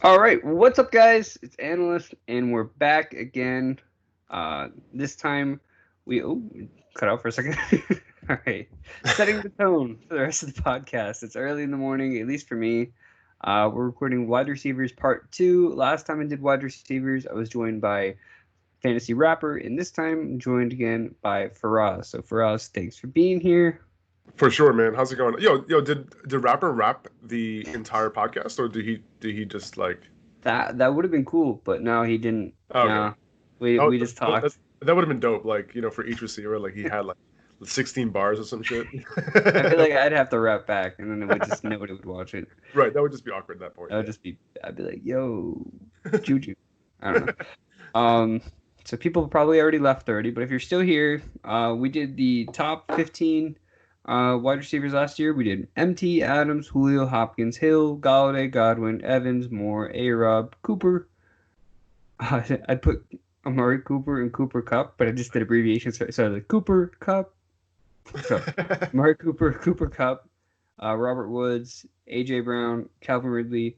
All right, what's up, guys? It's Analyst, and we're back again. This time, we cut out for a second. All right, setting the tone for the rest of the podcast. It's early in the morning, at least for me. We're recording wide receivers part 2. Last time I did wide receivers, I was joined by Fantasy Rapper, and this time I'm joined again by Faraz. So Faraz, thanks for being here. For sure, man. How's it going? Yo, did Rapper rap the entire podcast, or did he just like? That would have been cool, but no, he didn't. Oh, okay. No, we just talked. That would have been dope. Like, for each receiver, like he had like 16 bars or some shit. I feel like I'd have to rap back, and then it would just nobody would watch it. Right, that would just be awkward at that point. That would just be. I'd be like, "Yo, Juju." I don't know. So people probably already left 30, but if you're still here, we did the top 15 wide receivers last year. We did MT, Adams, Julio, Hopkins, Hill, Galladay, Godwin, Evans, Moore, A-Rob, Cooper. I'd put Amari Cooper and Cooper Cup, but I just did abbreviations. So the Cooper Cup. So, Amari Cooper, Cooper Cup, Robert Woods, A.J. Brown, Calvin Ridley.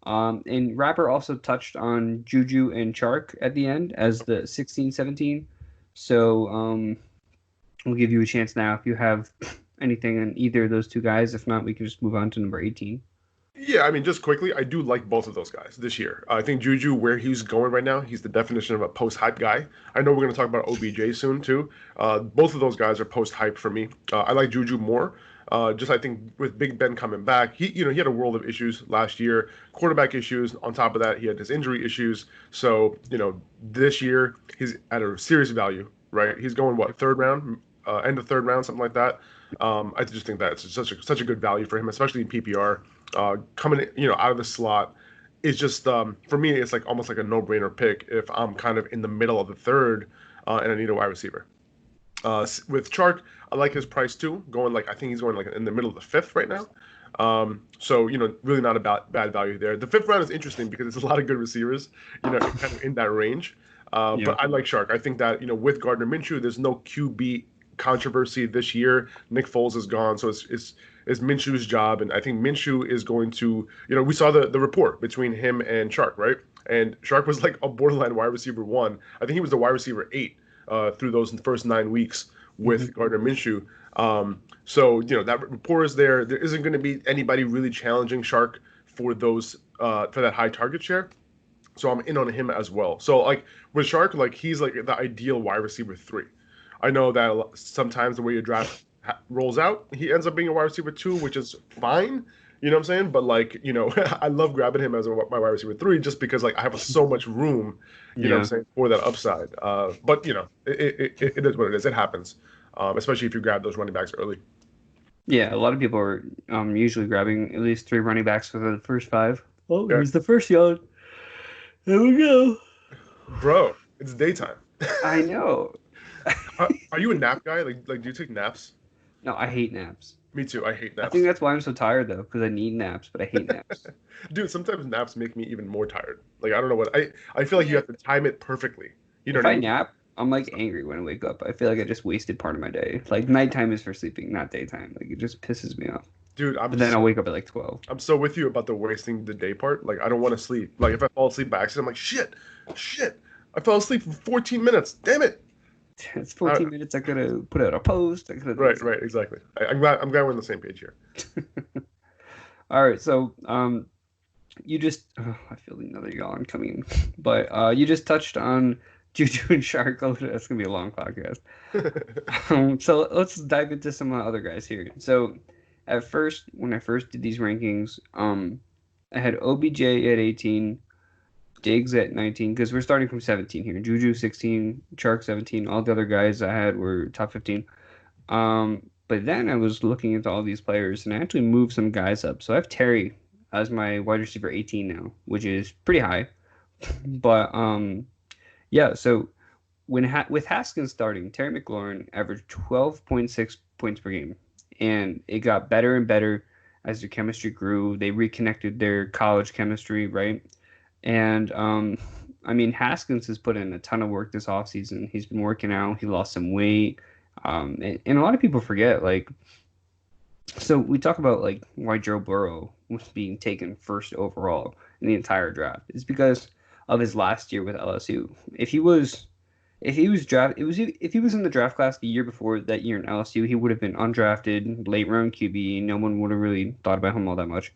And Rapper also touched on Juju and Chark at the end as the 16-17. So we'll give you a chance now if you have anything on either of those two guys. If not, we can just move on to number 18. Yeah, I mean, just quickly, I do like both of those guys this year. I think Juju, where he's going right now, he's the definition of a post-hype guy. I know we're going to talk about OBJ soon, too. Both of those guys are post-hype for me. I like Juju more. I think with Big Ben coming back, he had a world of issues last year, quarterback issues. On top of that, he had his injury issues. So, this year he's at a serious value, right? He's going third round, end of third round, something like that. I just think that's such a good value for him, especially in PPR. Coming, out of the slot is just for me, it's like almost like a no-brainer pick if I'm kind of in the middle of the third and I need a wide receiver. With Chark, I like his price too. I think he's going like in the middle of the fifth right now. So really not a bad value there. The fifth round is interesting because there's a lot of good receivers, kind of in that range. But I like Chark. I think that with Gardner Minshew, there's no QB controversy this year. Nick Foles is gone, so it's Minshew's job, and I think Minshew is going to. We saw the report between him and Chark, right? And Chark was like a borderline wide receiver 1. I think he was the wide receiver 8. Through those first 9 weeks with Gardner Minshew. So, that rapport is there. There isn't going to be anybody really challenging Chark for for that high target share. So I'm in on him as well. So, like, with Chark, like, he's like the ideal wide receiver 3. I know that sometimes the way your draft rolls out, he ends up being a wide receiver 2, which is fine. You know what I'm saying? But, like, I love grabbing him as my wide receiver 3 just because, like, I have so much room, you know what I'm saying, for that upside. But, it is what it is. It happens, especially if you grab those running backs early. Yeah, a lot of people are usually grabbing at least 3 running backs for the first 5. Oh, here's the first yawn. There we go. Bro, it's daytime. I know. Are you a nap guy? Like, do you take naps? No, I hate naps. Me too. I hate naps. I think that's why I'm so tired, though, because I need naps, but I hate naps. Dude, sometimes naps make me even more tired. Like, I don't know what... I feel like you have to time it perfectly. If I nap, I'm, like, angry when I wake up. I feel like I just wasted part of my day. Like, nighttime is for sleeping, not daytime. Like, it just pisses me off. Dude, but then I'll wake up at, like, 12. I'm so with you about the wasting the day part. Like, I don't want to sleep. Like, if I fall asleep by accident, I'm like, shit. I fell asleep for 14 minutes. Damn it. It's 14 minutes. I could have put out a post. Right, exactly. I'm glad we're on the same page here. All right, so you just I feel another yawn coming, but you just touched on Juju and Chark. That's gonna be a long podcast. So let's dive into some other guys here. So at first, when I first did these rankings, I had OBJ at 18. Diggs at 19, because we're starting from 17 here. Juju 16, Chark 17. All the other guys I had were top 15. But then I was looking into all these players, and I actually moved some guys up. So I have Terry as my wide receiver 18 now, which is pretty high. But yeah, so with Haskins starting, Terry McLaurin averaged 12.6 points per game, and it got better and better as their chemistry grew. They reconnected their college chemistry, right? And, I mean, Haskins has put in a ton of work this offseason. He's been working out. He lost some weight. And a lot of people forget, like, so we talk about, like, why Joe Burrow was being taken first overall. in the entire draft. It's because of his last year with LSU. If he was in the draft class the year before that year in LSU, he would have been undrafted, late round QB. No one would have really thought about him all that much.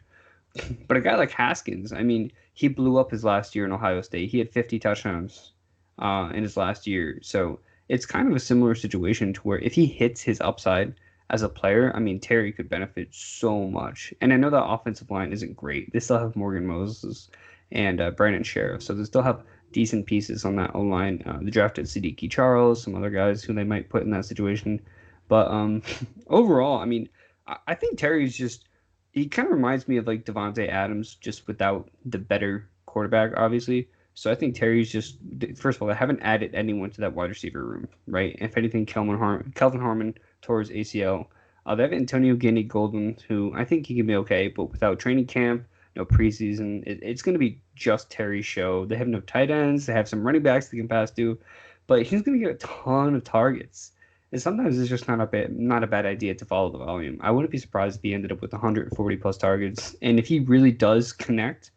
But a guy like Haskins, I mean, he blew up his last year in Ohio State. He had 50 touchdowns in his last year. So it's kind of a similar situation to where if he hits his upside as a player, I mean, Terry could benefit so much. And I know that offensive line isn't great. They still have Morgan Moses and Brandon Sheriff. So they still have decent pieces on that O line. They drafted Siddiqui Charles, some other guys who they might put in that situation. But overall, I mean, I think Terry's just he kind of reminds me of like Devontae Adams, just without the better quarterback, obviously. So I think Terry's just first of all, they haven't added anyone to that wide receiver room, right? If anything, Kelvin Harmon tore his ACL. They have Antonio Gandy Golden, who I think he can be okay, but without training camp, no preseason, it's going to be just Terry's show. They have no tight ends. They have some running backs they can pass to, but he's going to get a ton of targets. And sometimes it's just not a bad idea to follow the volume. I wouldn't be surprised if he ended up with 140 plus targets. And if he really does connect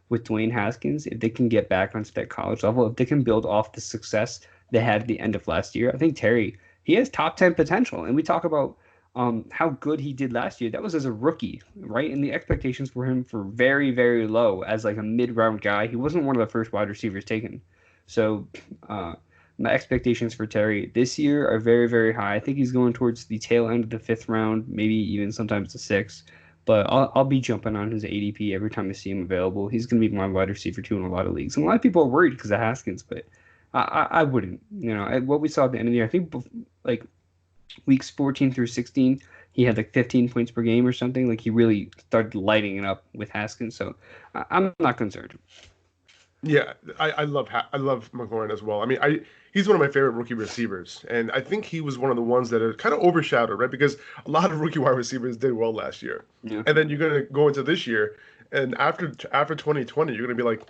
with Dwayne Haskins, if they can get back onto that college level, if they can build off the success they had at the end of last year, I think Terry he has top 10 potential. And we talk about how good he did last year. That was as a rookie, right? And the expectations for him were very, very low as like a mid-round guy. He wasn't one of the first wide receivers taken. So my expectations for Terry this year are very, very high. I think he's going towards the tail end of the fifth round, maybe even sometimes the sixth. But I'll be jumping on his ADP every time I see him available. He's going to be my wide receiver too in a lot of leagues. And a lot of people are worried because of Haskins, but I wouldn't. What we saw at the end of the year, I think like weeks 14 through 16, he had like 15 points per game or something. Like he really started lighting it up with Haskins. So I'm not concerned. Yeah, I love McLaurin as well. I mean, he's one of my favorite rookie receivers, and I think he was one of the ones that are kind of overshadowed, right? Because a lot of rookie wide receivers did well last year, Yeah. and then you're gonna go into this year, and after 2020, you're gonna be like,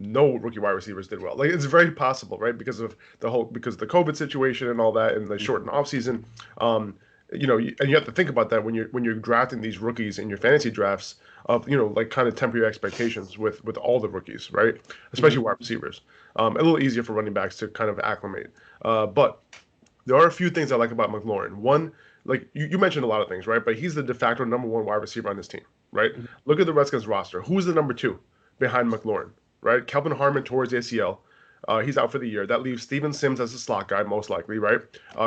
no rookie wide receivers did well. Like it's very possible, right? Because of the COVID situation and all that, and the shortened offseason. And you have to think about that when you're drafting these rookies in your fantasy drafts of like kind of temper your expectations with all the rookies, right? Especially wide receivers. A little easier for running backs to kind of acclimate. But there are a few things I like about McLaurin. One, like you mentioned a lot of things, right? But he's the de facto number one wide receiver on this team, right? Look at the Redskins roster. Who's the number two behind McLaurin, right? Kelvin Harmon towards ACL. He's out for the year. That leaves Steven Sims as a slot guy, most likely, right?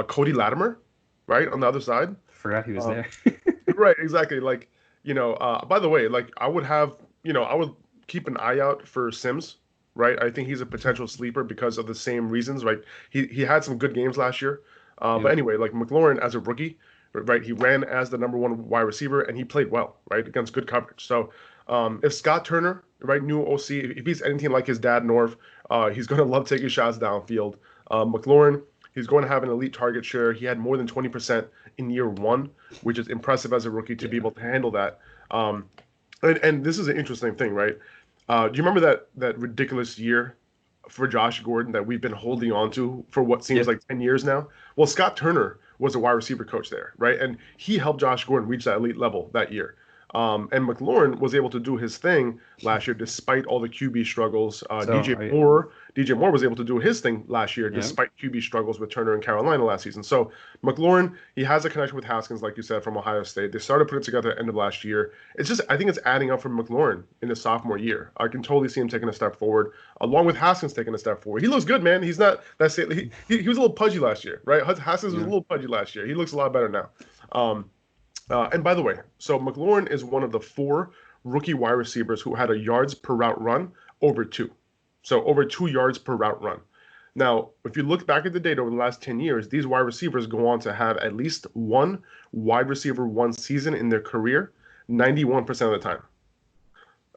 Cody Latimer, right, on the other side. Forgot he was there. Right, exactly. Like, by the way, like I would keep an eye out for Sims, right? I think he's a potential sleeper because of the same reasons, right? He had some good games last year. But Yeah. anyway, like McLaurin as a rookie, right? He ran as the number one wide receiver and he played well, right? Against good coverage. So if Scott Turner, right, new OC, if he's anything like his dad, Norv, he's going to love taking shots downfield. McLaurin, he's going to have an elite target share. He had more than 20% in year one, which is impressive as a rookie to be able to handle that. And this is an interesting thing, right? Do you remember that ridiculous year for Josh Gordon that we've been holding on to for what seems like 10 years now? Well, Scott Turner was a wide receiver coach there, right? And he helped Josh Gordon reach that elite level that year. And McLaurin was able to do his thing last year despite all the QB struggles. DJ Moore was able to do his thing last year despite QB struggles with Turner and Carolina last season. So McLaurin, he has a connection with Haskins, like you said, from Ohio State. They started putting it together at the end of last year. I think it's adding up for McLaurin in his sophomore year. I can totally see him taking a step forward, along with Haskins taking a step forward. He looks good, man. He's not that's it. He was a little pudgy last year, right? Haskins was a little pudgy last year. He looks a lot better now. And by the way, so McLaurin is one of the 4 rookie wide receivers who had a yards per route run over 2. So over 2 yards per route run. Now, if you look back at the data over the last 10 years, these wide receivers go on to have at least one wide receiver one season in their career, 91% of the time.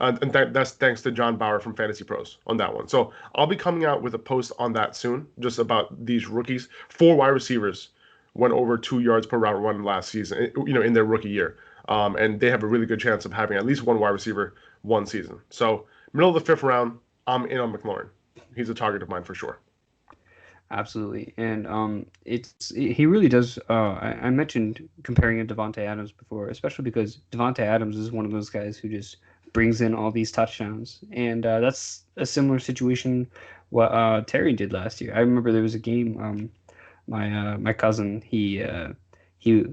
And that's thanks to John Bauer from Fantasy Pros on that one. So I'll be coming out with a post on that soon, just about these rookies. 4 wide receivers went over 2 yards per route run last season, in their rookie year. And they have a really good chance of having at least one wide receiver one season. So middle of the 5th round, I'm in on McLaurin. He's a target of mine for sure. Absolutely, and he really does. I mentioned comparing him to Devontae Adams before, especially because Devontae Adams is one of those guys who just brings in all these touchdowns, and that's a similar situation what Terry did last year. I remember there was a game. My cousin he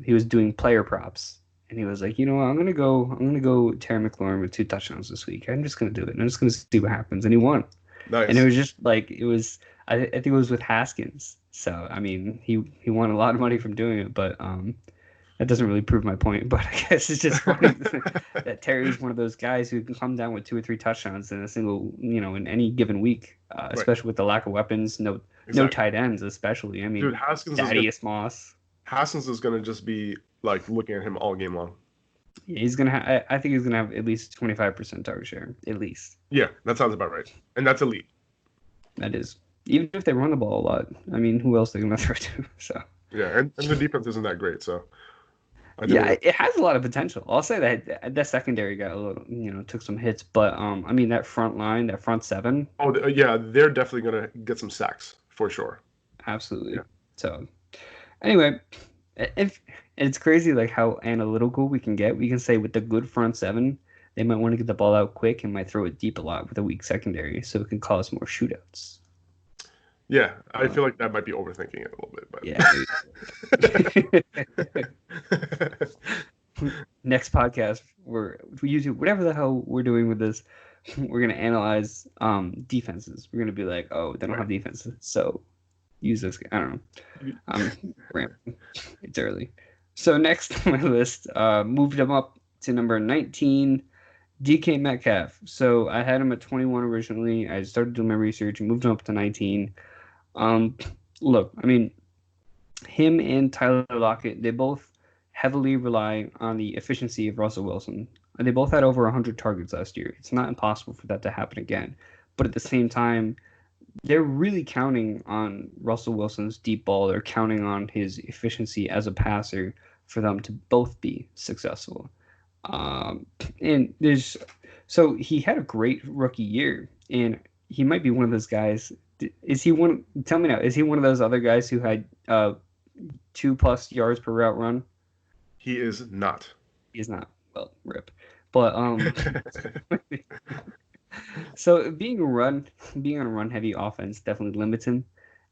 was doing player props, and he was like, you know what, I'm gonna go Terry McLaurin with 2 touchdowns this week. I'm just gonna do it. I'm just gonna see what happens, and he won. And it Nice. was just like it was. I think it was with Haskins. So I mean, he won a lot of money from doing it, but that doesn't really prove my point. But I guess it's just funny that Terry's one of those guys who can come down with 2 or 3 touchdowns in a single, in any given week, Right. especially with the lack of weapons, no Exactly. tight ends, especially. I Dude, mean, Thaddeus Moss. Haskins is gonna just be like looking at him all game long. Yeah, he's gonna. I think he's gonna have at least 25% target share, at least. Yeah, that sounds about right. And that's elite. That is, even if they run the ball a lot. I mean, who else are they gonna throw to? So. Yeah, and the defense isn't that great, so I think Yeah, it has a lot of potential. I'll say that secondary got a little, took some hits, but I mean that front line, that front seven, yeah, they're definitely gonna get some sacks for sure. absolutely. Yeah. So anyway, if it's crazy like how analytical we can get. We can say with the good front seven, they might want to get the ball out quick and might throw it deep a lot with a weak secondary, so it can cause more shootouts. Yeah, I Uh, feel like that might be overthinking it a little yeah. bit, Next podcast, we YouTube, whatever the hell we're doing with this, we're gonna analyze defenses. We're gonna be like, oh, they don't Right. have defenses, so use this. I don't know. I'm rambling. It's early. So next on my list, moved him up to number 19, DK Metcalf. So I had him at 21 originally. I started doing my research and moved him up to 19. Um, Look, I mean, him and Tyler Lockett, they both heavily rely on the efficiency of Russell Wilson. They both had over 100 targets last year. It's not impossible for that to happen again. But at the same time, they're really counting on Russell Wilson's deep ball. They're counting on his efficiency as a passer for them to both be successful. Um, and there's so he had a great rookie year, and he might be one of those guys. Is he one? Tell me now. Is he one of those other guys who had 2+ yards per route run? he is not. He's not. Well, rip. But so being on a run heavy offense definitely limits him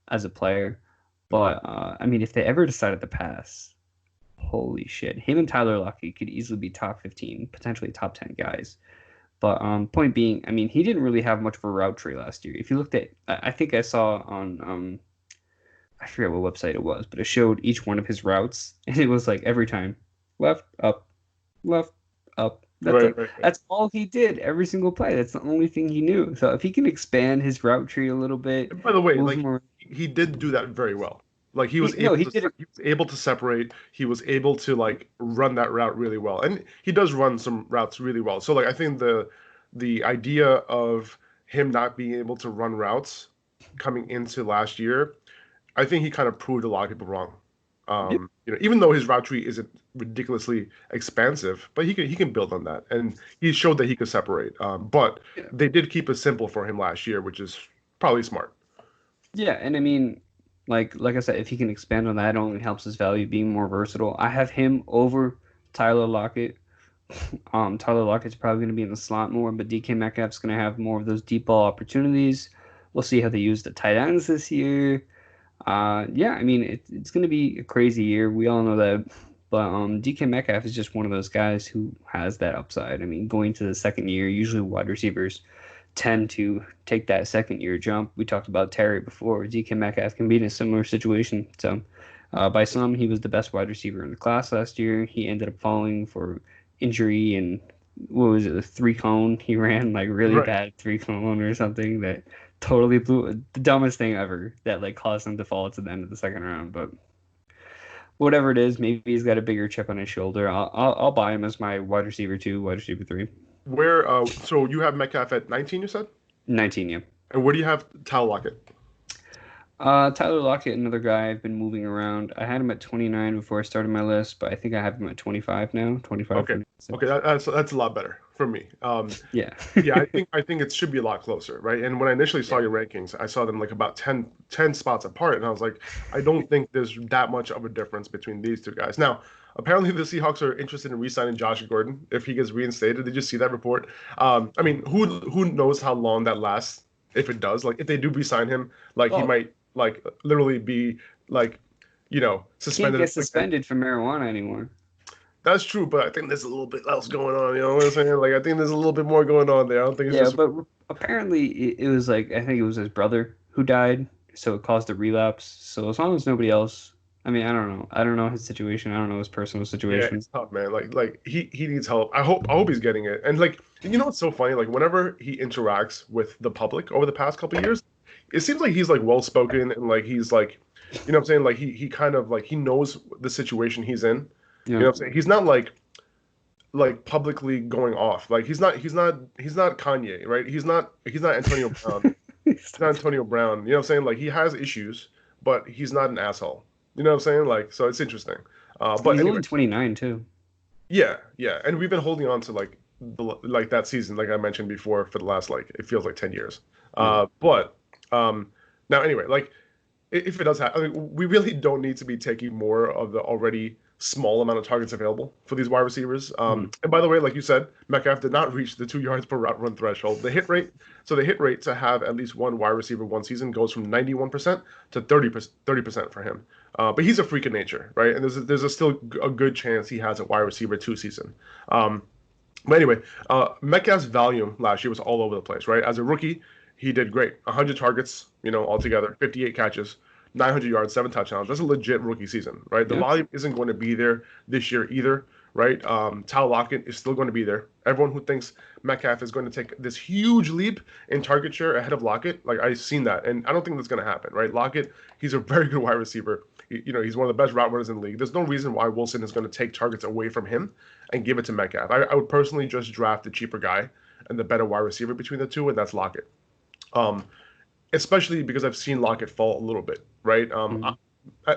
as a player. But I mean, if they ever decided to pass, holy shit, him and Tyler Lockett could easily be top 15, potentially top 10 guys. But point being, I mean, he didn't really have much of a route tree last year. If you looked at, I think I saw on I forget what website it was, but it showed each one of his routes, and it was like every time left, up, left, up. That's Right, it. right, right. That's all he did every single play. That's the only thing he knew. So if he can expand his route tree a little bit, And by the way, move like more. he did do that very well. Like No, he did it. he was able to separate. He was able to like run that route really well, and he does run some routes really well. So like I think the idea of him not being able to run routes coming into last year, I think he kind of proved a lot of people wrong. Yeah, Even though his route tree isn't ridiculously expansive, but he can build on that, and he showed that he could separate. But yeah, they did keep it simple for him last year, which is probably smart. yeah. And I mean, like I said, if he can expand on that, it only helps his value being more versatile. I have him over Tyler Lockett. Tyler Lockett's probably going to be in the slot more, but DK Metcalf's going to have more of those deep ball opportunities. We'll see how they use the tight ends this year. Yeah, I mean it's going to be a crazy year. We all know that, but DK Metcalf is just one of those guys who has that upside. I mean, going to the second year, usually wide receivers tend to take that second year jump. We talked about Terry before. DK Metcalf can be in a similar situation. So, by some, he was the best wide receiver in the class last year. He ended up falling for injury and what was it, a 3 cone? He ran like really Right. bad 3 cone or something that totally blew the dumbest thing ever that like caused him to fall to the end of the second round. But whatever it is, maybe he's got a bigger chip on his shoulder. I'll buy him as my wide receiver 2, wide receiver 3. Where so you have Metcalf at 19, you said? 19, yeah. And where do you have Tyler Lockett? Tyler Lockett, another guy I've been moving around. I had him at 29 before I started my list, but I think I have him at 25 now. 25, Okay. 26. Okay, that's a lot better for me. Yeah. Yeah, I think it should be a lot closer, right? And when I initially saw Yeah. your rankings, I saw them like about ten spots apart, and I was like, I don't think there's that much of a difference between these two guys. Now, Apparently, the Seahawks are interested in re-signing Josh Gordon if he gets reinstated. Did you see that report? I mean, who knows how long that lasts? If it does, like if they do re-sign him, like he Well, might like literally be like, you can't suspended. get suspended for marijuana anymore. That's true, but I think there's a little bit else going on. You know what I'm saying? Like I think there's a little bit more going on there. I don't think it's Yeah, just but apparently it was like I think it was his brother who died, so it caused a relapse. So as long as nobody else, I mean, I don't know. I don't know his situation. I don't know his personal yeah, situation. it's tough, man. Like he needs help. I hope he's getting it. And like what's so funny? Like whenever he interacts with the public over the past couple of years, it seems like he's like well spoken and like he's like, what I'm saying? Like he kind of like he knows the situation he's in. You know Yeah. what I'm saying? He's not like publicly going off. Like he's not Kanye, right? He's not Antonio Brown. He's not Antonio Brown. You know what I'm saying? Like he has issues, but he's not an asshole. You know what I'm saying? Like so it's interesting. And But he's anyway, only 29 too. yeah, yeah, and we've been holding on to like that season, like I mentioned before, for the last like it feels like 10 years. Yeah. But um, now anyway, like if it does happen, I mean, we really don't need to be taking more of the already small amount of targets available for these wide receivers. Mhm. And by the way, like you said, Metcalf did not reach the 2 yards per route run threshold. The hit rate to have at least one wide receiver one season goes from 91% to 30% for him. But he's a freak of nature, right? And there's still a good chance he has a wide receiver two season. Um, but anyway, Metcalf's volume last year was all over the place, right? As a rookie, he did great. 100 targets, altogether, 58 catches, 900 yards, 7 touchdowns. That's a legit rookie season, right? The Yeah. volume isn't going to be there this year either, right? Tyler Lockett is still going to be there. Everyone who thinks Metcalf is going to take this huge leap in target share ahead of Lockett, like I've seen that, and I don't think that's going to happen, right? Lockett, he's a very good wide receiver. He's one of the best route runners in the league. There's no reason why Wilson is going to take targets away from him and give it to Metcalf. I would personally just draft the cheaper guy and the better wide receiver between the two, and that's Lockett. Um, Especially because I've seen Lockett fall a little bit, right? Mhm.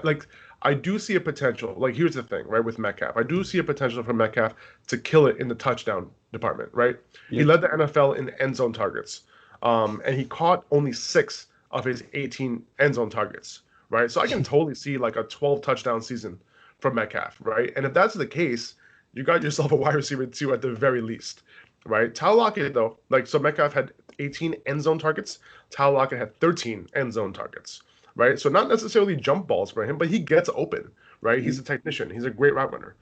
Like I do see a potential. Like here's the thing, right? With Metcalf, I do see a potential for Metcalf to kill it in the touchdown department, right? He Yep. led the NFL in end zone targets, and he caught only 6 of his 18 end zone targets, right? So I can totally see like a 12 touchdown season for Metcalf, right? And if that's the case, you got yourself a wide receiver two at the very least, right? Tyler Lockett though, like so Metcalf had 18 end zone targets. Tyler Lockett had 13 end zone targets, right? So not necessarily jump balls for him, but he gets open, right? He's Mhm. a technician. He's a great route runner.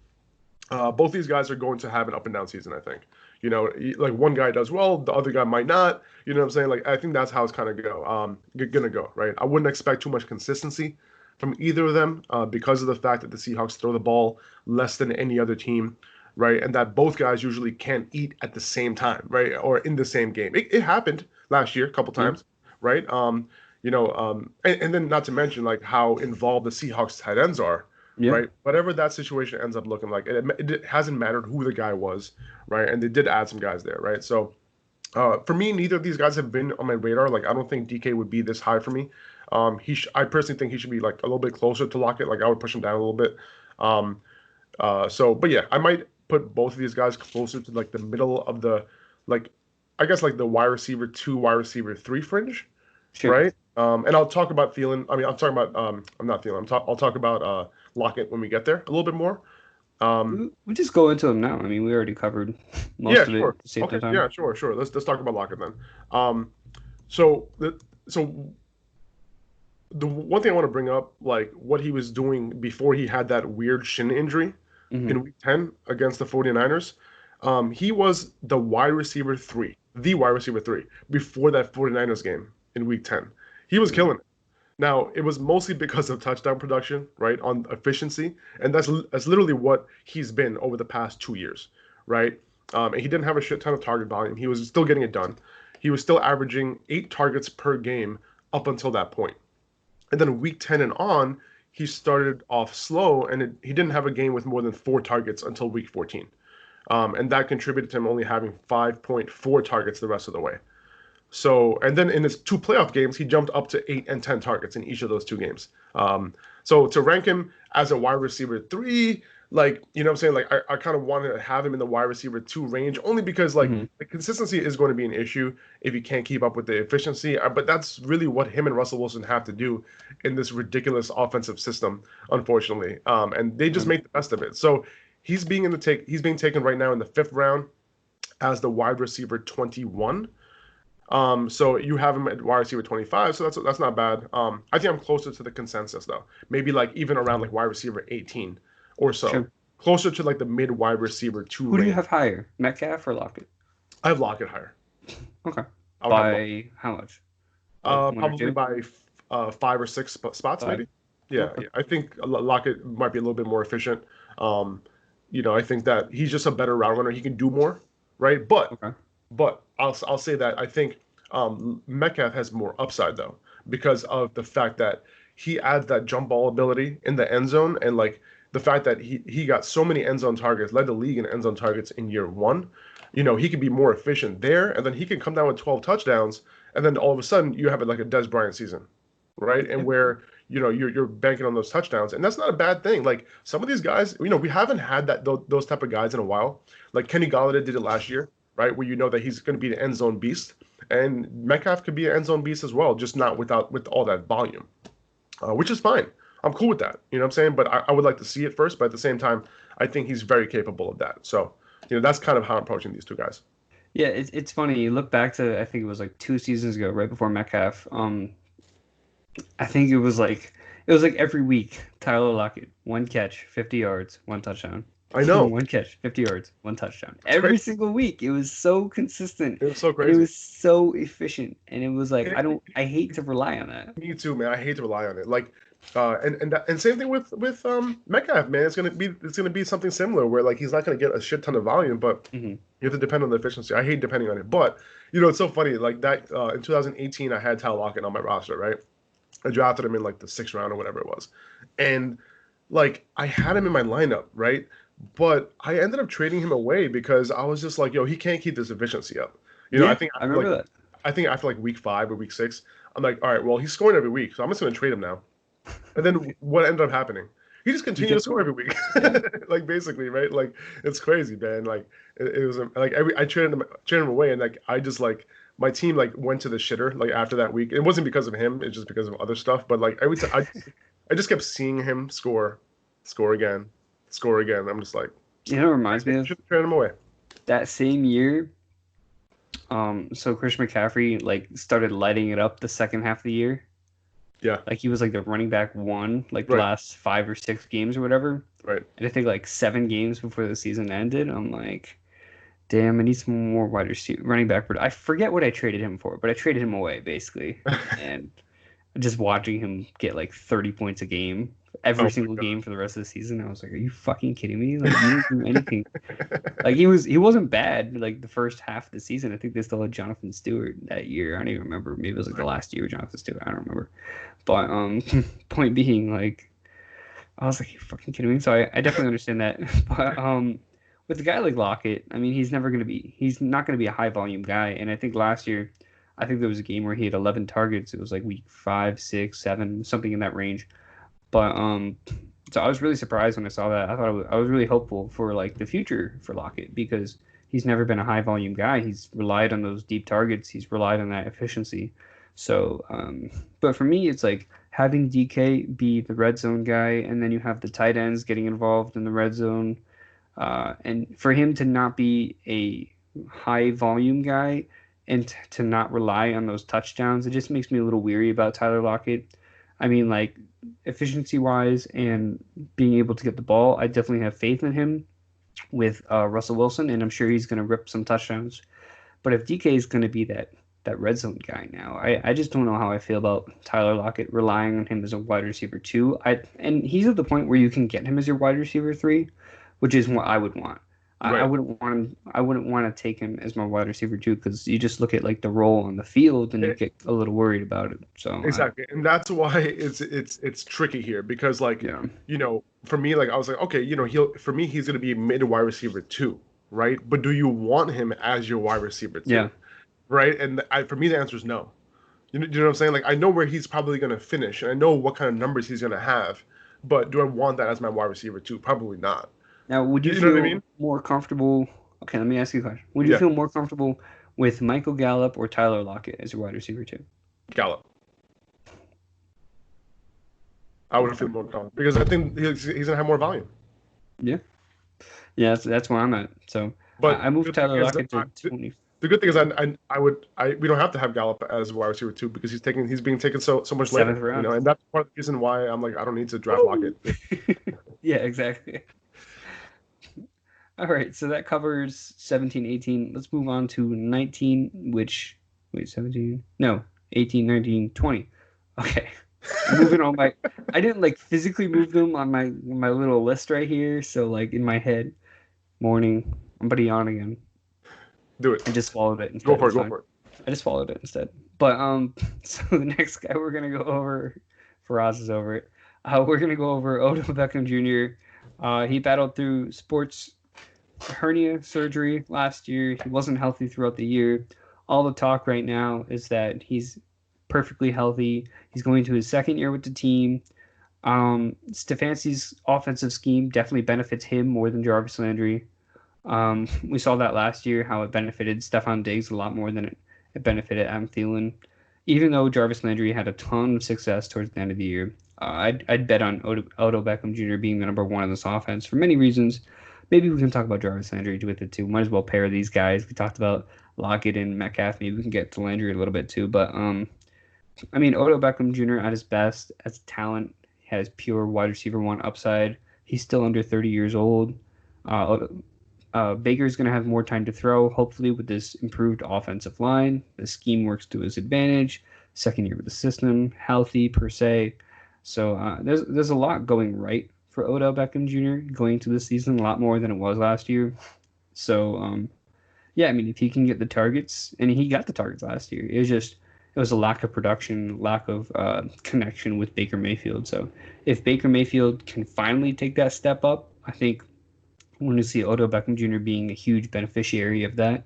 Both these guys are going to have an up and down season, I think. Like one guy does well, the other guy might not. You know what I'm saying? Like I think that's how it's kind of gonna go, right? I wouldn't expect too much consistency from either of them because of the fact that the Seahawks throw the ball less than any other team, right? And that both guys usually can't eat at the same time, right? Or in the same game. It happened last year a couple Yeah. times, right? And then not to mention like how involved the Seahawks tight ends are, Yeah. right? Whatever that situation ends up looking like, it hasn't mattered who the guy was, right? And they did add some guys there, right? So for me, neither of these guys have been on my radar. Like I don't think DK would be this high for me. I personally think he should be like a little bit closer to Lockett. Like I would push him down a little bit. Um, but yeah, I might put both of these guys closer to like the middle of the, like, I guess like the wide receiver two, wide receiver three fringe, Sure. right? And I'll talk about Thielen. I mean, I'm talking about I'm not Thielen. I'll talk about Lockett when we get there a little bit more. Um, We just go into them now. I mean, we already covered yeah, most of it sure. to save the Okay, time. yeah, sure. Let's talk about Lockett then. Um, so the one thing I want to bring up, like what he was doing before he had that weird shin injury Hmm. in week 10 against the 49ers, he was the wide receiver three before that 49ers game in week 10. He was killing it. Now, it was mostly because of touchdown production, right, on efficiency, and that's literally what he's been over the past 2 years, right? And he didn't have a shit ton of target volume. He was still getting it done. He was still averaging 8 targets per game up until that point. And then week 10 and on, he started off slow, and he didn't have a game with more than 4 targets until week 14. And that contributed to him only having 5.4 targets the rest of the way. So, and then in his 2 playoff games, he jumped up to 8 and 10 targets in each of those 2 games. So to rank him as a wide receiver three, like, you know what I'm saying? Like, I kind of want to have him in the wide receiver 2 range only because, like, Hmm. the consistency is going to be an issue if he can't keep up with the efficiency. But that's really what him and Russell Wilson have to do in this ridiculous offensive system, unfortunately. And they just make the best of it. So he's being taken right now in the fifth round as the wide receiver 21. So you have him at wide receiver 25, so that's not bad. I think I'm closer to the consensus though. Maybe like even around like wide receiver 18 or so. Sure. Closer to like the mid wide receiver 2 Who do you range. have higher, Metcalf or Lockett? I have Lockett higher. Okay. I would have Lockett. By how much? Like one or Probably two? by 5 or 6 spots Five? maybe. Yeah, Okay. yeah. I think Lockett might be a little bit more efficient. Um, I think that he's just a better route runner. He can do more, right? Okay. But I'll say that I think Metcalf has more upside though because of the fact that he adds that jump ball ability in the end zone and like the fact that he got so many end zone targets, led the league in end zone targets in year one. He could be more efficient there, and then he can come down with 12 touchdowns, and then all of a sudden you have it like a Des Bryant season, right? And Yeah. where you're banking on those touchdowns, and that's not a bad thing. Like some of these guys, we haven't had those type of guys in a while. Like Kenny Golladay did it last year, right? Where you know that he's going to be an end zone beast, and Metcalf could be an end zone beast as well, just not with all that volume, which is fine. I'm cool with that. You know what I'm saying? But I would like to see it first. But at the same time, I think he's very capable of that. So, that's kind of how I'm approaching these two guys. Yeah, it's funny. You look back to I think it was like 2 seasons ago, right before Metcalf. I think it was like every week, Tyler Lockett, one catch, 50 yards, one touchdown. I know. One catch, 50 yards, one touchdown. It's crazy. Every single week. It was so consistent It was so and it crazy. was so efficient. And it was like It, I hate to rely on that. Me too, man. I hate to rely on it. Like, and same thing with Metcalf, man. It's gonna be something similar where like he's not gonna get a shit ton of volume, but Hmm. you have to depend on the efficiency. I hate depending on it, but it's so funny. Like that in 2018, I had Tyler Lockett on my roster, right? I drafted him in like the sixth round or whatever it was, and like I had him in my lineup, right? But I ended up trading him away because I was just like, yo, he can't keep this efficiency up. I Yeah, think I after remember like that. I think after like week 5 or week 6, I'm like, all right, well, he's scoring every week, so I'm just gonna trade him now. And then what ended up happening? He just He continued to kept score going. every week, Yeah. like basically, right? Like it's crazy, man. Like it was like I traded him away, and like I just like my team like went to the shitter like after that week. It wasn't because of him; it's just because of other stuff. But like every time I just kept seeing him score again, score again. I'm just like, You know what it reminds me of? should trade him away. That same year, so Christian McCaffrey like started lighting it up the second half of the year. Yeah, Like he was like the running back one, like the right, last 5 or 6 games or whatever. right. And I think like 7 games before the season ended, I'm like, damn, I need some more wide receiver running back. But I forget what I traded him for, but I traded him away basically. And just watching him get like 30 points a game every Oh single my game for the rest of the season, I was like, are you fucking kidding me? Like you didn't do anything. Like he wasn't bad like the first half of the season. I think they still had Jonathan Stewart that year. I don't even remember. Maybe it was like the God. last year of Jonathan Stewart. I don't remember. But point being, like, I was like, you fucking kidding me? So I definitely understand that. But with a guy like Lockett, I mean, he's not gonna be a high volume guy. And I think last year, I think there was a game where he had 11 targets. It was like week 5, 6, 7, something in that range. But so I was really surprised when I saw that. I was really hopeful for like the future for Lockett because he's never been a high volume guy. He's relied on those deep targets. He's relied on that efficiency. So, but for me, it's like having DK be the red zone guy, and then you have the tight ends getting involved in the red zone, and for him to not be a high volume guy and to not rely on those touchdowns, it just makes me a little weary about Tyler Lockett. I mean, like efficiency wise and being able to get the ball, I definitely have faith in him with Russell Wilson, and I'm sure he's going to rip some touchdowns. But if DK is going to be that red zone guy now, I just don't know how I feel about Tyler Lockett relying on him as a wide receiver two. And he's at the point where you can get him as your wide receiver three, which is what I would want. I Right. wouldn't want him. I wouldn't want to take him as my wide receiver two because you just look at like the role on the field and you get a little worried about it. So Exactly, and that's why it's tricky here because like yeah, for me like I was like okay he's gonna be mid wide receiver 2, right? But do you want him as your wide receiver 2, yeah, right? And for me the answer is no. You know what I'm saying? Like I know where he's probably gonna finish and I know what kind of numbers he's gonna have, but do I want that as my wide receiver 2? Probably not. Now, would you You know what I feel mean? more comfortable? Okay, let me ask you a question. Would you Yeah, feel more comfortable with Michael Gallup or Tyler Lockett as your wide receiver too? Gallup. I would feel Okay. more confident because I think he's gonna have more volume. Yeah. Yeah, that's where I'm at. So But I the moved good thing Tyler is, Lockett to 20. the good thing is, I would I we don't have to have Gallup as wide receiver two because he's being taken so much Seventh later, you round. know, and that's part of the reason why I'm like I don't need to draft Woo! Lockett. Yeah, exactly. All right, so that covers 17, 18. Let's move on to 19, which, wait, 17? No, 18, 19, 20. Okay. I'm moving on my, I didn't like physically move them on my little list right here. So like in my head, morning, I'm putting on again. Do it. I just swallowed it Go instead. for It's it. Go fine. for it. I just swallowed it instead. But so the next guy we're gonna go over, Faraz is over it. We're gonna go over Odell Beckham Jr. He battled through sports hernia surgery last year. He wasn't healthy throughout the year. All the talk right now is that he's perfectly healthy. He's going to his second year with the team. Stefanski's offensive scheme definitely benefits him more than Jarvis Landry. We saw that last year, how it benefited Stephon Diggs a lot more than it benefited Adam Thielen. Even though Jarvis Landry had a ton of success towards the end of the year, I'd bet on Odell Beckham Jr. being the number one in this offense for many reasons. Maybe we can talk about Jarvis Landry with it too. Might as well pair these guys. We talked about Lockett and Metcalf. Maybe we can get to Landry a little bit too. But I mean, Odell Beckham Jr. at his best as a talent has pure wide receiver one upside. He's still under 30 years old. Baker's going to have more time to throw, hopefully, with this improved offensive line. The scheme works to his advantage. Second year with the system, healthy per se. So there's a lot going right for Odell Beckham Jr. going into this season, a lot more than it was last year. So yeah, I mean, if he can get the targets, and he got the targets last year, it was a lack of production, lack of connection with Baker Mayfield. So if Baker Mayfield can finally take that step up, I think I want to see Odell Beckham Jr. being a huge beneficiary of that.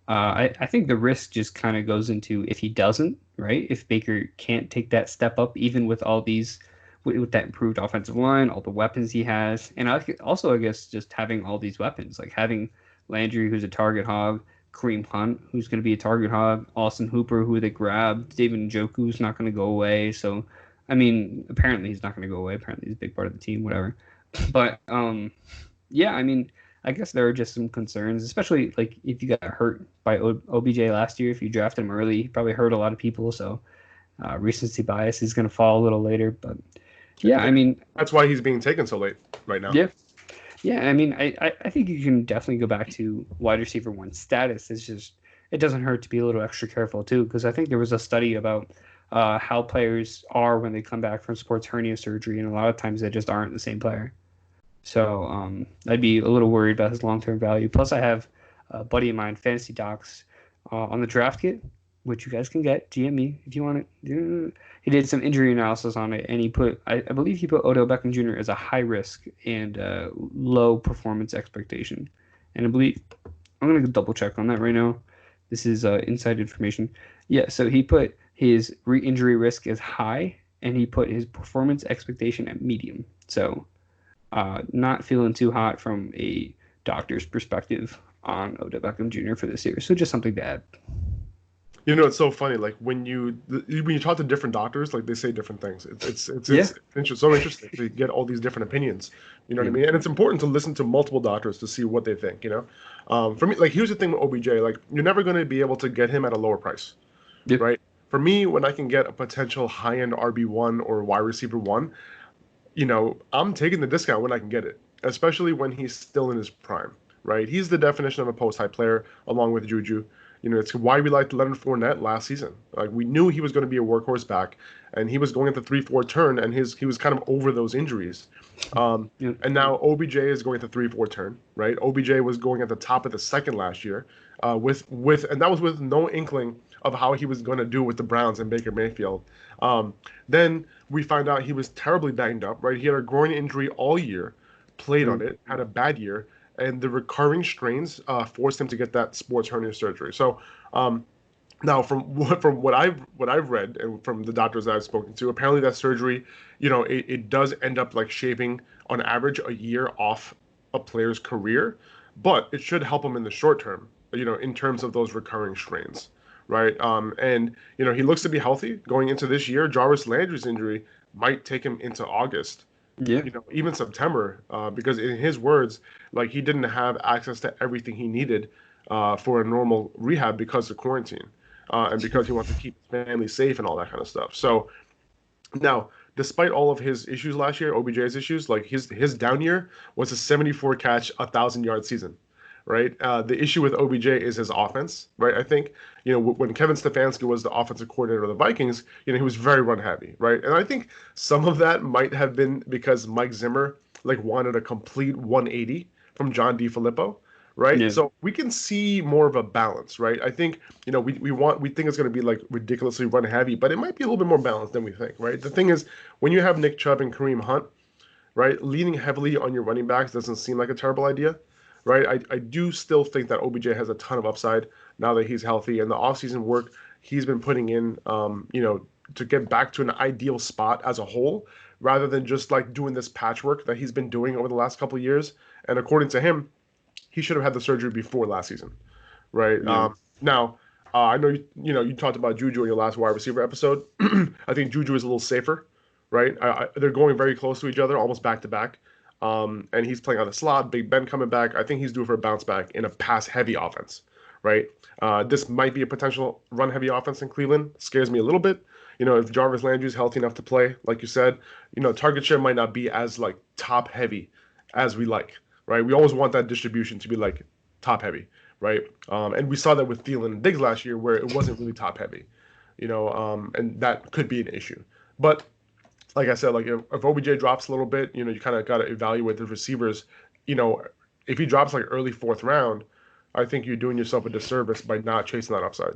I think the risk just kind of goes into if he doesn't, right? If Baker can't take that step up, even with all these, with that improved offensive line, all the weapons he has, and also, I guess, just having all these weapons, like having Landry, who's a target hog, Kareem Hunt, who's going to be a target hog, Austin Hooper, who they grabbed, David Njoku's not going to go away. So, I mean, apparently he's not going to go away. Apparently he's a big part of the team, whatever. But yeah, I mean, I guess there are just some concerns, especially like if you got hurt by OBJ last year. If you drafted him early, he probably hurt a lot of people. So recency bias is going to fall a little later. But yeah, I mean, That's why he's being taken so late right now. yeah, yeah. I mean, I think you can definitely go back to wide receiver one status. It's just it doesn't hurt to be a little extra careful too, because I think there was a study about how players are when they come back from sports hernia surgery, and a lot of times they just aren't the same player. So I'd be a little worried about his long-term value. Plus, I have a buddy of mine, Fantasy Docs, on the draft kit, which you guys can get. GM me if you want it. He did some injury analysis on it, and he put, I believe he put Odell Beckham Jr. as a high risk and low performance expectation. And I believe I'm gonna double check on that right now. This is inside information. Yeah, so he put his re-injury risk as high, and he put his performance expectation at medium. So not feeling too hot from a doctor's perspective on Odell Beckham Jr. for this year. So just something to add. You know, it's so funny. Like when you talk to different doctors, like they say different things. Yeah. So interesting to get all these different opinions. You know what I Yeah. mean? And it's important to listen to multiple doctors to see what they think. You know, for me, like here's the thing with OBJ. Like you're never going to be able to get him at a lower price, Yeah. right? For me, when I can get a potential high end RB1 or wide receiver one, you know, I'm taking the discount when I can get it, especially when he's still in his prime, right? He's the definition of a post high player along with Juju. You know, it's why we liked Leonard Fournette last season. Like we knew he was going to be a workhorse back, and he was going at the 3-4 turn, and he was kind of over those injuries. Yeah. And now OBJ is going at the 3-4 turn, right? OBJ was going at the top of the second last year, and that was with no inkling of how he was going to do with the Browns and Baker Mayfield. Then we find out he was terribly banged up, right? He had a groin injury all year, played on it, had a bad year, and the recurring strains forced him to get that sports hernia surgery. So now, from what I've read and from the doctors that I've spoken to, apparently that surgery, you know, it does end up like shaving on average a year off a player's career, but it should help him in the short term, in terms of those recurring strains, right? And he looks to be healthy going into this year. Jarvis Landry's injury might take him into August, Yeah. even September, because in his words, like he didn't have access to everything he needed for a normal rehab because of quarantine, and because he wants to keep his family safe and all that kind of stuff. So now, despite all of his issues last year, OBJ's issues, like his down year was a 74 catch, 1,000 yard season, right? The issue with OBJ is his offense, right? I think when Kevin Stefanski was the offensive coordinator of the Vikings, he was very run heavy, right? And I think some of that might have been because Mike Zimmer like wanted a complete 180 from John DeFilippo, right? Yeah. So we can see more of a balance, right? I think we think it's going to be like ridiculously run heavy, but it might be a little bit more balanced than we think, right? The thing is, when you have Nick Chubb and Kareem Hunt, right, leaning heavily on your running backs doesn't seem like a terrible idea, right? I do still think that OBJ has a ton of upside now that he's healthy, and the offseason work he's been putting in, to get back to an ideal spot as a whole, rather than just like doing this patchwork that he's been doing over the last couple of years. And according to him, he should have had the surgery before last season, right? Yeah. Now, I know you talked about Juju in your last wide receiver episode. I think Juju is a little safer, right? They're going very close to each other, almost back to back. And he's playing on the slot. Big Ben coming back. I think he's due for a bounce back in a pass-heavy offense, right? This might be a potential run-heavy offense in Cleveland. Scares me a little bit. If Jarvis Landry's healthy enough to play, like you said, target share might not be as like top-heavy as we like, right? We always want that distribution to be like top-heavy, right? And we saw that with Thielen and Diggs last year, where it wasn't really top-heavy, and that could be an issue. But like I said, like if OBJ drops a little bit, you kind of got to evaluate the receivers. If he drops like early fourth round, I think you're doing yourself a disservice by not chasing that upside.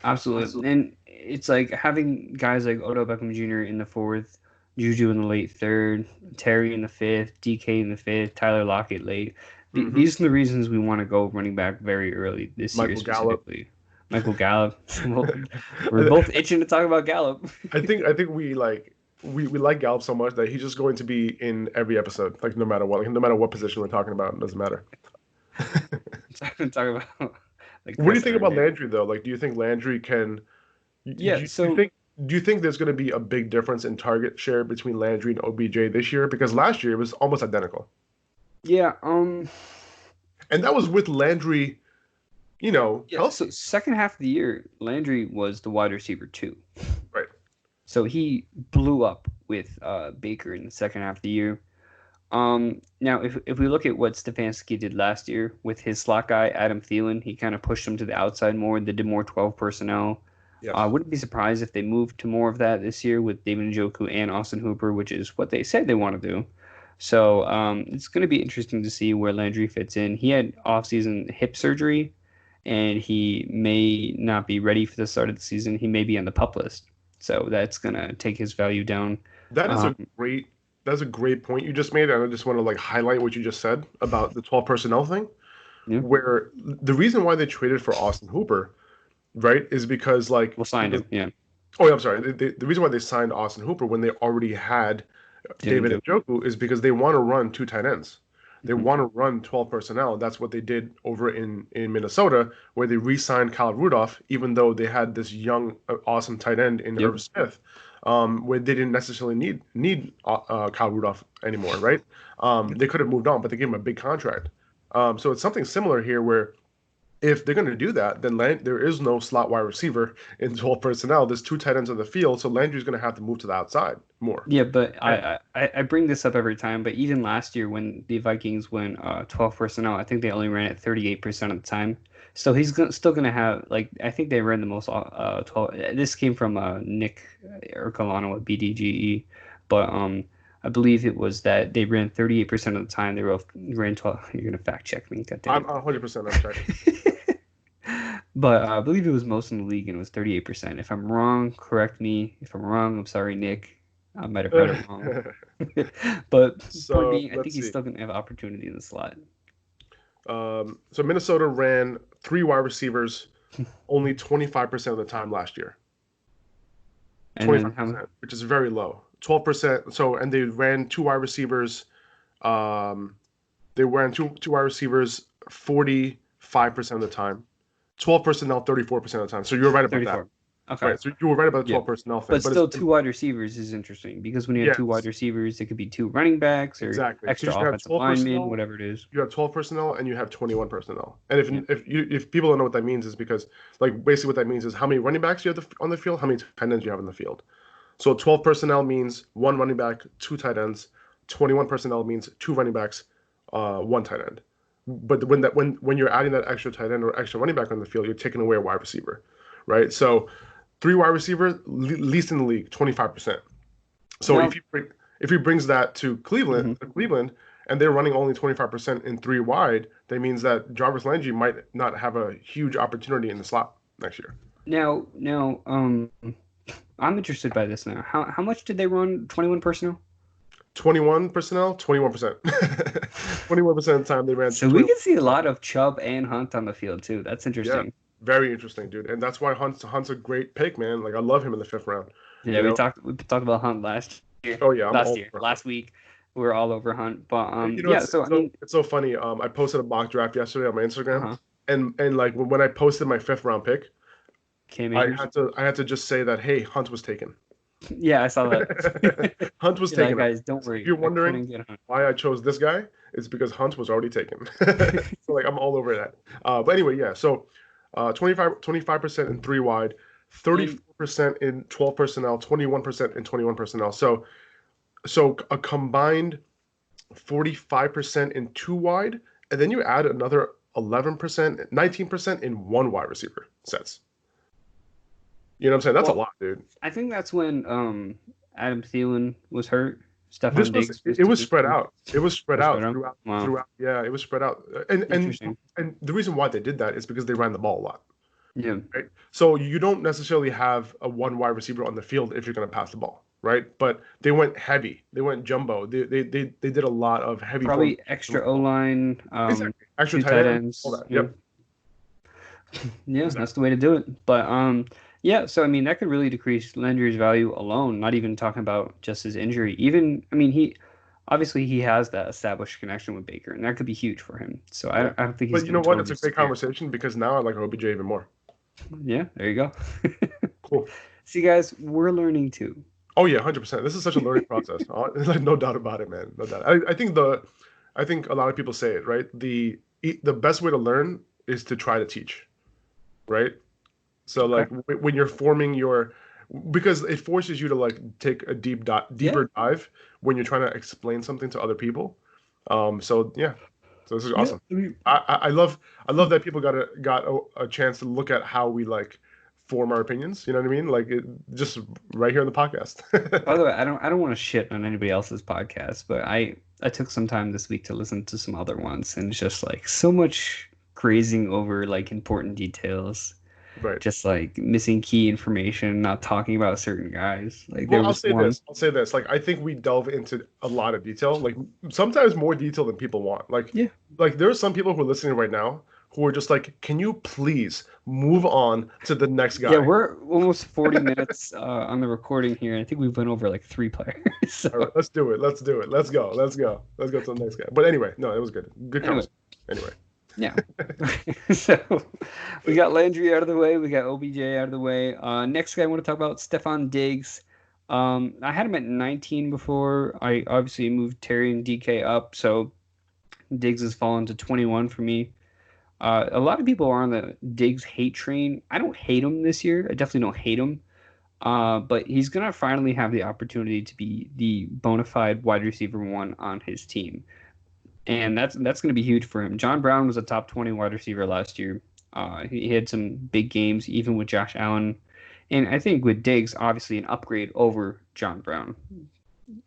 Absolutely. And it's like having guys like Odell Beckham Jr. in the fourth, Juju in the late third, Terry in the fifth, DK in the fifth, Tyler Lockett late. Mm-hmm. These are the reasons we want to go running back very early this year Michael Gallup. specifically. Michael Gallup. Well, we're both itching to talk about Gallup. I think we like Gallup so much that he's just going to be in every episode, like no matter what, no matter what position we're talking about, it doesn't matter. Talk about like What do you Chris think about Herndon. Landry though? Like, do you think Landry can? Yeah, so Do you think there's going to be a big difference in target share between Landry and OBJ this year? Because last year it was almost identical, yeah, and that was with Landry, yeah, healthy. so second half of the year, Landry was the wide receiver too. Right. So he blew up with Baker in the second half of the year. Now, if we look at what Stefanski did last year with his slot guy, Adam Thielen, he kind of pushed him to the outside more. They did more 12 personnel. I Yes. wouldn't be surprised if they moved to more of that this year with David Njoku and Austin Hooper, which is what they said they want to do. So it's going to be interesting to see where Landry fits in. He had off-season hip surgery, and he may not be ready for the start of the season. He may be on the PUP list. So that's going to take his value down. That is a Um, great that's a great point you just made, and I just want to like highlight what you just said about the 12 personnel thing, yeah, where the reason why they traded for Austin Hooper, right, is because like we'll sign him. Yeah, oh yeah, I'm sorry. The reason why they signed Austin Hooper when they already had David David Njoku. Njoku is because they want to run two tight ends. They Mhm. want to run 12 personnel. That's what they did over in Minnesota, where they re-signed Kyle Rudolph, even though they had this young, awesome tight end in Yep. Irv Smith, where they didn't necessarily need Kyle Rudolph anymore, right? They could have moved on, but they gave him a big contract. So it's something similar here, where if they're going to do that, then there is no slot wide receiver in 12 personnel. There's two tight ends on the field, so Landry's going to have to move to the outside more. Yeah, but And I bring this up every time. But even last year, when the Vikings went 12 personnel, I think they only ran it 38% of the time. So still gonna have like I think they ran the most 12. This came from Nick Ercolano at BDGE, but I believe it was that they ran 38% of the time. Ran 12. You're gonna fact check me, God I'm dang 100% I'm checking. it. But I believe it was most in the league, and it was 38%. If I'm wrong, correct me. If I'm wrong, I'm sorry, Nick. I might have read it wrong. But point So being, I think let's he's see. still going to have opportunity in the slot. So Minnesota ran three wide receivers only 25% of the time last year. And then how? 25%, which is very low. 12%. So and they ran two wide receivers. Um, They ran two wide receivers 45% of the time, 12 personnel 34% of the time. So you're right about that. 34. Okay. Right. So you were right about the Yeah. 12 personnel thing. But But it's still, two wide receivers is interesting because when you have two wide yes, receivers, it could be two running backs or exactly. extra Because you have offensive 12 linemen, personnel, whatever it is. you have 12 personnel, and you have 21 personnel. And Yeah. if people don't know what that means, is because like basically what that means is how many running backs you have on the field, how many tight ends you have on the field. So 12 personnel means one running back, two tight ends. 21 personnel means two running backs, one tight end. But when you're adding that extra tight end or extra running back on the field, you're taking away a wide receiver, right? So three wide receiver, least in the league, 25%. So Now, if he brings that to mhm. Cleveland, and they're running only 25% in three wide, that means that Jarvis Landry might not have a huge opportunity in the slot next year. Now, I'm interested by this now. How much did they run 21 personnel? 21 personnel, 21%. 21% of the time they ran So we 21. can see a lot of Chubb and Hunt on the field too. That's Yeah, interesting. very interesting, dude. And that's why Hunt's a great pick, man. Like I love him in the fifth round. Yeah, You know? we talked about Hunt Oh yeah, I'm all over Hunt. last week. We were all over Hunt, but You know, yeah. So I mean, it's so funny. I posted a mock draft yesterday on my Instagram, uh-huh. and like when I posted my fifth round pick, Cam Akers. I had to just say that hey, Hunt was taken. Yeah, I saw that. Hunt was You're like, taken. guys, don't So if worry. you're I wondering couldn't get Hunt. why I chose this guy, it's because Hunt was already taken. So like I'm all over that. But anyway, yeah. So 25% in three wide, And 34% in 12 personnel, 21% in 21 personnel. So a combined 45% in two wide, and then you add another 11%, 19% in one wide receiver sets. You know what I'm saying? That's a well, lot, dude. I think that's when Adam Thielen was hurt. This Stephon was Diggs was it was taken spread from. out. It was spread Was out spread out. Wow, throughout. Yeah, it was spread out. interesting. And the reason why they did that is because they ran the ball a lot, Yeah, right? So you don't necessarily have a one wide receiver on the field if you're going to pass the ball, right? But they went heavy. They went jumbo. They did a lot of heavy form. probably extra O line, Exactly. Extra two tight tight end, all ends. that. Yeah, Yep. yeah, that's Exactly. the way to do it. But yeah. So I mean, that could really decrease Landry's value alone. Not even talking about just his injury. Even I mean, he obviously he has that established connection with Baker, and that could be huge for him. So Yeah. I don't think he's But you going know to what? It's totally a great disappear. conversation because now I like OBJ even more. Yeah, there you go. Cool. See, guys, we're learning too. Oh yeah, 100%. This is such a learning process. Like no doubt about it, man. No doubt. I think a lot of people say it, right? The best way to learn is to try to teach, right? So Okay. like when you're forming your because it forces you to like take a Yeah. deeper dive when you're trying to explain something to other people. So yeah. So this is Yeah. awesome. I love that people got a chance to look at how we like form our opinions. You know what I mean? Like just right here on the podcast. By the way, I don't want to shit on anybody else's podcast, but I took some time this week to listen to some other ones, and it's just like so much grazing over like important details, Right. just like missing key information, not talking about certain guys. Like Well, there was one. I'll say this. Like, I think we delve into a lot of detail, like sometimes more detail than people want. Yeah. Like there are some people who are listening right now who are just like, can you please move on to the next Yeah, guy? we're almost 40 minutes on the recording here, and I think we've went over like three players. All right, So let's do it. Let's do it. Let's go. Let's go. Let's go to the next guy. But anyway, no, it was good. Good anyway, conversation. Anyway. yeah. So we got Landry out of the way. We got OBJ out of the way. Next guy I want to talk about, Stephon Diggs. I had him at 19 before. I obviously moved Terry and DK up, so Diggs has fallen to 21 for me. A lot of people are on the Diggs hate train. I don't hate him this year. I definitely don't hate him. But he's gonna finally have the opportunity to be the bona fide wide receiver one on his team, and that's going to be huge for him. John Brown was a top 20 wide receiver last year. He had some big games, even with Josh Allen, and I think with Diggs, obviously an upgrade over John Brown.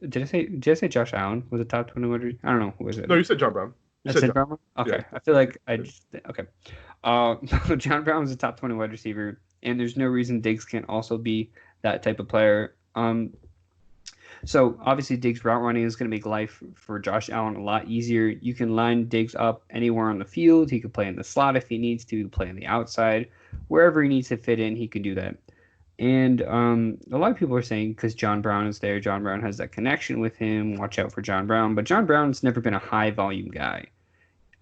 Did I say Josh Allen was a top 20 wide receiver? I don't know who was it. No, you said John Brown. You I said said John. Brown. Yeah. Okay, I feel like I just okay. John Brown was a top 20 wide receiver, and there's no reason Diggs can't also be that type of player. So obviously Diggs route running is going to make life for Josh Allen a lot easier. You can line Diggs up anywhere on the field. He could play in the slot if he needs to. He could play on the outside. Wherever he needs to fit in, he can do that. And a lot of people are saying because John Brown is there, John Brown has that connection with him. Watch out for John Brown. But John Brown's never been a high volume guy.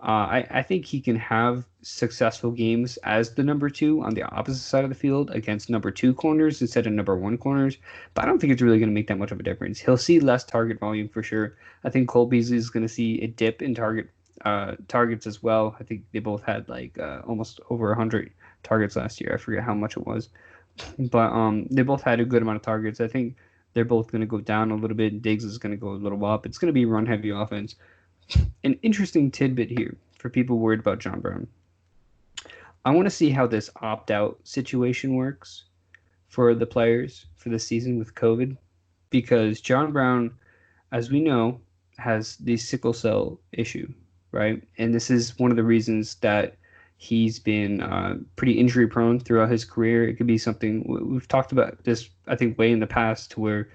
I think he can have successful games as the number two on the opposite side of the field against number two corners instead of number one corners, but I don't think it's really going to make that much of a difference. He'll see less target volume for sure. I think Cole Beasley is going to see a dip in targets as well. I think they both had like almost over 100 targets last year. I forget how much it was, but they both had a good amount of targets. I think they're both going to go down a little bit. Diggs is going to go a little up. It's going to be run heavy offense. An interesting tidbit here for people worried about John Brown. I want to see how this opt out situation works for the players for the season with COVID because John Brown, as we know, has the sickle cell issue, right? And this is one of the reasons that he's been pretty injury prone throughout his career. It could be something we've talked about this, I think, way in the past to where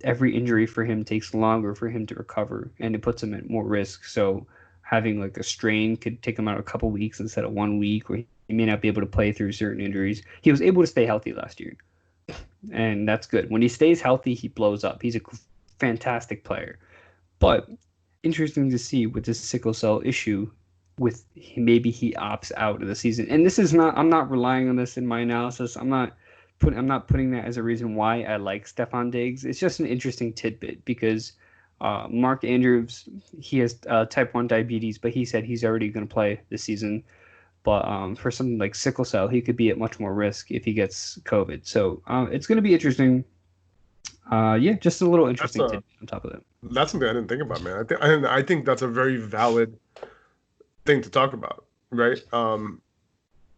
every injury for him takes longer for him to recover and it puts him at more risk. So having like a strain could take him out a couple weeks instead of 1 week, or he may not be able to play through certain injuries. He was able to stay healthy last year, and that's good. When he stays healthy, he blows up. He's a fantastic player. But interesting to see with this sickle cell issue, with maybe he opts out of the season. And this is not. I'm not relying on this in my analysis. I'm not putting that as a reason why I like Stefon Diggs. It's just an interesting tidbit because Mark Andrews, he has type 1 diabetes, but he said he's already going to play this season. But for something like sickle cell, he could be at much more risk if he gets COVID. So it's going to be interesting. Yeah, just a little interesting tidbit on top of that. That's something I didn't think about, man. I think that's a very valid thing to talk about, right?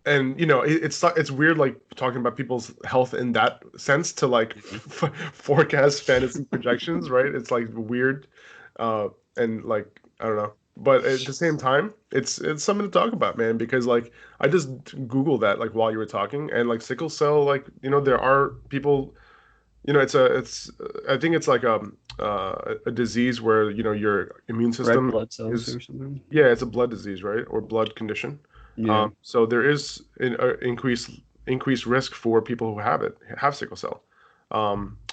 And it's weird like talking about people's health in that sense to like forecast fantasy projections, right? It's like weird, and like I don't know, but at the same time, it's something to talk about, man. Because like I just googled that like while you were talking, and like sickle cell, like there are people, it's I think it's like a disease where your immune system Red blood cells is or something. yeah, it's a blood disease, right, or blood condition. Yeah. So there is an increased risk for people who have sickle cell.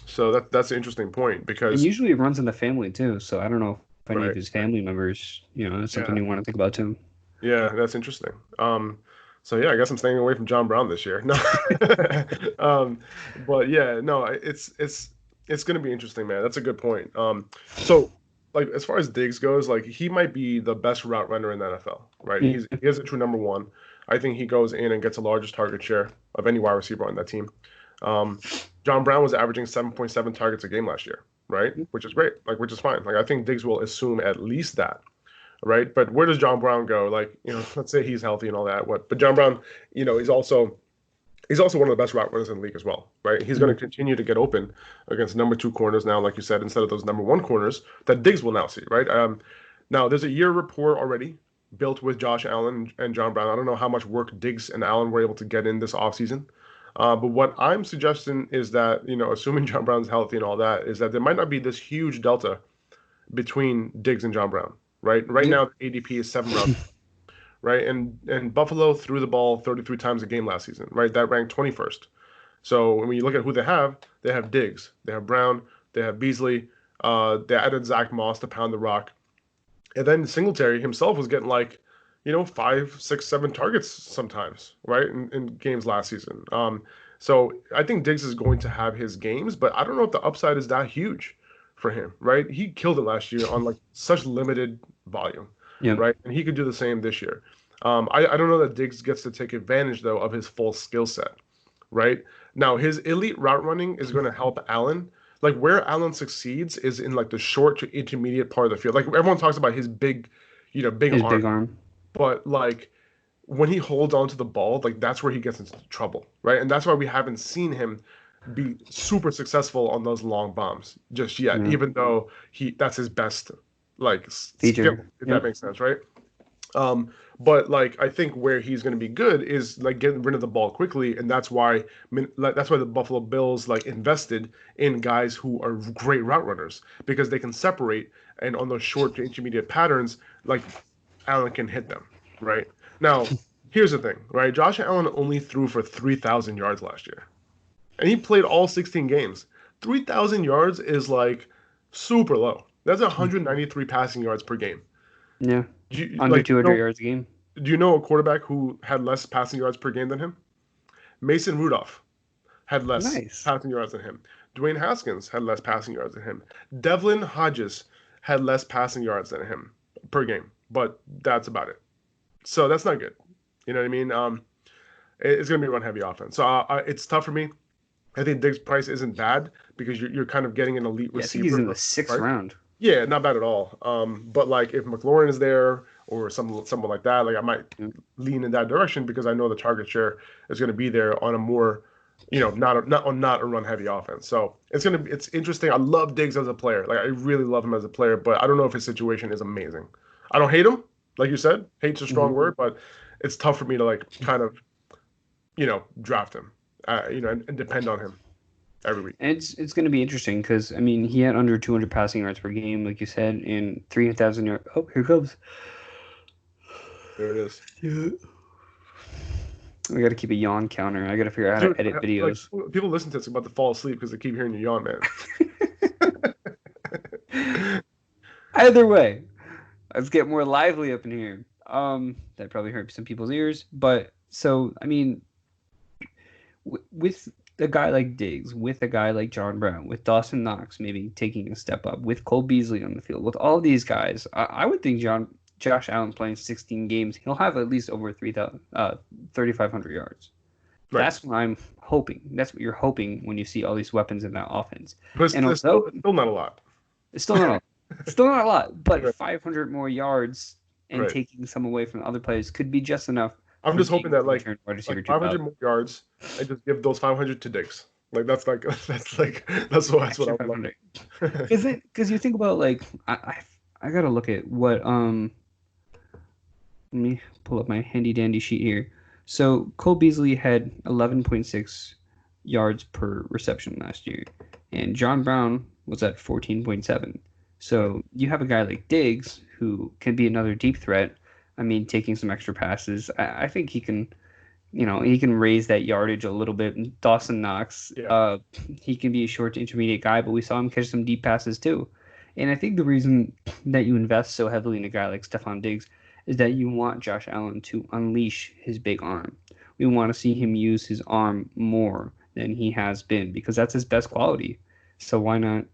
So that's an interesting point And because usually it runs in the family too. So I don't know if any of right, his family members, that's something yeah, you want to think about too. yeah, that's interesting. So yeah, I guess I'm staying away from John Brown this year. No, but yeah, no, it's going to be interesting, man. That's a good point. So like as far as Diggs goes, like he might be the best route runner in the NFL, right? Yeah. He is a true number one. I think he goes in and gets the largest target share of any wide receiver on that team. Um, John Brown was averaging 7.7 targets a game last year, right? Which is great, like which is fine. Like I think Diggs will assume at least that, right? But where does John Brown go? Like, let's say he's healthy and all that. But John Brown, he's also one of the best route runners in the league as well, right? He's going to continue to get open against number two corners now, like you said, instead of those number one corners that Diggs will now see, right? Now there's a year rapport already built with Josh Allen and John Brown. I don't know how much work Diggs and Allen were able to get in this offseason. But what I'm suggesting is that, assuming John Brown's healthy and all that, is that there might not be this huge delta between Diggs and John Brown, right? Right Yeah. now, the ADP is 7 rounds, right? And Buffalo threw the ball 33 times a game last season, right? That ranked 21st. So when you look at who they have Diggs, they have Brown, they have Beasley, they added Zach Moss to pound the rock. And then Singletary himself was getting like, 5, 6, 7 targets sometimes, right? In games last season. So I think Diggs is going to have his games, but I don't know if the upside is that huge for him, right? He killed it last year on like such limited volume, Yeah. right? And he could do the same this year. I don't know that Diggs gets to take advantage though of his full skill set, right? Now his elite route running is going to help Allen. Like where Allen succeeds is in like the short to intermediate part of the field. Like everyone talks about his big, big His arm, big arm. but like when he holds onto the ball, like that's where he gets into trouble, right? And that's why we haven't seen him be super successful on those long bombs just yet, Yeah. even though that's his best like skill, Feature. if that Yep. makes sense, right? But like I think where he's going to be good is like getting rid of the ball quickly, and that's why the Buffalo Bills like invested in guys who are great route runners because they can separate, and on those short to intermediate patterns, like Allen can hit them, right? Now, here's the thing, right? Josh Allen only threw for 3,000 yards last year, and he played all 16 games. 3,000 yards is like super low. That's 193 passing yards per game. Yeah. Under 200 yards a game. Do you know a quarterback who had less passing yards per game than him? Mason Rudolph had less Nice. passing yards than him. Dwayne Haskins had less passing yards than him. Devlin Hodges had less passing yards than him per game, but that's about it. So that's not good. You know what I mean? It's going to be a run-heavy offense. So it's tough for me. I think Diggs' price isn't bad because you're kind of getting an elite Yeah, I receiver. think he's in the 6th round. Yeah, not bad at all. But like if McLaurin is there or someone like that, like I might lean in that direction because I know the target share is going to be there on a more, not a run heavy offense. So it's interesting. I love Diggs as a player. Like I really love him as a player, but I don't know if his situation is amazing. I don't hate him, like you said. Hate's a strong word, but it's tough for me to like kind of, draft him, and depend on him every week. And it's going to be interesting because, I mean, he had under 200 passing yards per game, like you said, and 3,000 yards. Oh, here it comes. There it is. Yeah. We got to keep a yawn counter. I got to figure out how to edit videos. Like, people listen to this about to fall asleep because they keep hearing you yawn, man. Either way, let's get more lively up in here. That probably hurt some people's ears. But, so, I mean, with a guy like Diggs, with a guy like John Brown, with Dawson Knox maybe taking a step up, with Cole Beasley on the field, with all these guys, I would think Josh Allen playing 16 games, he'll have at least over 3,500 yards. Right. That's what I'm hoping. That's what you're hoping when you see all these weapons in that offense. But it's still not a lot. It's still not a lot. Still not a lot, but 500 more yards and taking some away from other players could be just enough. I'm just hoping that like 500 more yards and just give those 500 to Diggs. Like that's what I would love. Because you think about like I gotta look at what let me pull up my handy dandy sheet here. So Cole Beasley had 11.6 yards per reception last year, and John Brown was at 14.7. So you have a guy like Diggs who can be another deep threat. I mean, taking some extra passes. I think he can, he can raise that yardage a little bit. And Dawson Knox, he can be a short to intermediate guy, but we saw him catch some deep passes too. And I think the reason that you invest so heavily in a guy like Stephon Diggs is that you want Josh Allen to unleash his big arm. We want to see him use his arm more than he has been because that's his best quality. So why not,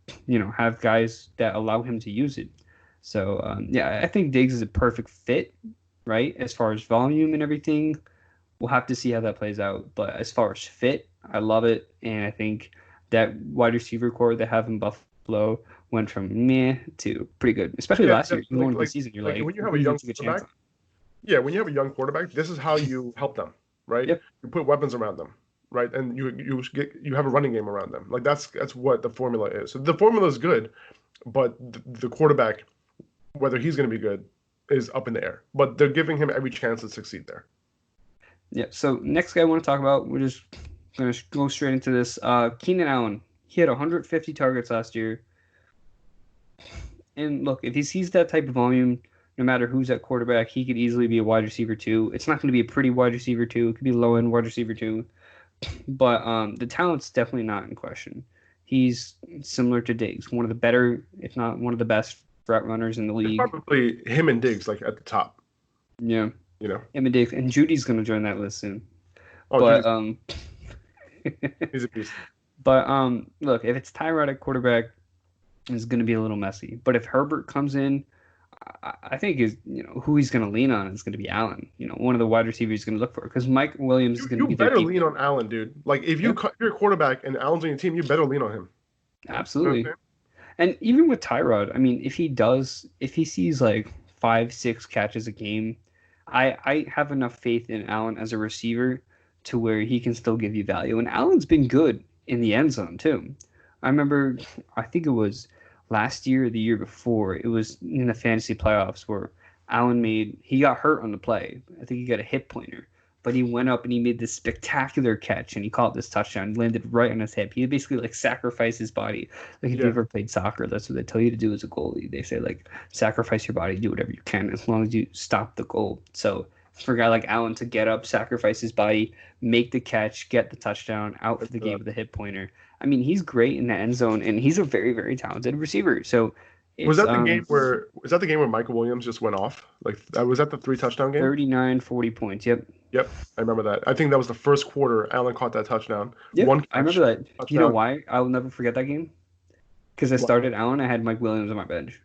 have guys that allow him to use it? So, I think Diggs is a perfect fit, right? As far as volume and everything, we'll have to see how that plays out. But as far as fit, I love it. And I think that wide receiver core they have in Buffalo went from meh to pretty good, especially last year. Going into the season, you're like, when you have a young quarterback, when you have a young quarterback, this is how you help them, right? Yep. You put weapons around them, right? And you have a running game around them. Like that's what the formula is. So the formula is good, but the quarterback, whether he's going to be good, is up in the air. But they're giving him every chance to succeed there. Yeah. So next guy I want to talk about, we're just going to go straight into this. Keenan Allen. He had 150 targets last year. And look, if he sees that type of volume, no matter who's at quarterback, he could easily be a wide receiver too. It's not going to be a pretty wide receiver too. It could be low end wide receiver too. But the talent's definitely not in question. He's similar to Diggs, one of the better, if not one of the best route runners in the league. It's probably him and Diggs like at the top. Yeah. Him and Diggs. And Judy's going to join that list soon. Oh, but he's a beast. But look, if it's Tyrod at quarterback, it's going to be a little messy. But if Herbert comes in, I think who he's going to lean on is going to be Allen. One of the wide receivers he's going to look for because Mike Williams is going to be there. You better lean on Allen, dude. Like if you're a quarterback and Allen's on your team, you better lean on him. Absolutely. And even with Tyrod, I mean, if he sees like 5-6 catches a game, I have enough faith in Allen as a receiver to where he can still give you value. And Allen's been good in the end zone too. I remember, I think it was last year or the year before, it was in the fantasy playoffs where Allen he got hurt on the play. I think he got a hip pointer, but he went up and he made this spectacular catch and he caught this touchdown, landed right on his hip. He basically like sacrificed his body. Like if you ever played soccer, that's what they tell you to do as a goalie. They say like sacrifice your body, do whatever you can as long as you stop the goal. So for a guy like Allen to get up, sacrifice his body, make the catch, get the touchdown, out for the game with a hip pointer. I mean, he's great in the end zone, and he's a very, very talented receiver. So Was It's that the game where Michael Williams just went off? Like, was that the 3 touchdown game? 39, 40 points. Yep. Yep, I remember that. I think that was the first quarter. Allen caught that touchdown. Yep. One I remember catch, that. You know touchdown. why? I will never forget that game. Because I Well, started Allen. I had Mike Williams on my bench.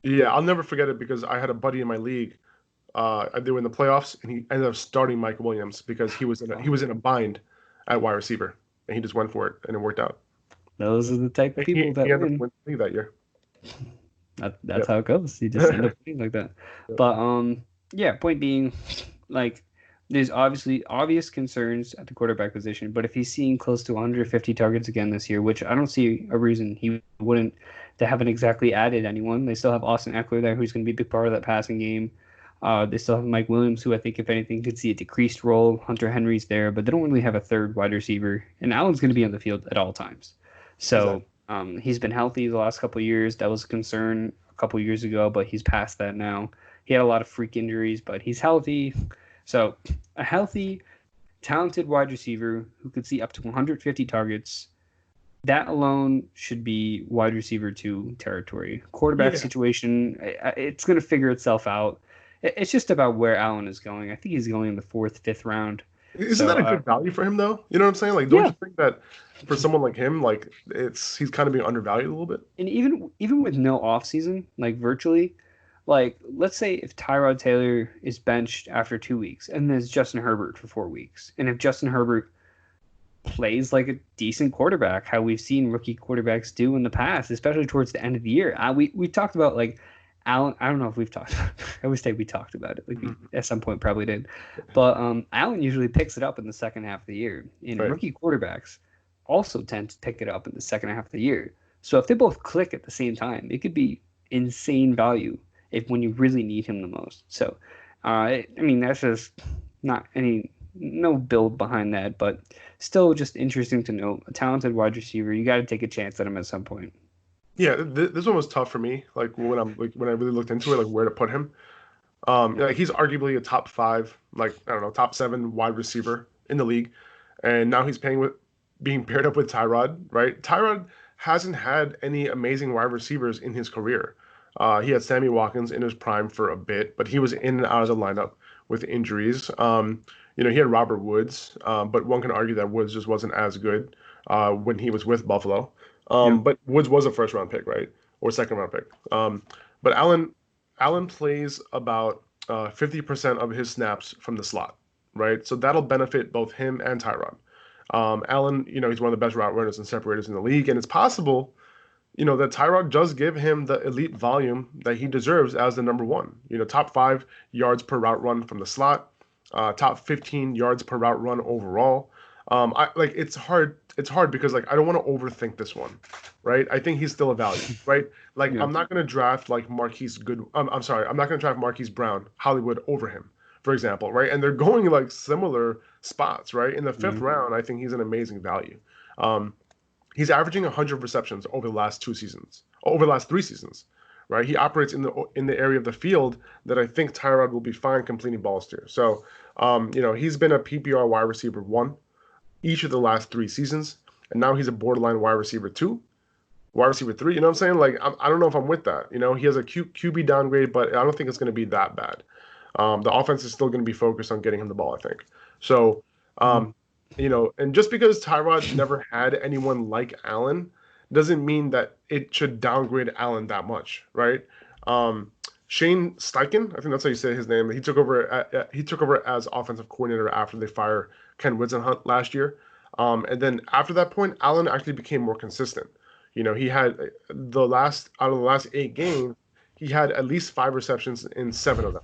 yeah, I'll never forget it because I had a buddy in my league. They were in the playoffs, and he ended up starting Mike Williams because he Oh, was in a bind at wide receiver, and he just went for it, and it worked out. those are the type of And people he that ended up win. winning the league that year. That's Yep. how it goes. You just end up winning like that. Yep. But yeah. Point being, like, there's obviously obvious concerns at the quarterback position. But if he's seeing close to 150 targets again this year, which I don't see a reason he wouldn't, they haven't exactly added anyone. They still have Austin Eckler there, who's going to be a big part of that passing game. They still have Mike Williams, who I think, if anything, could see a decreased role. Hunter Henry's there, but they don't really have a third wide receiver. And Allen's going to be on the field at all times. So Exactly. he's been healthy the last couple of years. That was a concern a couple of years ago, but he's past that now. He had a lot of freak injuries, but he's healthy. So a healthy, talented wide receiver who could see up to 150 targets, that alone should be wide receiver 2 territory. Quarterback Yeah. situation, it's going to figure itself out. It's just about where Allen is going. I think he's going in the 4th, 5th round. Isn't So that a good value for him though? You know what I'm saying? Like, don't yeah, you think that for someone like him, like he's kind of being undervalued a little bit? and even with no off season, like virtually, like let's say if Tyrod Taylor is benched after 2 weeks, and there's Justin Herbert for 4 weeks, and if Justin Herbert plays like a decent quarterback, how we've seen rookie quarterbacks do in the past, especially towards the end of the year. We talked about like Allen. I don't know if we've talked. I always say we talked about it. Like we Mhm. at some point probably did, but Allen usually picks it up in the second half of the year. And Right. rookie quarterbacks also tend to pick it up in the second half of the year. So if they both click at the same time, it could be insane value if when you really need him the most. So, I mean that's just not any no build behind that, but still just interesting to note. A talented wide receiver, you got to take a chance at him at some point. Yeah, this one was tough for me. Like when I really looked into it, like where to put him. Like he's arguably a top five, like I don't know, top seven wide receiver in the league, and now he's paying with being paired up with Tyrod. Right? Tyrod hasn't had any amazing wide receivers in his career. He had Sammy Watkins in his prime for a bit, but he was in and out of the lineup with injuries. He had Robert Woods, but one can argue that Woods just wasn't as good when he was with Buffalo. Yep. But Woods was a first round pick, right? Or second round pick. But Allen plays about 50% of his snaps from the slot, right? So that'll benefit both him and Tyrod. Allen, he's one of the best route runners and separators in the league, and it's possible, that Tyrod does give him the elite volume that he deserves as the number one. Top 5 yards per route run from the slot, top 15 yards per route run overall. I like it's hard. It's hard because like I don't want to overthink this one, right? I think he's still a value, right? Like Yeah. I'm not gonna draft like Marquise Good. I'm sorry, I'm not gonna draft Marquise Brown, Hollywood over him, for example, right? And they're going like similar spots, right? In the fifth Yeah. round, I think he's an amazing value. Um, he's averaging 100 receptions over the last 2 seasons, over the last 3 seasons, right? He operates in the area of the field that I think Tyrod will be fine completing balls to. So, he's been a PPR wide receiver 1 each of the last 3 seasons, and now he's a borderline wide receiver 2, wide receiver 3. You know what I'm saying? Like I don't know if I'm with that. He has a QB downgrade, but I don't think it's going to be that bad. The offense is still going to be focused on getting him the ball, I think. So, Mhm. and just because Tyrod never had anyone like Allen doesn't mean that it should downgrade Allen that much, right? Um, Shane Steichen, I think that's how you say his name. He took over as offensive coordinator after they fired Ken Whisenhunt last year. And then after that point, Allen actually became more consistent. He had out of the last 8 games, he had at least 5 receptions in 7 of them,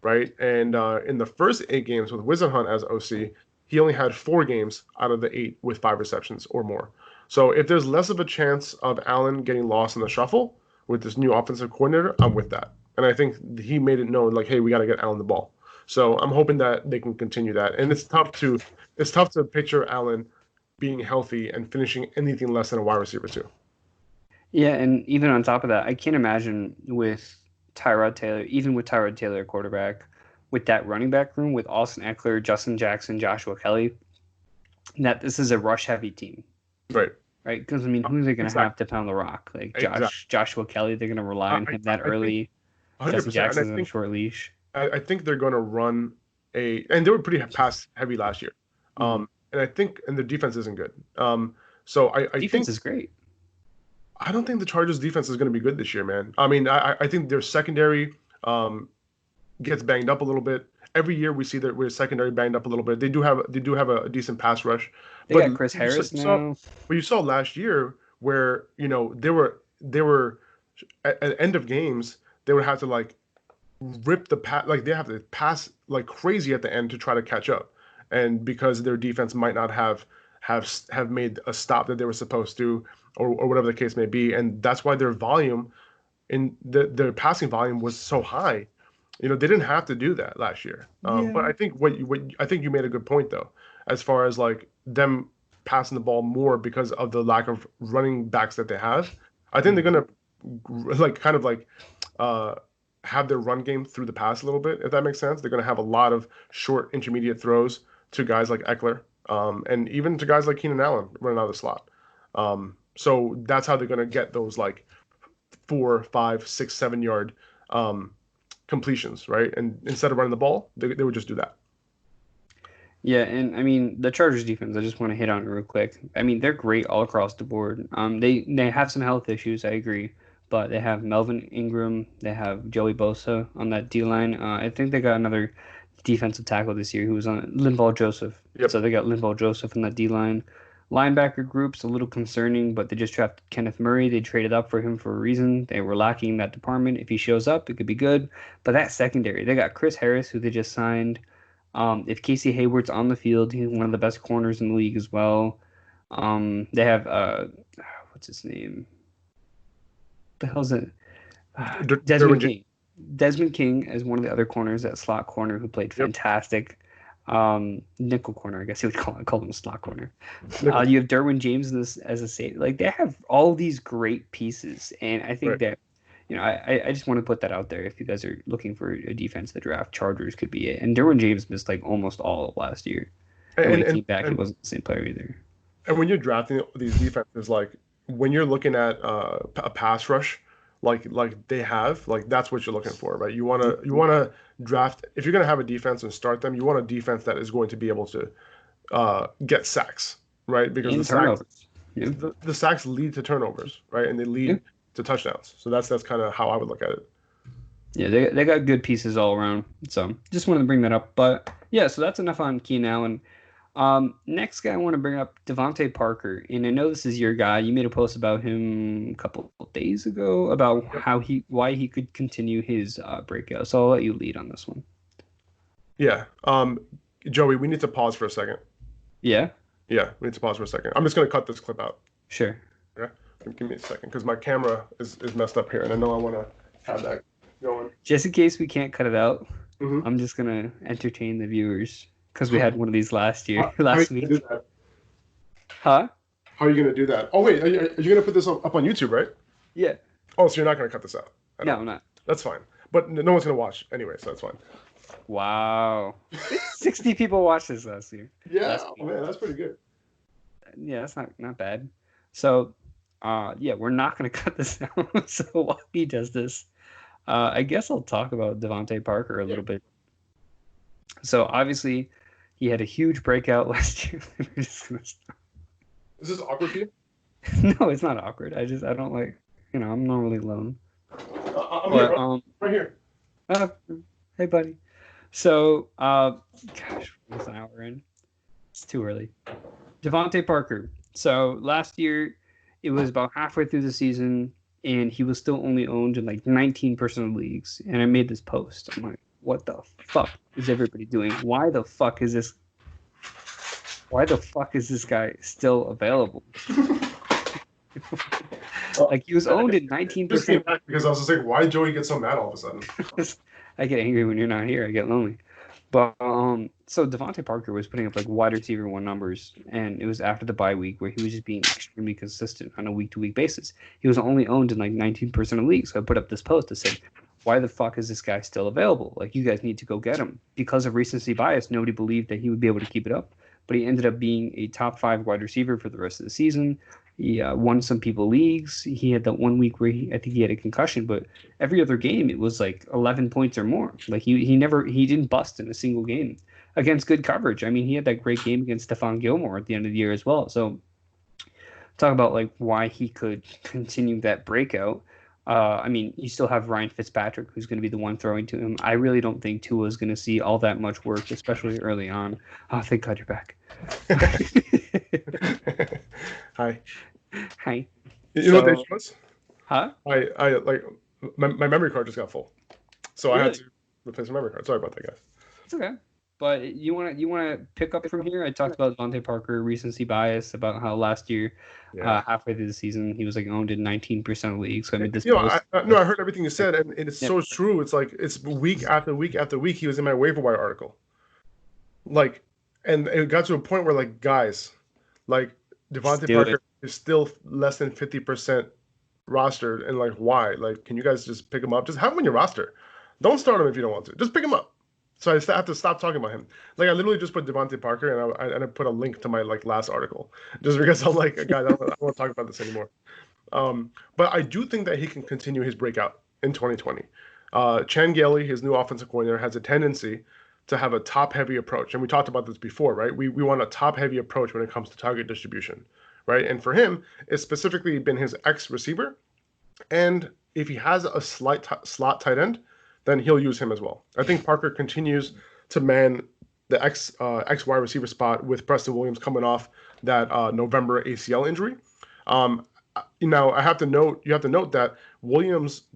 right? And in the first 8 games with Whisenhunt as OC, he only had 4 games out of the 8 with 5 receptions or more. So if there's less of a chance of Allen getting lost in the shuffle with this new offensive coordinator, I'm with that. And I think he made it known like, hey, we got to get Allen the ball. So I'm hoping that they can continue that. And it's tough to picture Allen being healthy and finishing anything less than a wide receiver too. Yeah, and even on top of that, I can't imagine with Tyrod Taylor, even with Tyrod Taylor quarterback, with that running back room with Austin Eckler, Justin Jackson, Joshua Kelly, that this is a rush heavy team. Right. right? Because I mean, who are they going to have Exactly. to pound the rock? Like Exactly. Joshua Kelly, they're going to rely on him that I think early. Justin 100%. And Jackson's on a short leash. I think they're going to run and they were pretty pass heavy last year. Mm-hmm. And I think, and the defense isn't good. So I Defense think, is great. I don't think the Chargers defense is going to be good this year, man. I mean, I think their secondary um, gets banged up a little bit. Every year we see that we're secondary banged up a little bit. They do have a decent pass rush, They but got Chris Harris now. you saw last year where they were at the end of games they would have to like rip the pass, like they have to pass like crazy at the end to try to catch up, and because their defense might not have made a stop that they were supposed to, or whatever the case may be, and that's why their volume in their passing volume was so high. They didn't have to do that last year. But Yeah. I think I think you made a good point though, as far as like them passing the ball more because of the lack of running backs that they have. I think they're Mhm. gonna like kind of like uh have their run game through the pass a little bit, if that makes sense. They're gonna have a lot of short intermediate throws to guys like Eckler, and even to guys like Keenan Allen running out of the slot. So that's how they're gonna get those like 4, 5, 6, 7 yard um, completions, right? And instead of running the ball, they would just do that. Yeah, and I mean the Chargers defense. I just want to hit on it real quick. I mean they're great all across the board. They have some health issues. I agree, but they have Melvin Ingram. They have Joey Bosa on that D line. I think they got another defensive tackle this year who was on Linval Joseph. Yep. So they got Linval Joseph in that D line. Linebacker group's a little concerning, but they just drafted Kenneth Murray. They traded up for him for a reason. They were lacking in that department. If he shows up, it could be good. But that secondary, they got Chris Harris, who they just signed. If Casey Hayward's on the field, he's one of the best corners in the league as well. They have what's his name? The hell's it? Desmond Derwin James. King. Desmond King is one of the other corners, that slot corner who played Yep. fantastic. Nickel corner, I guess you would call him slot corner. Nickel. You have Derwin James in this as a safety. Like they have all these great pieces, and I think Right. that I just want to put that out there. If you guys are looking for a defense, the draft Chargers could be it. And Derwin James missed like almost all of last year, and when And he and came back, he and, wasn't the same player either. and when you're drafting these defenses, like when you're looking at a pass rush, like they have, like that's what you're looking for, right? You wanna draft if you're gonna have a defense and start them. You want a defense that is going to be able to get sacks, right? Because And turnovers. Yeah, the sacks lead to turnovers, right? And they yeah, lead to touchdowns. So that's kind of how I would look at it. yeah. They got good pieces all around. So just wanted to bring that up. But yeah, so that's enough on Keenan Allen. Next guy I want to bring up, Devontae Parker, and I know this is your guy. You made a post about him a couple of days ago about Yep. why he could continue his breakout. So I'll let you lead on this one. Yeah. Joey, we need to pause for a second. Yeah, Yeah, we need to pause for a second. I'm just gonna cut this clip out. sure. Okay. Give me a second because my camera is messed up here, and I know I want to have that going. Just in case we can't cut it out, Mm-hmm. I'm just gonna entertain the viewers because we had one of these last How are you last gonna week. do that? Huh? How are you gonna do that? Oh wait, are you gonna put this up on YouTube, right? Yeah. Oh, so you're not gonna cut this out? I No, don't. I'm not. That's fine. But no one's gonna watch anyway, so that's fine. Wow. 60 people watched this last year. Yeah, Last oh, week. man, that's pretty good. Yeah, that's not bad. So, yeah, we're not gonna cut this out. So while he does this, I guess I'll talk about Devontae Parker a little bit. So obviously, he had a huge breakout last year. We're just gonna stop. Is this awkward for you? No, it's not awkward. I don't like, I'm normally alone. I'm But here, right here. uh, hey buddy. So, gosh, it's an hour in. It's too early. Devontae Parker. So last year, it was about halfway through the season, and he was still only owned in like 19% of leagues. And I made this post. I'm like, what the fuck is everybody doing? Why the fuck is this? Why the fuck is this guy still available? Like he was owned in Just came 19%. back because I was just like, why did Joey get so mad all of a sudden? I get angry when you're not here. I get lonely. But so Devontae Parker was putting up like wide receiver one numbers, and it was after the bye week where he was just being extremely consistent on a week to week basis. He was only owned in like 19% of leagues. So I put up this post that said, "Why the fuck is this guy still available? Like you guys need to go get him." Because of recency bias, nobody believed that he would be able to keep it up, but he ended up being a top 5 wide receiver for the rest of the season. He won some people leagues. He had that 1 week where I think he had a concussion, but every other game it was like 11 points or more. Like he didn't bust in a single game against good coverage. I mean, he had that great game against Stephon Gilmore at the end of the year as well. So talk about like why he could continue that breakout. I mean, you still have Ryan Fitzpatrick, who's going to be the one throwing to him. I really don't think Tua is going to see all that much work, especially early on. Oh, thank God you're back. Hi. Hi. You know what the issue was? Huh? I like my memory card just got full, so I had Really? to replace my memory card. Sorry about that, guys. It's okay. But you want to pick up from here? I talked about Devontae Parker, recency bias, about how last year, Yeah. halfway through the season, he was like owned in 19% of leagues. So I made this You know, post. I heard everything you said, and it's Yeah, so true. It's like it's week after week after week. He was in my waiver wire article, like, and it got to a point where like guys, like just Devontae do it. Parker is still less than 50% rostered, and like why? Like, can you guys just pick him up? Just have him on your roster. Don't start him if you don't want to. Just pick him up. So I have to stop talking about him. Like I literally just put Devontae Parker, and I put a link to my like last article, just because I'm like, guys, I don't want to talk about this anymore. But I do think that he can continue his breakout in 2020. Chan Gailey, his new offensive coordinator, has a tendency to have a top-heavy approach, and we talked about this before, right? We want a top-heavy approach when it comes to target distribution, right? And for him, it's specifically been his X receiver, and if he has a slot tight end, then he'll use him as well. I think Parker continues to man the X wide receiver spot with Preston Williams coming off that November ACL injury. Um, Now you have to note that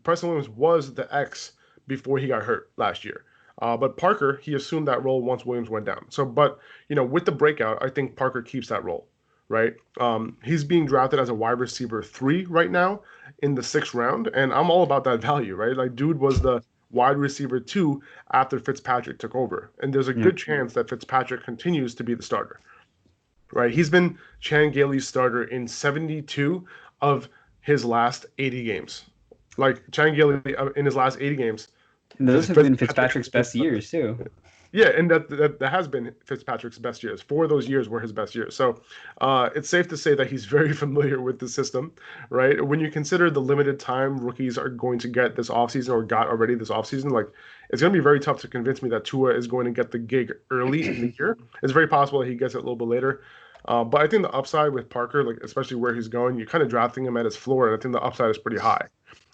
Preston Williams was the X before he got hurt last year. But Parker, he assumed that role once Williams went down. So, but with the breakout, I think Parker keeps that role, right? He's being drafted as a wide receiver 3 right now in the 6th round, and I'm all about that value, right? Like, dude was the wide receiver 2 after Fitzpatrick took over, and there's a Yeah. good chance that Fitzpatrick continues to be the starter, right? He's been Chan Gailey's starter in 72 of his last 80 games. Like Chan Gailey in his last 80 games. And those have been Fitzpatrick's best years too. Yeah, and that has been Fitzpatrick's best years. 4 of those years were his best years. So it's safe to say that he's very familiar with the system, right? When you consider the limited time rookies are going to get this offseason or got already this offseason, like it's going to be very tough to convince me that Tua is going to get the gig early in the year. It's very possible that he gets it a little bit later. But I think the upside with Parker, like especially where he's going, you're kind of drafting him at his floor, and I think the upside is pretty high.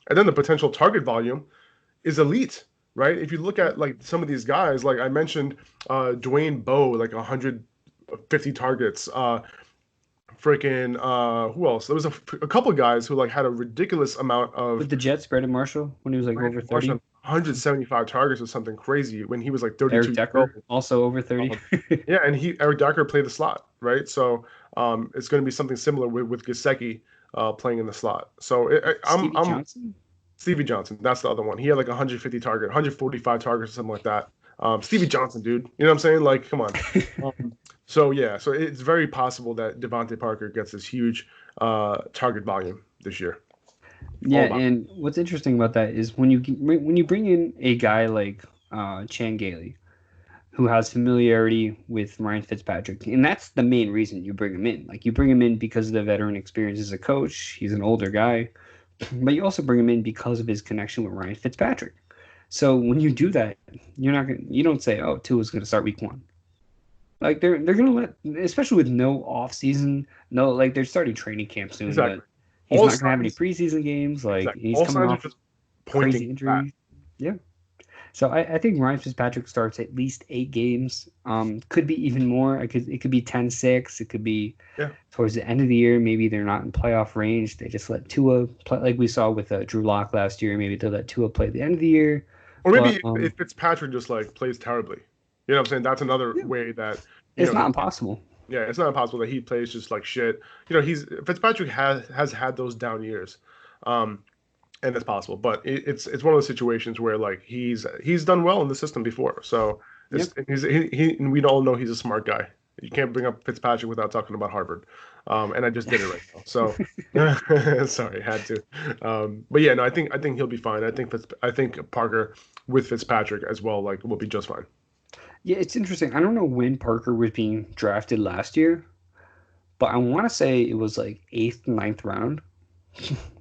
And then the potential target volume is elite, right? If you look at like some of these guys, like I mentioned, Dwayne Bowe, like 150 targets. Who else? There was a couple of guys who like had a ridiculous amount of With the Jets, Brandon Marshall, when he was like over 30. 175 targets or something crazy when he was like 32 Eric years Decker, old. also over 30. Yeah, and Eric Decker played the slot, right? So it's going to be something similar with Gesicki playing in the slot. So Stevie I'm Johnson? Stevie Johnson. That's the other one. He had like 150 target, 145 targets or something like that. Stevie Johnson, dude. You know what I'm saying? Like, come on. So yeah, so it's very possible that Devontae Parker gets this huge target volume this year. Yeah, and what's interesting about that is when you bring in a guy like Chan Gailey, who has familiarity with Ryan Fitzpatrick, and that's the main reason you bring him in. Like you bring him in because of the veteran experience as a coach. He's an older guy, but you also bring him in because of his connection with Ryan Fitzpatrick. So when you do that, you don't say, "Oh, Tua's going to start week 1." Like they're gonna let, especially with no off season, no like they're starting training camp soon, Exactly. but he's All not gonna have any signs, preseason games. Like exactly. he's All coming signs are off just pointing crazy back. injuries. Yeah. So I think Ryan Fitzpatrick starts at least 8 games. Could be even more. It could be 10-6. It could be towards the end of the year. Maybe they're not in playoff range. They just let Tua play, like we saw with Drew Lock last year. Maybe they'll let Tua play at the end of the year. Or maybe if Fitzpatrick just like plays terribly. You know what I'm saying? That's another way that it's not impossible. Yeah, it's not impossible that he plays just like shit. Fitzpatrick has had those down years, and it's possible. But it's one of those situations where like he's done well in the system before. So and we all know he's a smart guy. You can't bring up Fitzpatrick without talking about Harvard, and I just did it right now. So sorry, had to. But yeah, no, I think he'll be fine. I think Parker with Fitzpatrick as well like will be just fine. Yeah, it's interesting. I don't know when Parker was being drafted last year, but I want to say it was like 8th, 9th round.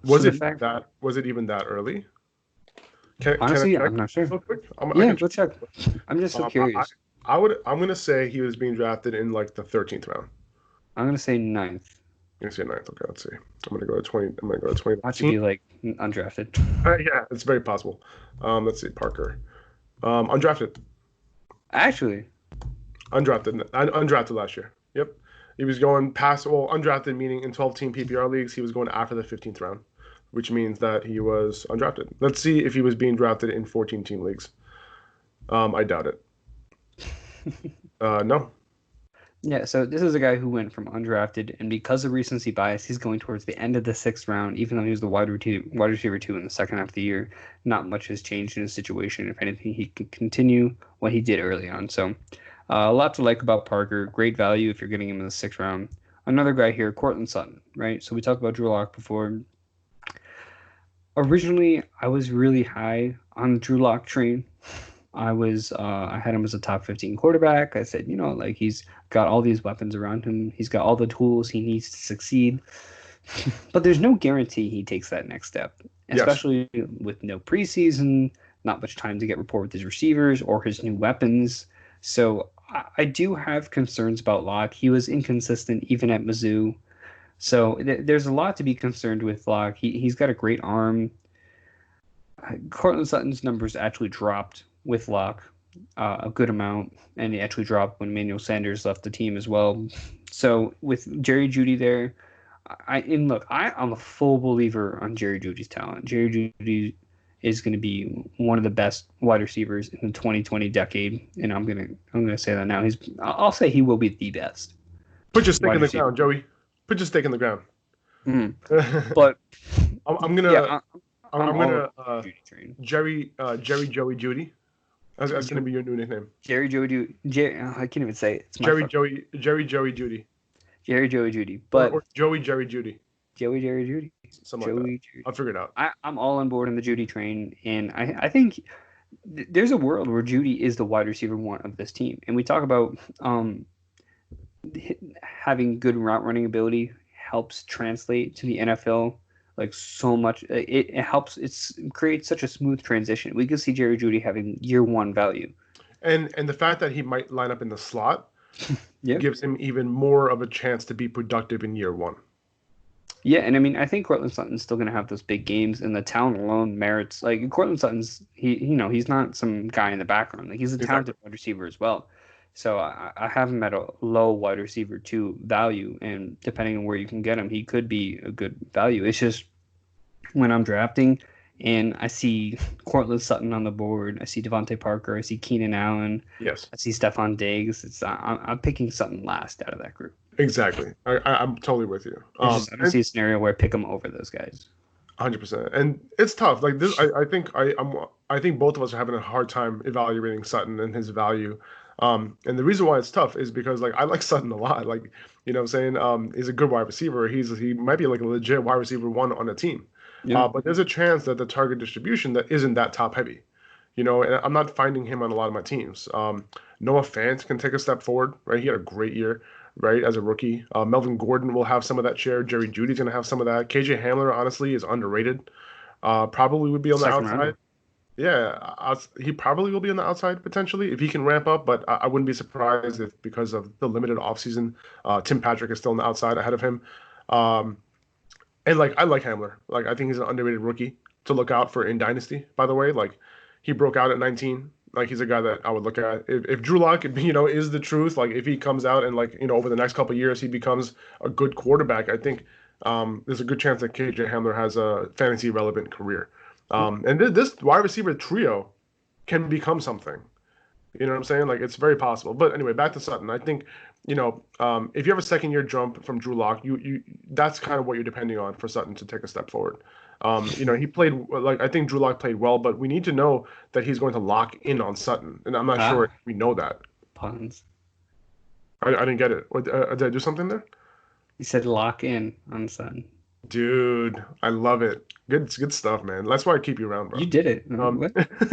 Was So the it fact, that? Was it even that early? Can I honestly, check I'm not sure. real quick? I Yeah, can go check. check. I'm just so curious. I'm gonna say he was being drafted in like the 13th round. I'm gonna say 9th. I'm gonna say ninth. Okay, let's see. I'm gonna go to 20. I'm gonna go to Watch it 2019. be like undrafted. Yeah, it's very possible. Let's see. Parker. Undrafted. Actually, Undrafted last year. Yep. He was going past, well, undrafted meaning in 12-team PPR leagues, he was going after the 15th round, which means that he was undrafted. Let's see if he was being drafted in 14-team leagues. I doubt it. No. yeah. So this is a guy who went from undrafted, and because of recency bias, he's going towards the end of the 6th round. Even though he was the wide receiver 2 in the second half of the year, not much has changed in his situation. If anything, he can continue what he did early on. So a lot to like about Parker. Great value if you're getting him in the 6th round. Another guy here, Cortland Sutton, right? So we talked about Drew Lock before. Originally, I was really high on the Drew Lock train. I had him as a top 15 quarterback. I said, like he's got all these weapons around him. He's got all the tools he needs to succeed. But there's no guarantee he takes that next step, Yes. especially with no preseason, not much time to get rapport with his receivers or his new weapons. So I do have concerns about Locke. He was inconsistent even at Mizzou. So there's a lot to be concerned with Locke. He's got a great arm. Cortland Sutton's numbers actually dropped with Locke a good amount, and they actually dropped when Manuel Sanders left the team as well. So with Jerry Jeudy there, I'm a full believer on Jerry Jeudy's talent. Jerry Jeudy is going to be one of the best wide receivers in the 2020 decade, and I'm gonna say that now. I'll say he will be the best Put your stake wide in the receiver. ground, Joey. Put your stake in the ground. Mm. I'm, But I'm yeah, gonna I'm I'm all on gonna Jeudy train. Jerry Joey Judy. That's gonna be your new nickname. Jerry Jeudy, I can't even say it. It's my fuck. Jerry Joey Judy. Jerry Jeudy, Or, but or Joey Jerry Judy. Jerry Jeudy, Something like that. Joey Jeudy. I'll figure it out. I'm all on board on the Jeudy train, and I think there's a world where Jeudy is the wide receiver 1 of this team, and we talk about having good route running ability helps translate to the NFL like so much. It helps. It creates such a smooth transition. We could see Jerry Jeudy having year 1 value. And the fact that he might line up in the slot Yeah. gives him even more of a chance to be productive in year 1. Yeah, and I mean, I think Cortland Sutton's still going to have those big games, and the talent alone merits. Like Cortland Sutton's, he's not some guy in the background. Like he's a Exactly. talented wide receiver as well. So I have him at a low wide receiver 2 value, and depending on where you can get him, he could be a good value. It's just when I'm drafting and I see Cortland Sutton on the board, I see Devontae Parker, I see Keenan Allen, Yes. I see Stephon Diggs. I'm picking Sutton last out of that group. Exactly. I'm totally with you. I don't see a scenario where I pick him over those guys. 100%. And it's tough. Like this, I think both of us are having a hard time evaluating Sutton and his value. And the reason why it's tough is because like I like Sutton a lot. Like, you know what I'm saying? He's a good wide receiver. He might be like a legit wide receiver 1 on a team. Yeah. But there's a chance that the target distribution that isn't that top heavy. And I'm not finding him on a lot of my teams. Noah Fant can take a step forward, right? He had a great year, right, as a rookie. Melvin Gordon will have some of that share. Jerry Judy's going to have some of that. KJ Hamler, honestly, is underrated. Probably would be on the Second outside. rounder. Yeah, he probably will be on the outside potentially if he can ramp up, but I wouldn't be surprised if because of the limited offseason, Tim Patrick is still on the outside ahead of him. Um, and like I like Hamler. Like I think he's an underrated rookie to look out for in Dynasty, by the way. Like he broke out at 19. Like he's a guy that I would look at. If Drew Lock, is the truth, like if he comes out and like, over the next couple of years he becomes a good quarterback, I think there's a good chance that KJ Hamler has a fantasy relevant career. And this wide receiver trio can become something. You know what I'm saying? Like it's very possible. But anyway, back to Sutton. I think, if you have a second year jump from Drew Lock, you that's kind of what you're depending on for Sutton to take a step forward. He played like I think Drew Lock played well, but we need to know that he's going to lock in on Sutton, and I'm not sure Ah, if we know that. puns. I didn't get it. Did I do something there? He said lock in on Sutton. Dude, I love it. Good stuff, man. That's why I keep you around, bro. You did it. Um, What?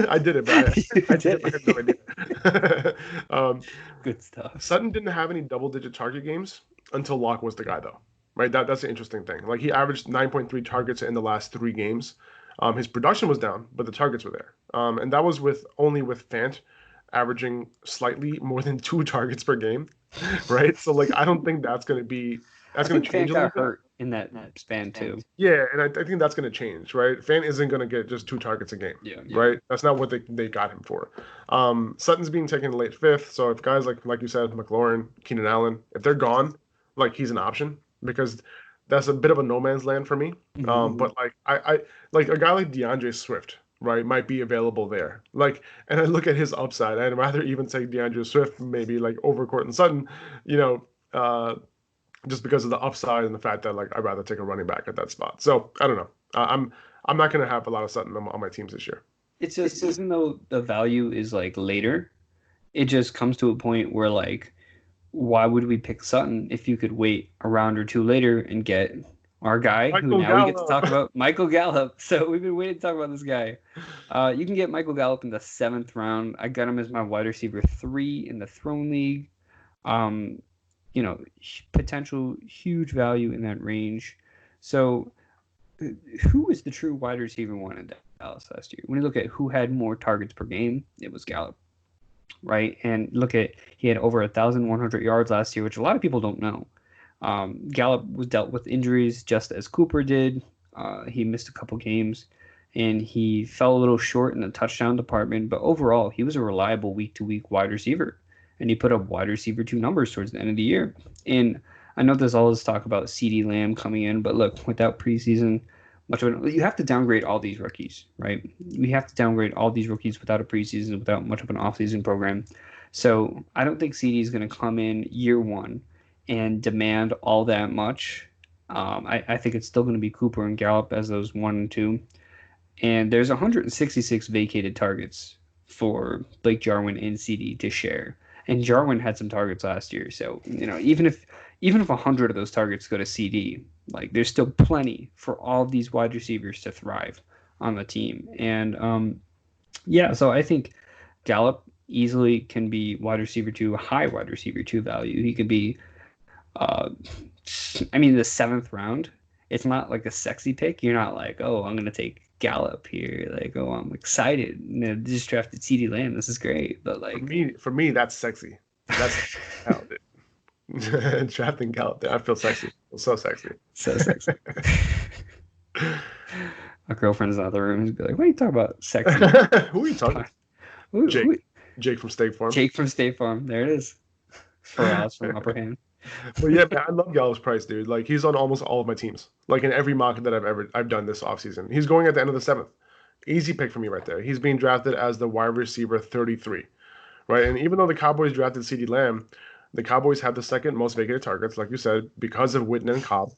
I did it, but You I did it, did but I had no it. idea. Good stuff. Sutton didn't have any double-digit target games until Locke was the guy, though. Right? That's the interesting thing. Like he averaged 9.3 targets in the last 3 games. His production was down, but the targets were there. And that was only with Fant averaging slightly more than 2 targets per game. Right? So like I don't think that's I gonna think change Fant a little got bit. hurt in that span too. Yeah, and I think that's going to change, right? Fant isn't going to get just 2 targets a game, Yeah. right? That's not what they got him for. Sutton's being taken late fifth, so if guys like you said, McLaurin, Keenan Allen, if they're gone, like he's an option because that's a bit of a no man's land for me. But like I like a guy like DeAndre Swift, right, might be available there. Like, and I look at his upside, I'd rather even take DeAndre Swift maybe like over Courtland Sutton, you know. Just because of the upside and the fact that like I'd rather take a running back at that spot. So I don't know. I'm not gonna have a lot of Sutton on my teams this year. It's just even though the value is like later, it just comes to a point where like, why would we pick Sutton if you could wait a round or two later and get our guy who Michael now we get to Gallup. talk about, Michael Gallup. So we've been waiting to talk about this guy. You can get Michael Gallup in the 7th round. I got him as my wide receiver 3 in the Throne League. Um, potential huge value in that range. So who was the true wide receiver 1 in Dallas last year? When you look at who had more targets per game, it was Gallup, right? And look at, he had over 1,100 yards last year, which a lot of people don't know. Gallup was dealt with injuries just as Cooper did. He missed a couple games and he fell a little short in the touchdown department, but overall he was a reliable week-to-week wide receiver, and he put up wide receiver 2 numbers towards the end of the year. And I know there's all this talk about CeeDee Lamb coming in, but look, without preseason, you have to downgrade all these rookies, right? We have to downgrade all these rookies without a preseason, without much of an offseason program. So I don't think CD is going to come in year 1 and demand all that much. I think it's still going to be Cooper and Gallup as those 1 and 2. And there's 166 vacated targets for Blake Jarwin and CD to share. And Jarwin had some targets last year, so even if 100 of those targets go to CD, like there's still plenty for all of these wide receivers to thrive on the team. And so I think Gallup easily can be wide receiver 2, high wide receiver 2 value. He could be, the 7th round. It's not like a sexy pick. You're not like, oh, I'm gonna take Gallup here. Like, oh, I'm excited. Just drafted CeeDee Lamb. This is great. But like For me, that's sexy. That's talented. Drafting Gallup, I feel sexy. So sexy. So sexy. My girlfriend's in the other room and be like, "What are you talking about? Sexy? Who are you talking about? Jake from State Farm. Jake from State Farm. There it is. Faraz from Upper Hand. But yeah, man, I love Gallup's price, dude. Like he's on almost all of my teams. Like in every mock that I've done this offseason. He's going at the end of the 7th. Easy pick for me right there. He's being drafted as the wide receiver 33. Right? And even though the Cowboys drafted CeeDee Lamb, the Cowboys had the 2nd most vacated targets, like you said, because of Witten and Cobb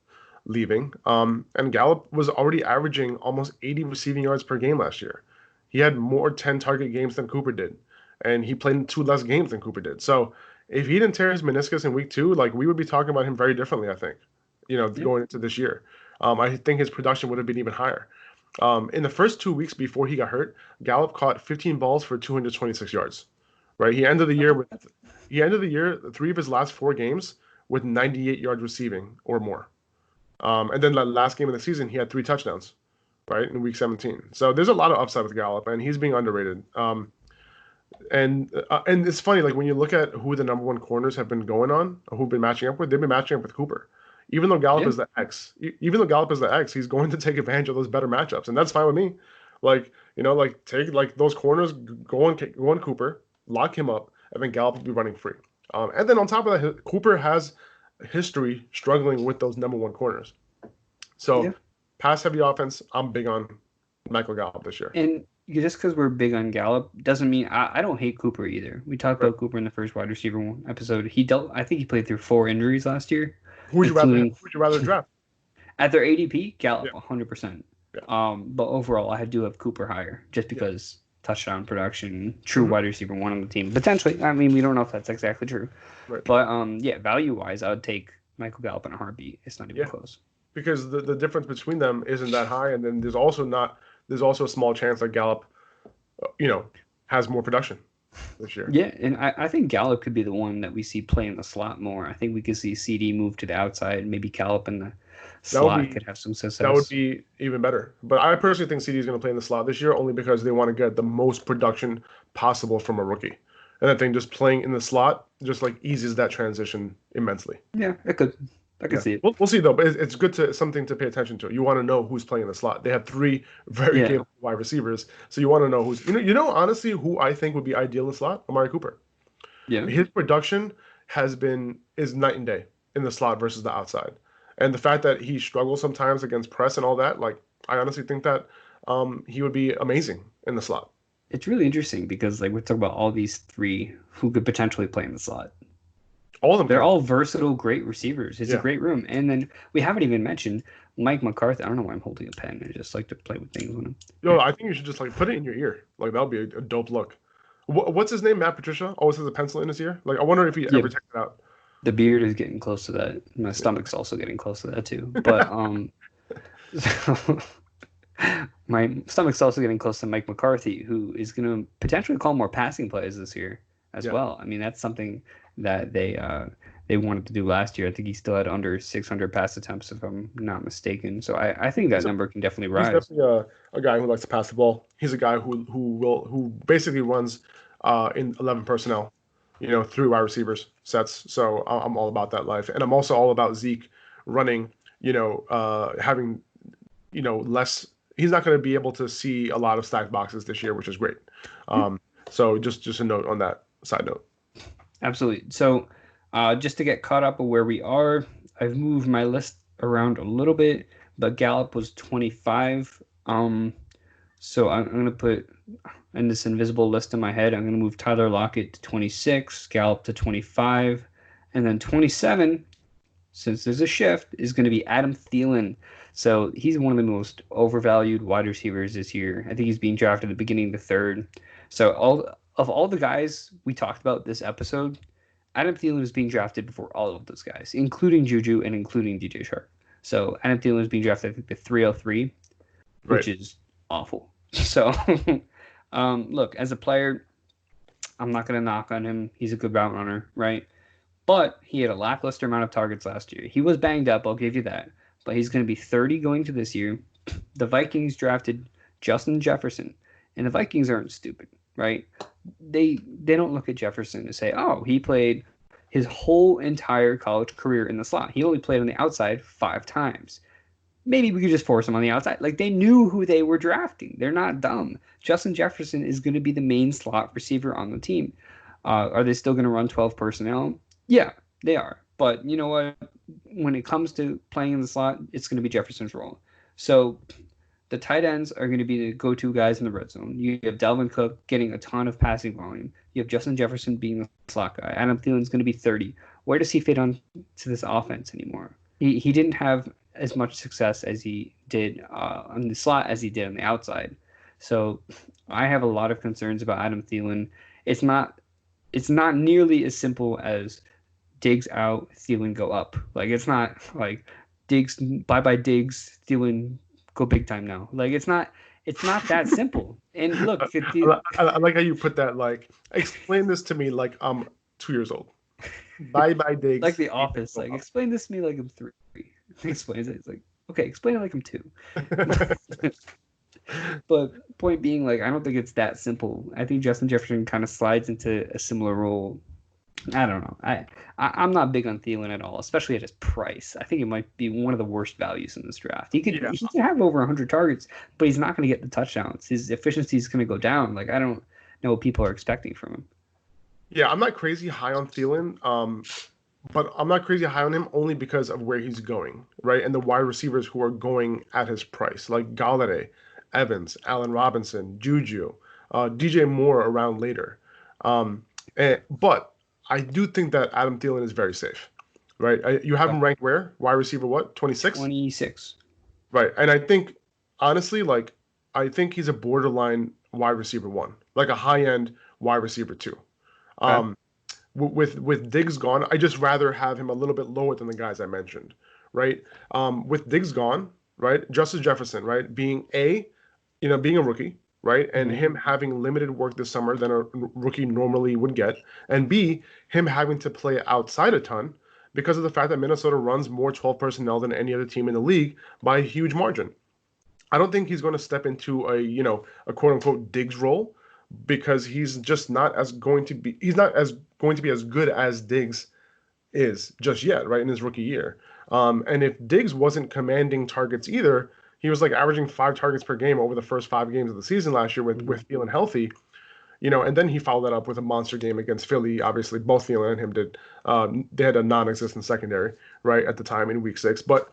leaving. And Gallup was already averaging almost 80 receiving yards per game last year. He had more 10 target games than Cooper did. And he played in 2 less games than Cooper did. So if he didn't tear his meniscus in week 2, like we would be talking about him very differently, I think, going into this year. I think his production would have been even higher. In the first 2 weeks before he got hurt, Gallup caught 15 balls for 226 yards. Right? He ended the year 3 of his last 4 games with 98 yards receiving or more. And then the last game of the season, he had 3 touchdowns, right, in week 17. So there's a lot of upside with Gallup, and he's being underrated. And it's funny, like when you look at who the number 1 corners have been going on, or who've been matching up with, they've been matching up with Cooper. Even though Gallup is the X, he's going to take advantage of those better matchups, and that's fine with me. Like take like those corners, go on Cooper, lock him up, and then Gallup will be running free. And then on top of that, Cooper has history struggling with those number 1 corners. So pass heavy offense, I'm big on Michael Gallup this year. And just because we're big on Gallup doesn't mean I don't hate Cooper either. We talked about Cooper in the first wide receiver 1 episode. I think he played through 4 injuries last year. Who would you rather draft? At their ADP, Gallup, 100%. Yeah. But overall, I do have Cooper higher just because touchdown production, true wide receiver 1 on the team. Potentially. I mean, we don't know if that's exactly true. Right. But value-wise, I would take Michael Gallup in a heartbeat. It's not even close. Because the difference between them isn't that high, and then there's also a small chance that Gallup, has more production. this year. Yeah, and I think Gallup could be the one that we see play in the slot more. I think we could see CD move to the outside. Maybe Gallup in the That would slot be could have some that would success. be even better. But I personally think CD is going to play in the slot this year only because they want to get the most production possible from a rookie. And I think just playing in the slot just like eases that transition immensely. Yeah, it could. I could Yeah, see it. we'll see though. But it's good to something to pay attention to. You want to know who's playing in the slot. They have three very Yeah, capable wide receivers, so you want to know who's. Honestly, who I think would be ideal in the slot? Amari Cooper. yeah. His production is night and day in the slot versus the outside, and the fact that he struggles sometimes against press and all that, like I honestly think that he would be amazing in the slot. It's really interesting because like we talk about all these three who could potentially play in the slot. All of them They're can. all versatile, great receivers. It's a Yeah. great room. And then we haven't even mentioned Mike McCarthy. I don't know why I'm holding a pen. I just like to play with things when I'm Yo, I think you should just like put it in your ear. Like that would be a dope look. What's his name? Matt Patricia always has a pencil in his ear. Like I wonder if he yeah, ever checked it out. the beard is getting close to that. My stomach's also getting close to that too. But so my stomach's also getting close to Mike McCarthy, who is going to potentially call more passing plays this year as Yeah. well. I mean, that's something that they wanted to do last year. I think he still had under 600 pass attempts, if I'm not mistaken. So I think that He's a, number can definitely he's rise. definitely a guy who likes to pass the ball. He's a guy who basically runs in 11 personnel, through wide receivers sets. So I'm all about that life, and I'm also all about Zeke running. Having less. He's not going to be able to see a lot of stacked boxes this year, which is great. So just a note on that side note. Absolutely. So, just to get caught up of where we are, I've moved my list around a little bit, but Gallup was 25. So I'm going to put in this invisible list in my head, I'm going to move Tyler Lockett to 26, Gallup to 25, and then 27, since there's a shift, is going to be Adam Thielen. So he's one of the most overvalued wide receivers this year. I think he's being drafted at the beginning of the third. So all the guys we talked about this episode, Adam Thielen is being drafted before all of those guys, including Juju and including DJ Shark. So Adam Thielen is being drafted, I think, the 303, Right. which is awful. So, look, as a player, I'm not going to knock on him. He's a good route runner, right? But he had a lackluster amount of targets last year. He was banged up, I'll give you that. But he's going to be 30 going to this year. The Vikings drafted Justin Jefferson, and the Vikings aren't stupid, right? They don't look at Jefferson and say, oh, he played his whole entire college career in the slot. He only played on the outside 5 times. Maybe we could just force him on the outside. Like, they knew who they were drafting. They're not dumb. Justin Jefferson is going to be the main slot receiver on the team. Are they still going to run 12 personnel? Yeah, they are. But you know what? When it comes to playing in the slot, it's going to be Jefferson's role. So the tight ends are going to be the go-to guys in the red zone. You have Dalvin Cook getting a ton of passing volume. You have Justin Jefferson being the slot guy. Adam Thielen's going to be 30. Where does he fit on to this offense anymore? He didn't have as much success as he did on the slot as he did on the outside. So I have a lot of concerns about Adam Thielen. It's not nearly as simple as Diggs out, Thielen go up. Like, it's not like Diggs, bye Diggs, Thielen go big time now. Like, it's not that simple. And look, I like how you put that. Like, explain this to me like I'm 2 years old. Bye, Diggs. like The Office. Like, explain this to me like I'm 3. He explains it. It's like, okay, explain it like I'm 2. But point being, like, I don't think it's that simple. I think Justin Jefferson kind of slides into a similar role. I don't know. I'm not big on Thielen at all, especially at his price. I think it might be one of the worst values in this draft. He could have over 100 targets, but he's not going to get the touchdowns. His efficiency is going to go down. Like, I don't know what people are expecting from him. Yeah, I'm not crazy high on Thielen, but I'm not crazy high on him only because of where he's going, right? And the wide receivers who are going at his price, like Galladay, Evans, Allen Robinson, Juju, DJ Moore around later. But I do think that Adam Thielen is very safe, right? You have him ranked where? Wide receiver what? 26? 26. Right. And I think, honestly, like, I think he's a borderline wide receiver 1, like a high-end wide receiver 2. Okay. With Diggs gone, I just rather have him a little bit lower than the guys I mentioned, right? With Diggs gone, right? Justin Jefferson, right? Being a rookie, right? And Mhm. him having limited work this summer than a rookie normally would get, and B, him having to play outside a ton because of the fact that Minnesota runs more 12 personnel than any other team in the league by a huge margin. I don't think he's going to step into a quote unquote Diggs role because he's not as going to be as good as Diggs is just yet, right, in his rookie year. And if Diggs wasn't commanding targets either, he was like averaging 5 targets per game over the first 5 games of the season last year with Mhm. feeling healthy, and then he followed that up with a monster game against Philly. Obviously, both Thielen and him did. They had a non-existent secondary, right, at the time in Week 6. But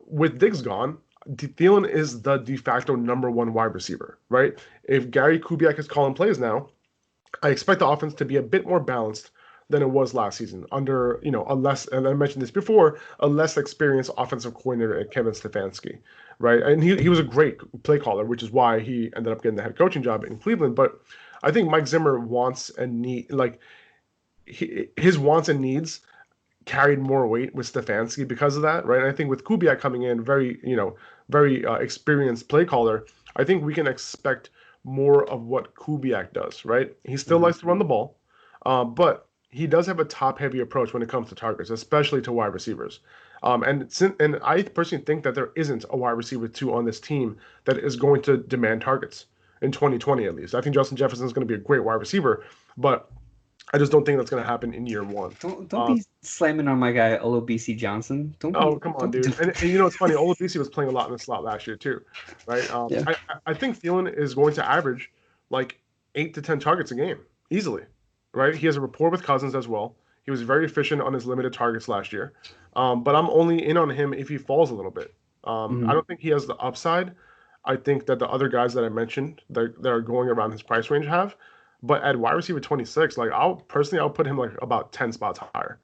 with Diggs gone, Thielen is the de facto #1 wide receiver, right? If Gary Kubiak is calling plays now, I expect the offense to be a bit more balanced than it was last season under, a less, and I mentioned this before, a less experienced offensive coordinator at Kevin Stefanski, right? And he was a great play caller, which is why he ended up getting the head coaching job in Cleveland. But I think Mike Zimmer wants and need, like, his wants and needs carried more weight with Stefanski because of that, right? And I think with Kubiak coming in, very experienced play caller, I think we can expect more of what Kubiak does, right? He still Mhm. likes to run the ball, but he does have a top-heavy approach when it comes to targets, especially to wide receivers. And I personally think that there isn't a wide receiver 2 on this team that is going to demand targets in 2020 at least. I think Justin Jefferson is going to be a great wide receiver, but I just don't think that's going to happen in year one. Don't Um, be slamming on my guy Olabisi Johnson. Don't Oh, be come on, don't be dude. doing And it's funny. Olabisi was playing a lot in the slot last year too, right? yeah. I think Thielen is going to average like 8 to 10 targets a game easily, right? He has a rapport with Cousins as well. He was very efficient on his limited targets last year, but I'm only in on him if he falls a little bit. I Mhm. don't think he has the upside. I think that the other guys that I mentioned that are going around his price range have, but at wide receiver 26, like I'll put him like about 10 spots higher,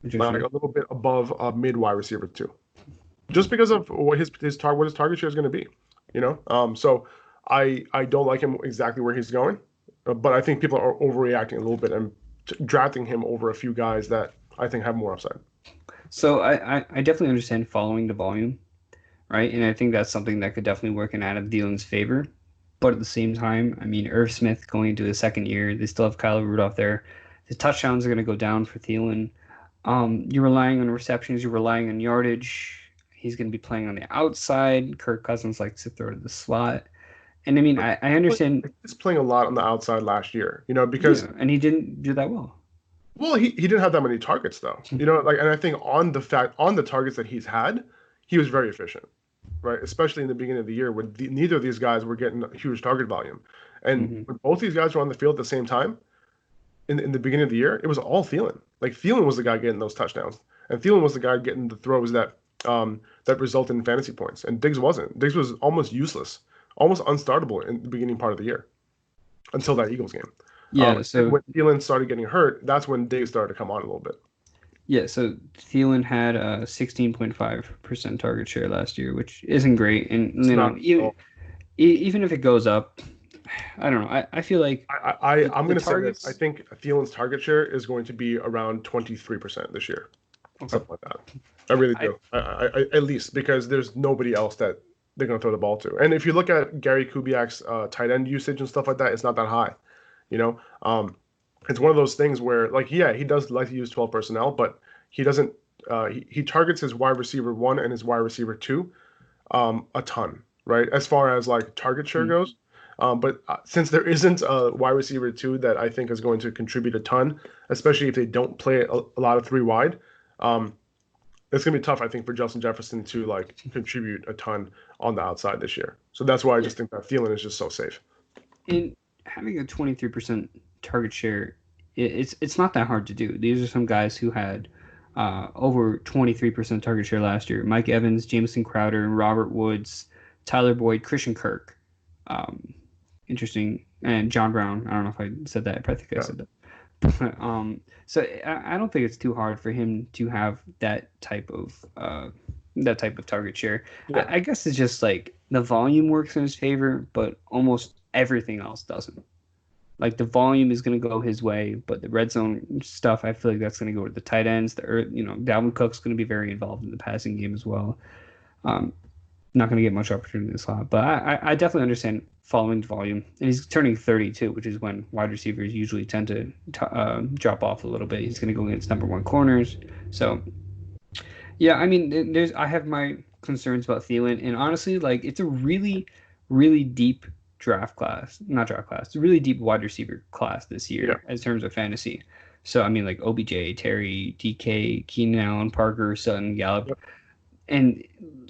like Interesting. a little bit above a mid wide receiver too, just because of what his target share is going to be. So I don't like him exactly where he's going, but I think people are overreacting a little bit and drafting him over a few guys that I think have more upside. So I definitely understand following the volume, right? And I think that's something that could definitely work in Adam Thielen's favor. But at the same time, I mean, Irv Smith going into his second year, they still have Kyle Rudolph there. The touchdowns are going to go down for Thielen. You're relying on receptions, you're relying on yardage. He's going to be playing on the outside. Kirk Cousins likes to throw to the slot. And I mean, I understand, He's playing a lot on the outside last year, because yeah, and he didn't do that well. well, he didn't have that many targets though, and I think on the targets that he's had, he was very efficient, right? Especially in the beginning of the year when neither of these guys were getting a huge target volume, and Hmm. when both these guys were on the field at the same time in the beginning of the year, it was all Thielen. Like Thielen was the guy getting those touchdowns, and Thielen was the guy getting the throws that resulted in fantasy points, and Diggs wasn't. Diggs was almost useless, almost unstartable in the beginning part of the year until that Eagles game. Yeah, And so when Thielen started getting hurt, that's when Diggs started to come on a little bit. yeah, so Thielen had a 16.5% target share last year, which isn't great. And It's not at even all. even if it goes up, I don't know. I feel like I'm the going to say this. I targets. think Thielen's target share is going to be around 23% this year, Okay. something like that. I really I do. At least because there's nobody else that they're going to throw the ball to. And if you look at Gary Kubiak's tight end usage and stuff like that, it's not that high. You know, it's one of those things where, like, yeah, he does like to use 12 personnel, but he doesn't. He targets his wide receiver 1 and his wide receiver 2 a ton, right? As far as like target share mm, goes. But since there isn't a wide receiver 2 that I think is going to contribute a ton, especially if they don't play a lot of 3 wide, um, it's gonna be tough, I think, for Justin Jefferson to like contribute a ton on the outside this year. So that's why I yeah, just think that Thielen is just so safe. and having a 23% target share, it's not that hard to do. These are some guys who had over 23% target share last year. Mike Evans, Jameson Crowder, Robert Woods, Tyler Boyd, Christian Kirk. Um, interesting. And John Brown. I don't know if I said that. I think I Yeah. said that. So I don't think it's too hard for him to have that type of target share. Yeah. I guess it's just like the volume works in his favor, but almost everything else doesn't. Like the volume is going to go his way, but the red zone stuff, I feel like that's going to go to the tight ends. Dalvin Cook's going to be very involved in the passing game as well. Um, not going to get much opportunity in the slot. But I definitely understand following the volume. And he's turning 32, which is when wide receivers usually tend to drop off a little bit. He's going to go against number one corners. So, yeah, I mean, I have my concerns about Thielen. And honestly, like, it's a really, really deep draft class. Not draft class. It's a really deep wide receiver class this Yeah, year in terms of fantasy. So, I mean, like, OBJ, Terry, DK, Keenan Allen, Parker, Sutton, Gallup. yep, And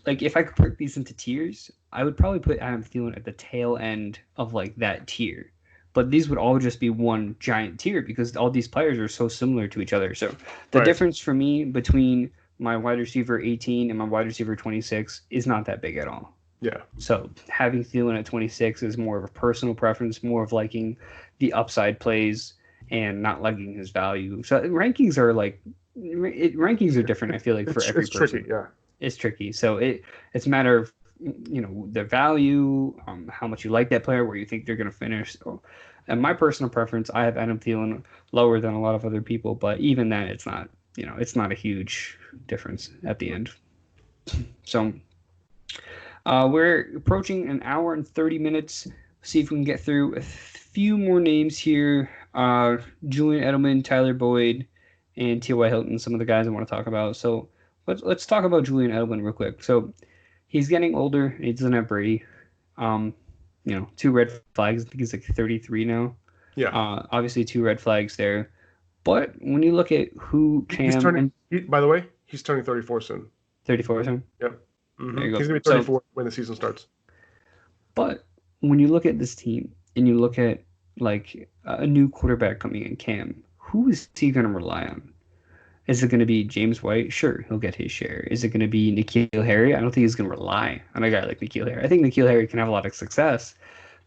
like if I could break these into tiers, I would probably put Adam Thielen at the tail end of like that tier. But these would all just be one giant tier because all these players are so similar to each other. So the right. difference for me between my wide receiver 18 and my wide receiver 26 is not that big at all. Yeah, So having Thielen at 26 is more of a personal preference, more of liking the upside plays and not liking his value. So rankings are like rankings are different. I feel like for every it's tricky. person Yeah, is tricky. So it's a matter of the value, how much you like that player, where you think they're going to finish. So, and my personal preference, I have Adam Thielen lower than a lot of other people, but even then, it's not a huge difference at the end. So we're approaching an hour and 30 minutes. See if we can get through a few more names here. Julian Edelman, Tyler Boyd, and T.Y. Hilton, some of the guys I want to talk about. So let's talk about Julian Edelman real quick. So he's getting older. He doesn't have Brady. Um, two red flags. I think he's like 33 now. yeah. Obviously, two red flags there. But when you look at who He's Cam turning. and By the way, he's turning 34 soon. 34 is him. Yep. There you He's go. gonna be So, 34 when the season starts. but when you look at this team and you look at like a new quarterback coming in, Cam, who is he going to rely on? Is it going to be James White? Sure, he'll get his share. Is it going to be N'Keal Harry? I don't think he's going to rely on a guy like N'Keal Harry. I think N'Keal Harry can have a lot of success,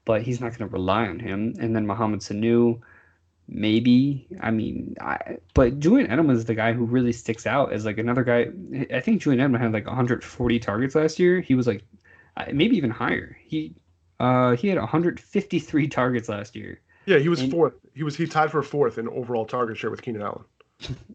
but he's not going to rely on him. And then Mohamed Sanu, maybe. I mean, but Julian Edelman is the guy who really sticks out as like another guy. I think Julian Edelman had like 140 targets last year. He was like maybe even higher. He had 153 targets last year. Yeah, he was And fourth. He tied for fourth in overall target share with Keenan Allen.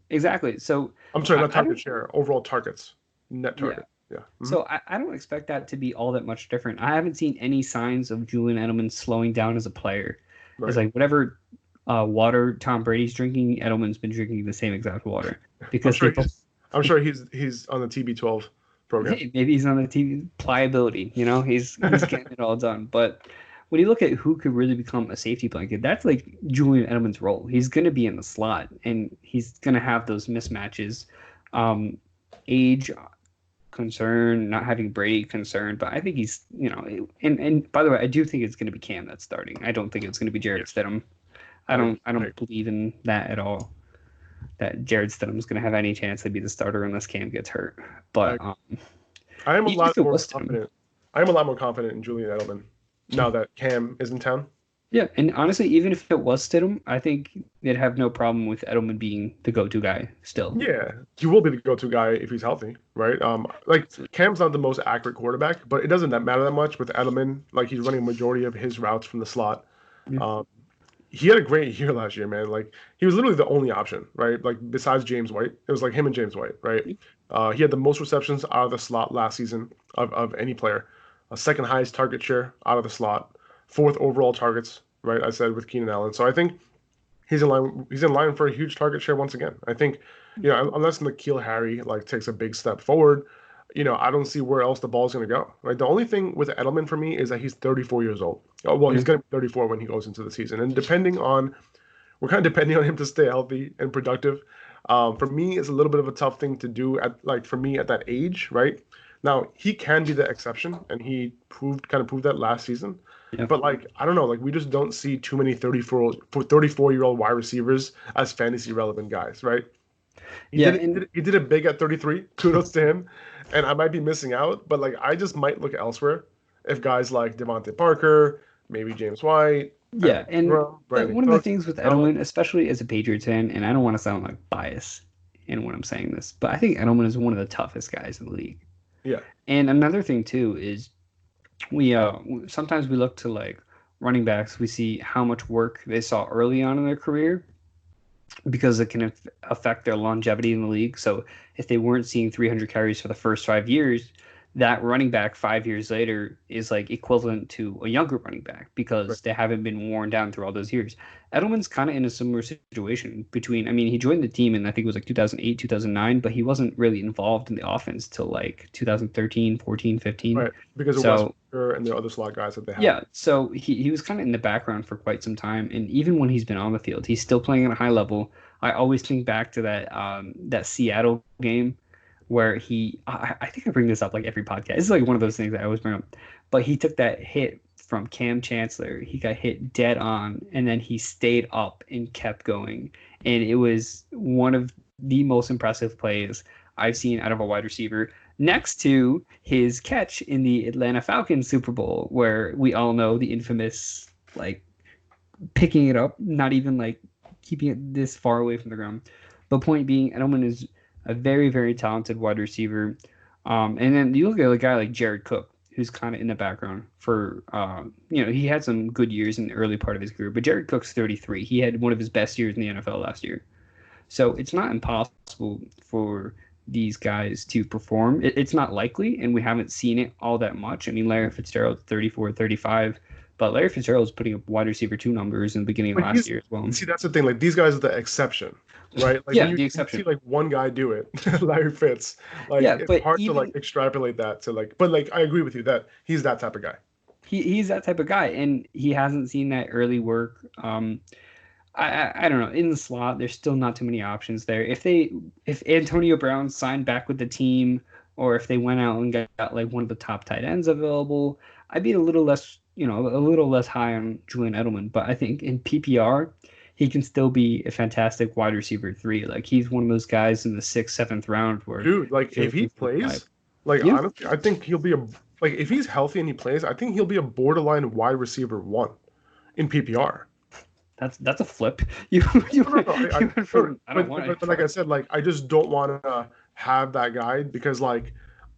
exactly. So I'm sorry, not I target don't. share, overall targets, net Yeah. target. Yeah. So I don't expect that to be all that much different. I haven't seen any signs of Julian Edelman slowing down as a player. It's Right. like whatever water Tom Brady's drinking, Edelman's been drinking the same exact water I'm because they sure both. he's on the TB12 program. Hey, maybe he's on the TV pliability. He's getting it all done. But when you look at who could really become a safety blanket, that's like Julian Edelman's role. He's going to be in the slot, and he's going to have those mismatches. Age concern, not having Brady concern, but I think he's, and by the way, I do think it's going to be Cam that's starting. I don't think it's going to be Jared Stidham. I don't believe in that at all. That Jared Stidham is going to have any chance to be the starter unless Cam gets hurt. But I am a even lot if it more was Stidham, confident. I am a lot more confident in Julian Edelman now that Cam is in town. yeah, and honestly, even if it was Stidham, I think they'd have no problem with Edelman being the go-to guy still. Yeah, he will be the go-to guy if he's healthy, right? Like Cam's not the most accurate quarterback, but it doesn't that matter that much with Edelman. Like he's running a majority of his routes from the slot. Yeah. He had a great year last year, man. Like he was literally the only option, right? Like besides James White, it was like him and James White, right? He had the most receptions out of the slot last season of any player, a second highest target share out of the slot, fourth overall targets, right? I said with Keenan Allen. So I think he's in line. He's in line for a huge target share once again. I think, unless N'Keal Harry like takes a big step forward, I don't see where else the ball's going to go. Right. The only thing with Edelman for me is that he's 34 years old. Oh, well, he's going to be 34 when he goes into the season, and we're kind of depending on him to stay healthy and productive. For me, it's a little bit of a tough thing to do for me at that age, right? Now he can be the exception, and he proved that last season. Yeah. But I don't know, we just don't see too many 34-year-old wide receivers as fantasy relevant guys, right? He did it big at 33. Kudos to him. And I might be missing out, but I just might look elsewhere if guys like Devontae Parker, maybe James White. Yeah, and one of the things with Allen. Edelman, especially as a Patriots fan, and I don't want to sound like bias in when I'm saying this, but I think Edelman is one of the toughest guys in the league. Yeah. And another thing too is we sometimes we look to running backs, we see how much work they saw early on in their career because it can affect their longevity in the league. So if they weren't seeing 300 carries for the first 5 years, that running back 5 years later is like equivalent to a younger running back Right. because they haven't been worn down through all those years. Edelman's kind of in a similar situation between, I mean, he joined the team in I think it was like 2008, 2009, but he wasn't really involved in the offense till like 2013, 14, 15. Right. Because of Wes So Welker and the other slot guys that they have. yeah, so he was kind of in the background for quite some time, and even when he's been on the field, he's still playing at a high level. I always think back to that Seattle game where I think I bring this up like every podcast. It's like one of those things that I always bring up. But he took that hit from Cam Chancellor. He got hit dead on, and then he stayed up and kept going. And it was one of the most impressive plays I've seen out of a wide receiver next to his catch in the Atlanta Falcons Super Bowl, where we all know the infamous like picking it up, not even like keeping it this far away from the ground. But point being, Edelman is a very, very talented wide receiver. And then you look at a guy like Jared Cook, who's kind of in the background for, he had some good years in the early part of his career, but Jared Cook's 33. He had one of his best years in the NFL last year. So it's not impossible for these guys to perform. It's not likely, and we haven't seen it all that much. I mean, Larry Fitzgerald, 34, 35, but Larry Fitzgerald is putting up wide receiver 2 numbers in the beginning of But last year as well. see, that's the thing. Like these guys are the exception, right? Like Yeah, when the you exception. see like one guy do it, Larry Fitz. Like Yeah, it's but hard to even like extrapolate that to like. But like I agree with you that he's that type of guy. he's that type of guy, and he hasn't seen that early work. I don't know. In the slot, there's still not too many options there. If Antonio Brown signed back with the team, or if they went out and got like one of the top tight ends available, I'd be a little less, a little less high on Julian Edelman. But I think in PPR, he can still be a fantastic wide receiver 3. Like he's one of those guys in the 6th, 7th round where Dude, like if you're if he looking for a vibe. plays, like Yeah, honestly, I think he'll be a like if he's healthy and he plays, I think he'll be a borderline wide receiver 1 in PPR. that's a flip. You you, No, no, no, you went no, from I don't but, want but like I to. said, like I just don't want to have that guy because like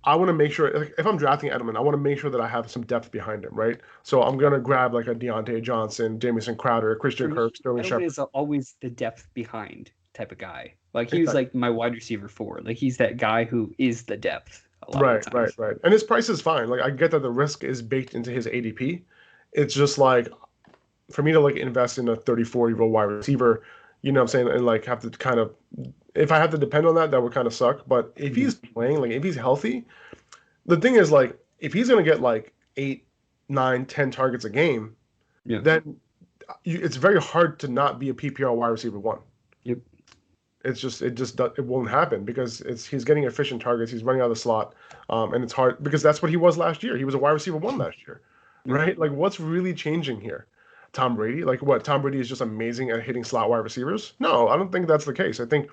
I want to make sure like, if I'm drafting Edelman, I want to make sure that I have some depth behind him, right? So I'm gonna grab like a Deontay Johnson, Jamison Crowder, For Christian me, Kirk, Sterling Edelman Shepard. is always the depth behind type of guy. Like he was Exactly. like my wide receiver 4. Like he's that guy who is the depth a lot of the Right, right, times. right. And his price is fine. Like I get that the risk is baked into his ADP. It's just like for me to like invest in a 34-year-old wide receiver, you know what I'm saying, and like have to kind of if I have to depend on that, that would kind of suck. But if Mhm. he's playing, like if he's healthy, the thing is like if he's gonna get like 8, 9, 10 targets a game, Yeah. then it's very hard to not be a PPR wide receiver 1. Yep. It won't happen because he's getting efficient targets, he's running out of the slot, and it's hard because that's what he was last year. He was a wide receiver 1 last year, Yep. right? Like what's really changing here? Tom Brady, like what? Tom Brady is just amazing at hitting slot wide receivers? No, I don't think that's the case. I think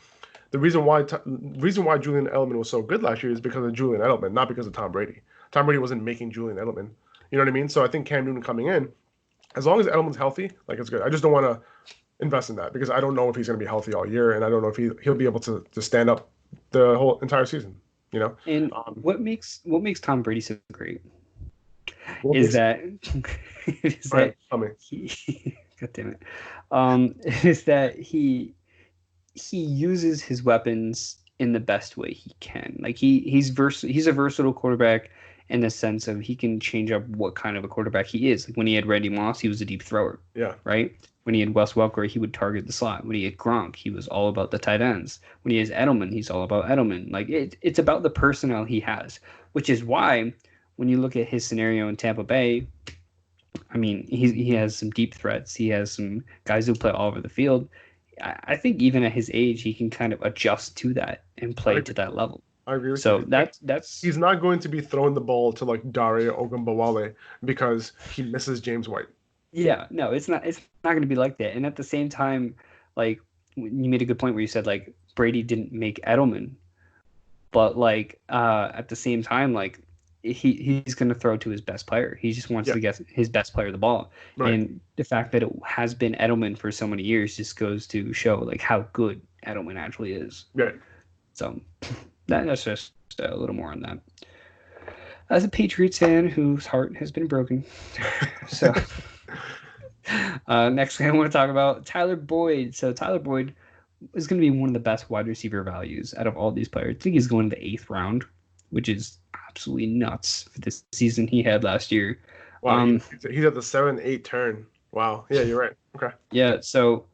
the reason why Julian Edelman was so good last year is because of Julian Edelman, not because of Tom Brady. Tom Brady wasn't making Julian Edelman. You know what I mean? So I think Cam Newton coming in, as long as Edelman's healthy, like it's good. I just don't want to invest in that because I don't know if he's going to be healthy all year, and I don't know if he'll be able to stand up the whole entire season. You know, And um, what makes Tom Brady so great what is makes that is all right, that tell me. he God damn it. Is that he uses his weapons in the best way he can. Like he's a versatile quarterback in the sense of he can change up what kind of a quarterback he is. Like when he had Randy Moss, he was a deep thrower, Yeah, right? When he had Wes Welker, he would target the slot. When he had Gronk, he was all about the tight ends. When he has Edelman, he's all about Edelman. Like it's about the personnel he has, which is why when you look at his scenario in Tampa Bay, I mean, he has some deep threats. He has some guys who play all over the field. I think even at his age, he can kind of adjust to that and I play agree. to that level. I agree with So you. that's He's not going to be throwing the ball to like Dario Ogunbowale because he misses James White. yeah, no, it's not going to be like that. And at the same time, like you made a good point where you said like Brady didn't make Edelman, but like at the same time, like he's going to throw to his best player. He just wants Yeah, to get his best player the ball. right, And the fact that it has been Edelman for so many years just goes to show like how good Edelman actually is. right. So that's just a little more on that. As a Patriots fan whose heart has been broken, so next thing I want to talk about Tyler Boyd. So Tyler Boyd is going to be one of the best wide receiver values out of all these players. I think he's going to the 8th round, which is absolutely nuts for this season he had last year. Wow, he's at the 7-8 turn. Wow. Yeah, you're right. Okay. Yeah, so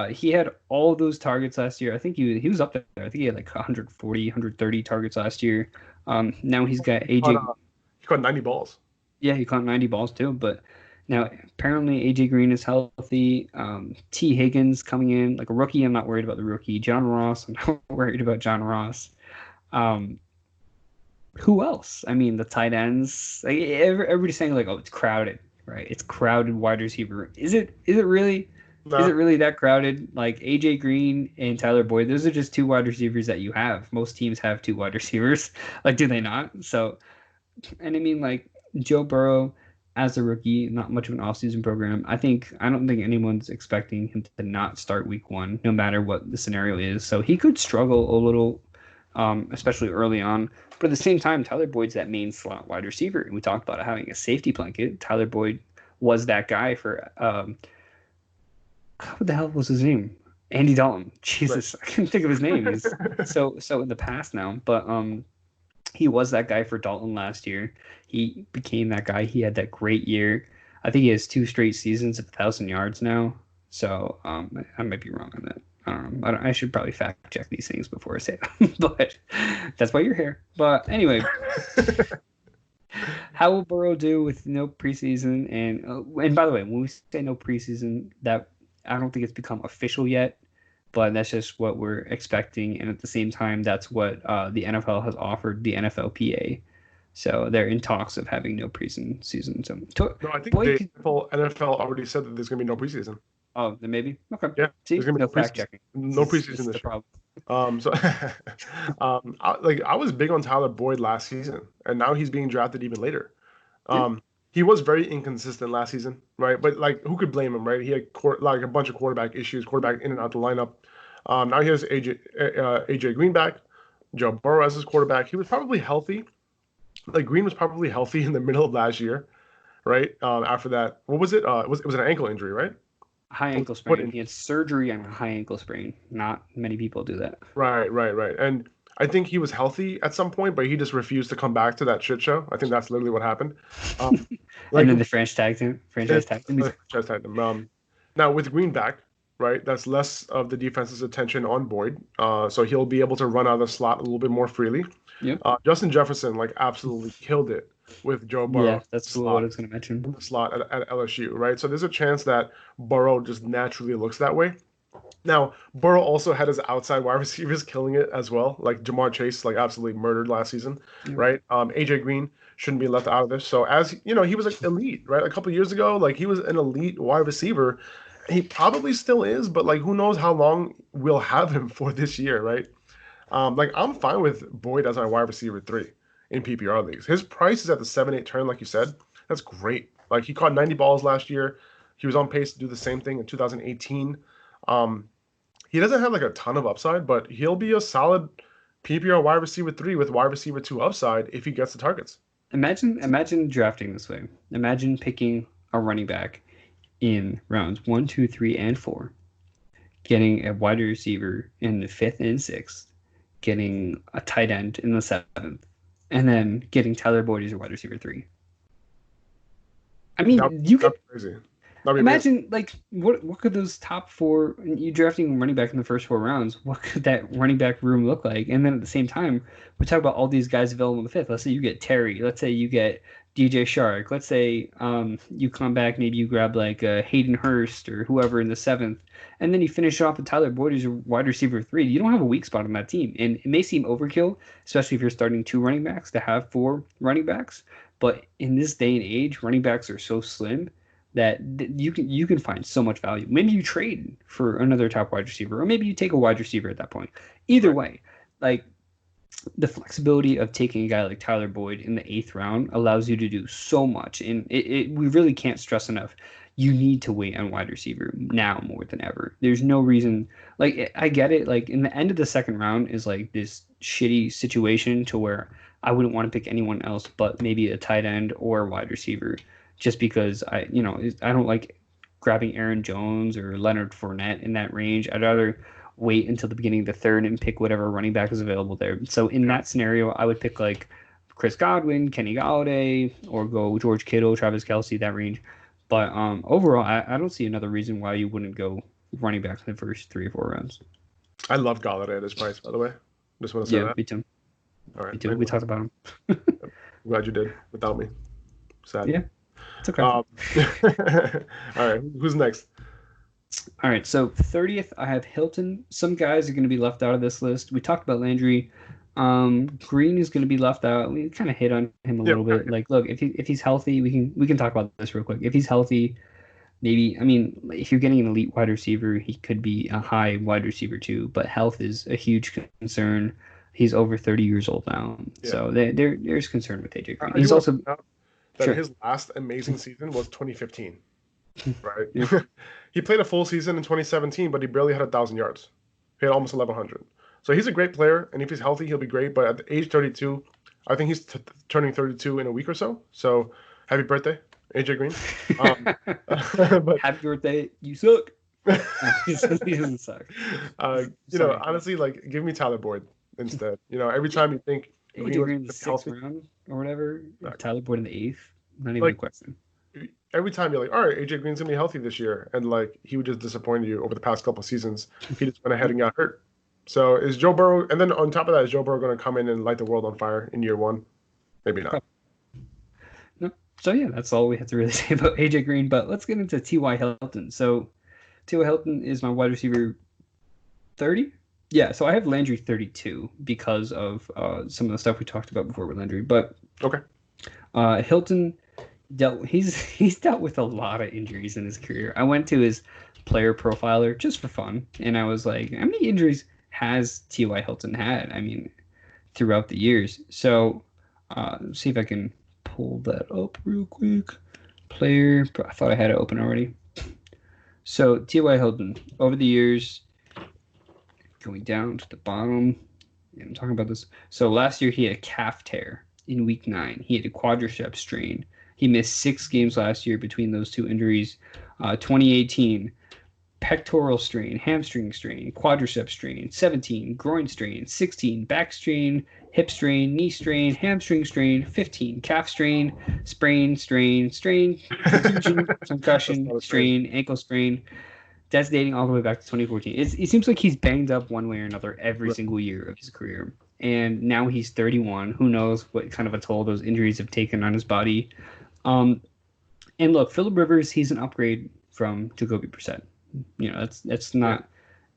he had all those targets last year. I think he was up there. I think he had like 140, 130 targets last year. Now he's got Caught, AJ. he caught 90 balls. Yeah, he caught 90 balls too. But now apparently AJ Green is healthy. T Higgins coming in like a rookie. I'm not worried about the rookie. John Ross. I'm not worried about John Ross. Um, who else? I mean, the tight ends. Like, everybody's saying like, oh, it's crowded, right? It's crowded wide receiver. Is it? Is it really? Is it No. really that crowded? Like AJ Green and Tyler Boyd, those are just two wide receivers that you have. Most teams have two wide receivers. Like, do they not? So, and I mean, like Joe Burrow as a rookie, not much of an offseason program. I don't think anyone's expecting him to not start week one, no matter what the scenario is. So he could struggle a little, especially early on. But at the same time, Tyler Boyd's that main slot wide receiver. And we talked about having a safety blanket. Tyler Boyd was that guy for what the hell was his name? Andy Dalton. Right. Jesus, I can't think of his name. He's so in the past now. But he was that guy for Dalton last year. He became that guy. He had that great year. I think he has 2 straight seasons of 1,000 yards now. So I might be wrong on that. I should probably fact check these things before I say them, but that's why you're here. But anyway, how will Burrow do with no preseason? And by the way, when we say no preseason, that I don't think it's become official yet, but that's just what we're expecting. And at the same time, that's what the NFL has offered the NFLPA. So they're in talks of having no preseason season. So No, I think boy, the NFL already said that there's going to be no preseason. oh, then maybe okay. Yeah, See, there's going to be no no fact preseason. checking. No This preseason is this the year. problem. So, I was big on Tyler Boyd last season, and now he's being drafted even later. Yeah. He was very inconsistent last season, right? But like, who could blame him, right? He had like a bunch of quarterback issues, quarterback in and out the lineup. Now he has AJ Green back, Joe Burrow as his quarterback. He was probably healthy. Like Green was probably healthy in the middle of last year, right? After that, what was it? It was an ankle injury, right? High Or was ankle it foot sprain. He had surgery on a high ankle sprain. Not many people do that. Right. And I think he was healthy at some point, but he just refused to come back to that shit show. I think that's literally what happened. Um, And like then the franchise tag team. just had them. Now with Greenback, right? That's less of the defense's attention on Boyd, so he'll be able to run out of the slot a little bit more freely. Yep. Justin Jefferson like absolutely killed it with Joe Burrow Yeah, that's what I was going to mention. in the slot at LSU, right? So there's a chance that Burrow just naturally looks that way. Now, Burrow also had his outside wide receivers killing it as well. Like Jamar Chase, like absolutely murdered last season, Yep. right? AJ Green shouldn't be left out of this. So as you know, he was like elite, right? A couple years ago, like he was an elite wide receiver. He probably still is, but like who knows how long we'll have him for this year, right? Like I'm fine with Boyd as my wide receiver 3 in PPR leagues. His price is at the 7-8 turn, like you said. That's great. Like he caught 90 balls last year. He was on pace to do the same thing in 2018. He doesn't have like a ton of upside, but he'll be a solid PPR wide receiver 3 with wide receiver 2 upside if he gets the targets. Imagine drafting this way. Imagine picking a running back in rounds 1, 2, 3, and 4, getting a wide receiver in the 5th and 6th, getting a tight end in the 7th, and then getting Tyler Boyd as your wide receiver 3. I mean, you could That'd be crazy. That'd be amazing. imagine like what could those top 4, you drafting running back in the first 4 rounds, what could that running back room look like? And then at the same time, we talk about all these guys available in the 5th. Let's say you get Terry, let's say you get DJ Shark, let's say you come back, maybe you grab like Hayden Hurst or whoever in the 7th, and then you finish off with Tyler Boyd as your wide receiver 3. You don't have a weak spot on that team, and it may seem overkill, especially if you're starting 2 running backs, to have 4 running backs. But in this day and age, running backs are so slim that you can find so much value. Maybe you trade for another top wide receiver, or maybe you take a wide receiver at that point. Either way, like the flexibility of taking a guy like Tyler Boyd in the 8th round allows you to do so much, and we really can't stress enough. You need to wait on wide receiver now more than ever. There's no reason. Like I get it. Like in the end of the 2nd round is like this shitty situation to where I wouldn't want to pick anyone else but maybe a tight end or a wide receiver, just because I don't like grabbing Aaron Jones or Leonard Fournette in that range. I'd rather wait until the beginning of the 3rd and pick whatever running back is available there. So in that scenario, I would pick like Chris Godwin, Kenny Galladay, or go George Kittle, Travis Kelce, that range. But overall, I don't see another reason why you wouldn't go running back in the first 3 or 4 rounds. I love Galladay at this price, by the way. Just want to say Yeah, that. me too. All right. Me too. We talked about him. I'm glad you did without me. Sad. Yeah, it's okay. All right. Who's next? All right, so 30th, I have Hilton. Some guys are going to be left out of this list. We talked about Landry. Green is going to be left out. We kind of hit on him a little bit. Like, look, if he's healthy, we can talk about this real quick. If he's healthy, maybe. I mean, if you're getting an elite wide receiver, he could be a high wide receiver too. But health is a huge concern. He's over 30 years old now, so there's concern with AJ Green. He's also his last amazing season was 2015. Right? He played a full season in 2017, but he barely had 1,000 yards. He had almost 1,100. So he's a great player, and if he's healthy, he'll be great. But at age 32, I think he's turning 32 in a week or so. So happy birthday, AJ Green. But happy birthday, you suck. He doesn't suck. Honestly, like, give me Tyler Boyd instead. Every time you think AJ Green in the 6th round or whatever, Tyler Boyd in the 8th, not even a question. Every time you're like, all right, AJ Green's gonna be healthy this year, and like he would just disappoint you over the past couple of seasons. He just went ahead and got hurt. So is Joe Burrow, and then on top of that, is Joe Burrow going to come in and light the world on fire in year 1? Maybe not. No. So yeah, that's all we have to really say about AJ Green. But let's get into T.Y. Hilton. So T.Y. Hilton is my wide receiver 30. Yeah, so I have Landry 32 because of some of the stuff we talked about before with Landry. But okay, Hilton. He's dealt with a lot of injuries in his career. I went to his player profiler just for fun, and I was like, how many injuries has T.Y. Hilton had? I mean, throughout the years. So see if I can pull that up real quick. Player, I thought I had it open already. So T.Y. Hilton, over the years, going down to the bottom, I'm talking about this. So last year he had a calf tear in week 9. He had a quadricep strain. He missed 6 games last year between those 2 injuries. 2018, pectoral strain, hamstring strain, quadricep strain. 17, groin strain. 16, back strain, hip strain, knee strain, hamstring strain. 15, calf strain, sprain, contusion, concussion, strain, ankle sprain. That's dating all the way back to 2014. It seems like he's banged up one way or another every single year of his career. And now he's 31. Who knows what kind of a toll those injuries have taken on his body. And look, Phillip Rivers, he's an upgrade from Jacoby Brissett. That's not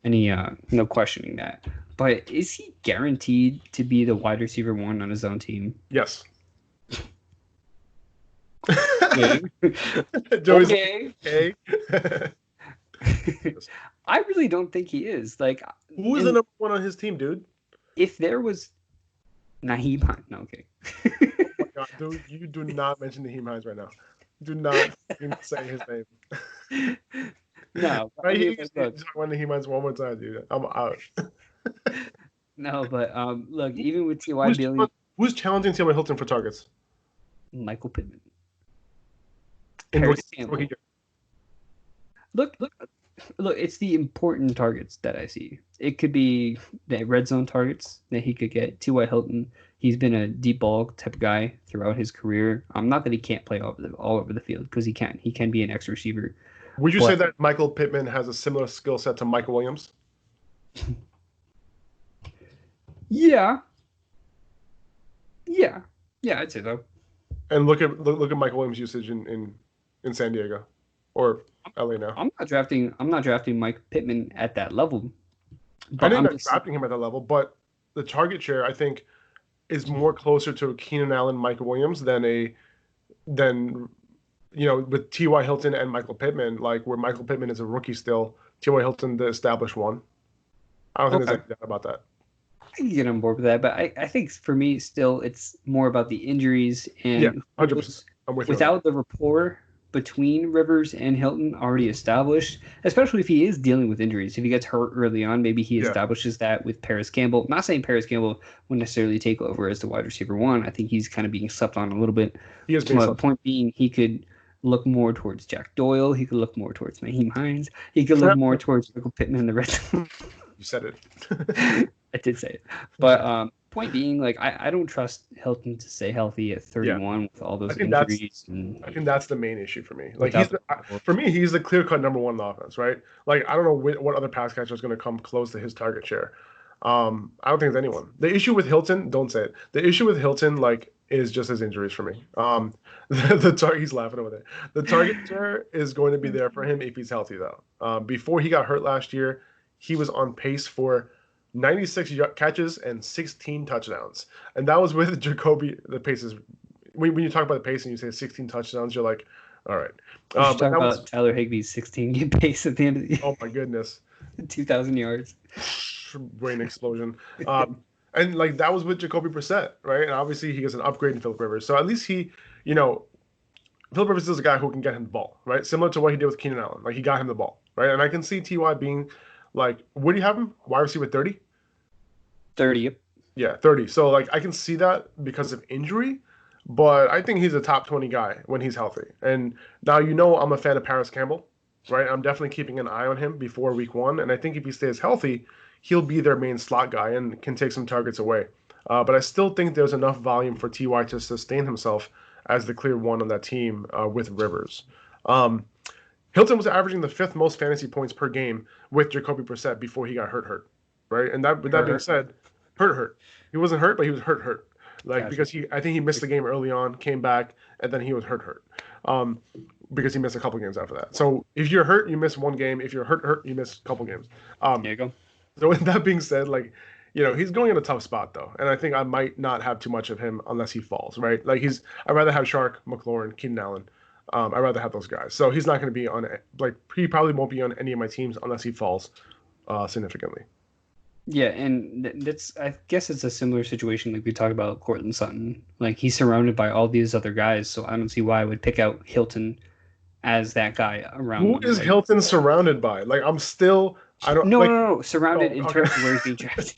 any no questioning that. But is he guaranteed to be the wide receiver 1 on his own team? Yes. Okay. Okay. I really don't think he is. Like, who is the number 1 on his team, dude? If there was Naheem Hines, no, okay. Oh my God, dude, you do not mention Naheem Hines right now. Do not even say his name. No, I mean, talk about Naheem Hines one more time, dude. I'm out. No, but look, even with T.Y. Billy, who's challenging T.Y. Hilton for targets? Michael Pittman. Paris Campbell. Look, it's the important targets that I see. It could be the red zone targets that he could get. T.Y. Hilton, he's been a deep ball type of guy throughout his career. Not that he can't play all over the field, because he can. He can be an X receiver. Would you say that Michael Pittman has a similar skill set to Michael Williams? Yeah, I'd say so. And look at Michael Williams' usage in San Diego or LA now. I'm not drafting Mike Pittman at that level. But I'm not drafting him at that level, but the target share, I think, is more closer to Keenan Allen, Michael Williams than with T.Y. Hilton and Michael Pittman, like where Michael Pittman is a rookie still, T.Y. Hilton the established one. I don't think there's any doubt about that. I can get on board with that, but I think for me still it's more about the injuries and 100%. I'm with you. Without the rapport between Rivers and Hilton already established, especially if he is dealing with injuries. If he gets hurt early on, maybe he establishes that with Paris Campbell. Not saying Paris Campbell would necessarily take over as the wide receiver 1. I think he's kind of being slept on a little bit. He is being slept on. Point being, he could look more towards Jack Doyle. He could look more towards Naheem Hines. He could look more towards Michael Pittman in the red zone. You said it. I did say it. But point being, like, I don't trust Hilton to stay healthy at Yeah, 31 with all I those think that's injuries and I think that's the main issue for me. Like without the for me, he's the clear cut number one in the offense, right? Like I don't know what other pass catcher is going to come close to his target share. I don't think there's anyone. The issue with Hilton, don't say it. The issue with Hilton, like, is just his injuries for me. The target, he's laughing over there. The target share is going to be there for him if he's healthy, though. Before he got hurt last year, he was on pace for 96 catches and 16 touchdowns, and that was with Jacoby. The pace is when you talk about the pace and you say 16 touchdowns, you're like, all right. You should But talk that was about Tyler Higbee's 16-game pace at the end of the oh my goodness, 2,000 yards. brain explosion. And like that was with Jacoby Brissett, right? And obviously he gets an upgrade in Philip Rivers. So at least he, you know, Philip Rivers is a guy who can get him the ball, right? Similar to what he did with Keenan Allen. Like he got him the ball, right? And I can see Ty being like, what do you have him? Wide receiver 30? 30. Yep. Yeah, 30. So like I can see that because of injury, but I think he's a top 20 guy when he's healthy. And now I'm a fan of Paris Campbell, right? I'm definitely keeping an eye on him before week 1, and I think if he stays healthy, he'll be their main slot guy and can take some targets away. But I still think there's enough volume for Ty to sustain himself as the clear one on that team with Rivers. Hilton was averaging the 5th most fantasy points per game with Jacoby Brissett before he got hurt, right? And with that being said, hurt. He wasn't hurt, but he was hurt. Like Gotcha. because I think he missed the game early on, came back, and then he was hurt. Because he missed a couple games after that. So if you're hurt, you miss one game. If you're hurt, you miss a couple games. There you go. So with that being said, like, he's going in a tough spot though, and I think I might not have too much of him unless he falls, right? Like I'd rather have Shark, McLaurin, Keenan Allen. I'd rather have those guys. So he's not going to be on he probably won't be on any of my teams unless he falls significantly. Yeah, and that's I guess it's a similar situation like we talked about Cortland Sutton. Like he's surrounded by all these other guys, so I don't see why I would pick out Hilton as that guy around. Who is Hilton surrounded by? Like I don't. No. Surrounded in terms of where he's being drafted.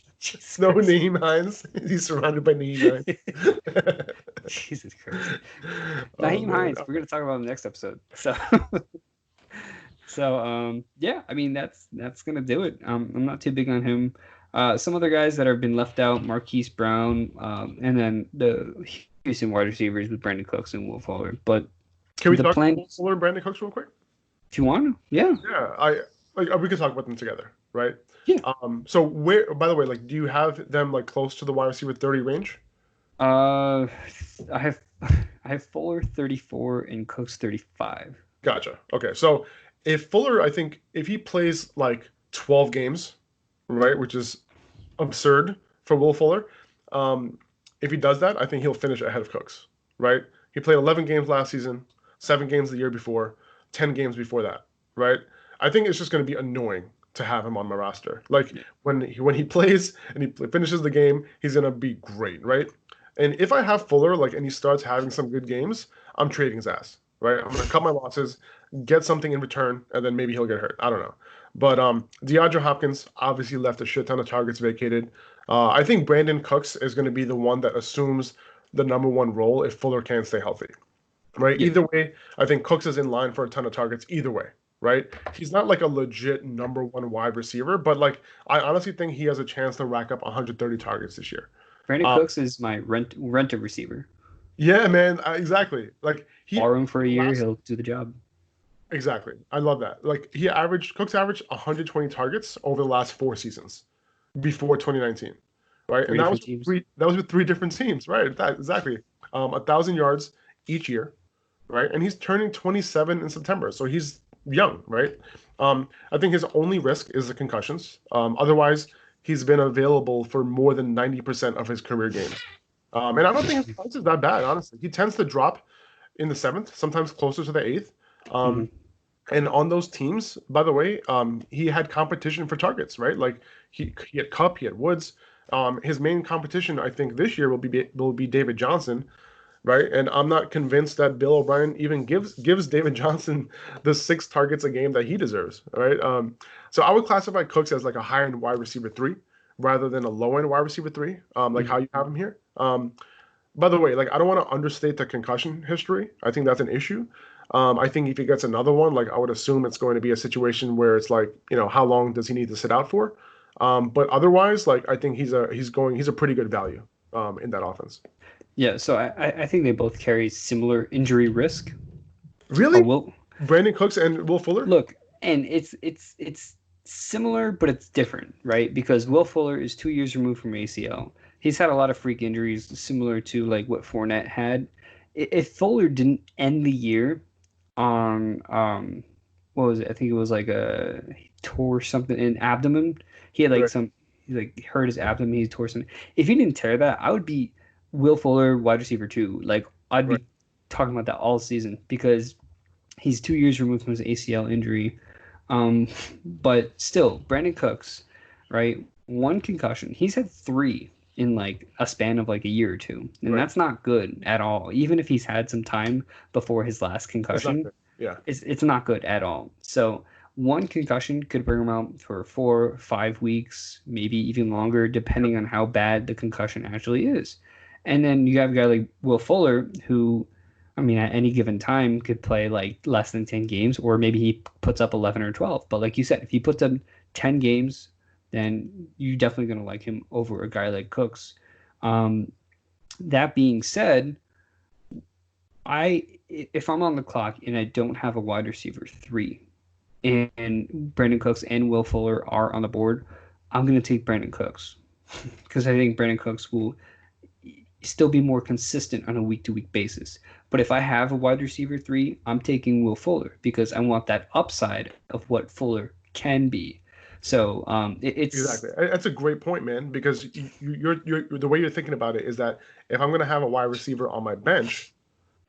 No, Naeem Hines. He's surrounded by Naeem Hines. Jesus Christ. Naeem Hines. We're gonna talk about him next episode. So, yeah. I mean, that's gonna do it. I'm not too big on him. Some other guys that have been left out: Marquise Brown, and then the Houston wide receivers with Brandon Cooks and Will Fuller. But can we talk about Fuller and Brandon Cooks real quick? If you want to, yeah. Yeah, we could talk about them together, right? Yeah. So by the way, like, do you have them like close to the wide receiver 30 range? I have Fuller 34 and Cooks 35. Gotcha. Okay, so if Fuller, I think if he plays like 12 games, right, which is absurd for Will Fuller, if he does that, I think he'll finish ahead of Cooks, right? He played 11 games last season, 7 games the year before, 10 games before that, right? I think it's just going to be annoying to have him on my roster. Like when he plays and he finishes the game, he's going to be great, right? And if I have Fuller, like, and he starts having some good games, I'm trading his ass, right? I'm going to cut my losses, get something in return, and then maybe he'll get hurt. I don't know. But DeAndre Hopkins obviously left a shit ton of targets vacated. I think Brandon Cooks is going to be the one that assumes the number 1 role if Fuller can't stay healthy, right? Yeah. Either way, I think Cooks is in line for a ton of targets either way, right? He's not like a legit number 1 wide receiver, but like I honestly think he has a chance to rack up 130 targets this year. Brandon Cooks is my rent a receiver. Yeah, man, exactly. Like borrow him for a year, he'll do the job. Exactly. I love that. Like Cooks averaged 120 targets over the last 4 seasons before 2019, right? And that was with 3 different teams, right? Exactly. 1,000 yards each year, right? And he's turning 27 in September, so he's young, right? I think his only risk is the concussions. Otherwise, he's been available for more than 90% of his career games. And I don't think his price is that bad, honestly. He tends to drop in the 7th, sometimes closer to the 8th. And on those teams, by the way, he had competition for targets, right? Like he had Kupp, he had Woods. His main competition, I think, this year will be David Johnson, right? And I'm not convinced that Bill O'Brien even gives David Johnson the 6 targets a game that he deserves, right? So I would classify Cooks as like a high-end wide receiver 3 rather than a low-end wide receiver 3, like how you have him here. By the way, like I don't want to understate the concussion history. I think that's an issue. I think if he gets another one, like I would assume it's going to be a situation where it's like, how long does he need to sit out for? But otherwise, like I think he's a pretty good value in that offense. Yeah, so I think they both carry similar injury risk. Really, Will Brandon Cooks and Will Fuller. look, and it's similar, but it's different, right? Because Will Fuller is 2 years removed from ACL. He's had a lot of freak injuries, similar to like what Fournette had. If Fuller didn't end the year on what was it? I think it was like he tore something in abdomen. He had like Right, some he like hurt his abdomen. He tore something. If he didn't tear that, I would be Will Fuller wide receiver 2. Like I'd right. be talking about that all season because he's 2 years removed from his ACL injury. But still, Brandon Cooks, right? One concussion. He's had three in like a span of like a year or two, and Right. that's not good at all. Even if he's had some time before his last It's not concussion, good. Yeah. it's not good at all. So one concussion could bring him out for 4 5 weeks, maybe even longer, depending on how bad the concussion actually is. And then you have a guy like Will Fuller, who, I mean, at any given time could play like less than 10 games, or maybe he puts up 11 or 12. But like you said, if he puts up 10 games, then you're definitely going to like him over a guy like Cooks. Um, that being said, if I'm on the clock and I don't have a wide receiver 3, and Brandon Cooks and Will Fuller are on the board, I'm going to take Brandon Cooks because I think Brandon Cooks will still be more consistent on a week to week basis. But if I have a wide receiver 3, I'm taking Will Fuller because I want that upside of what Fuller can be. So it's Exactly. That's a great point, man. Because you're the way you're thinking about it is that if I'm going to have a wide receiver on my bench,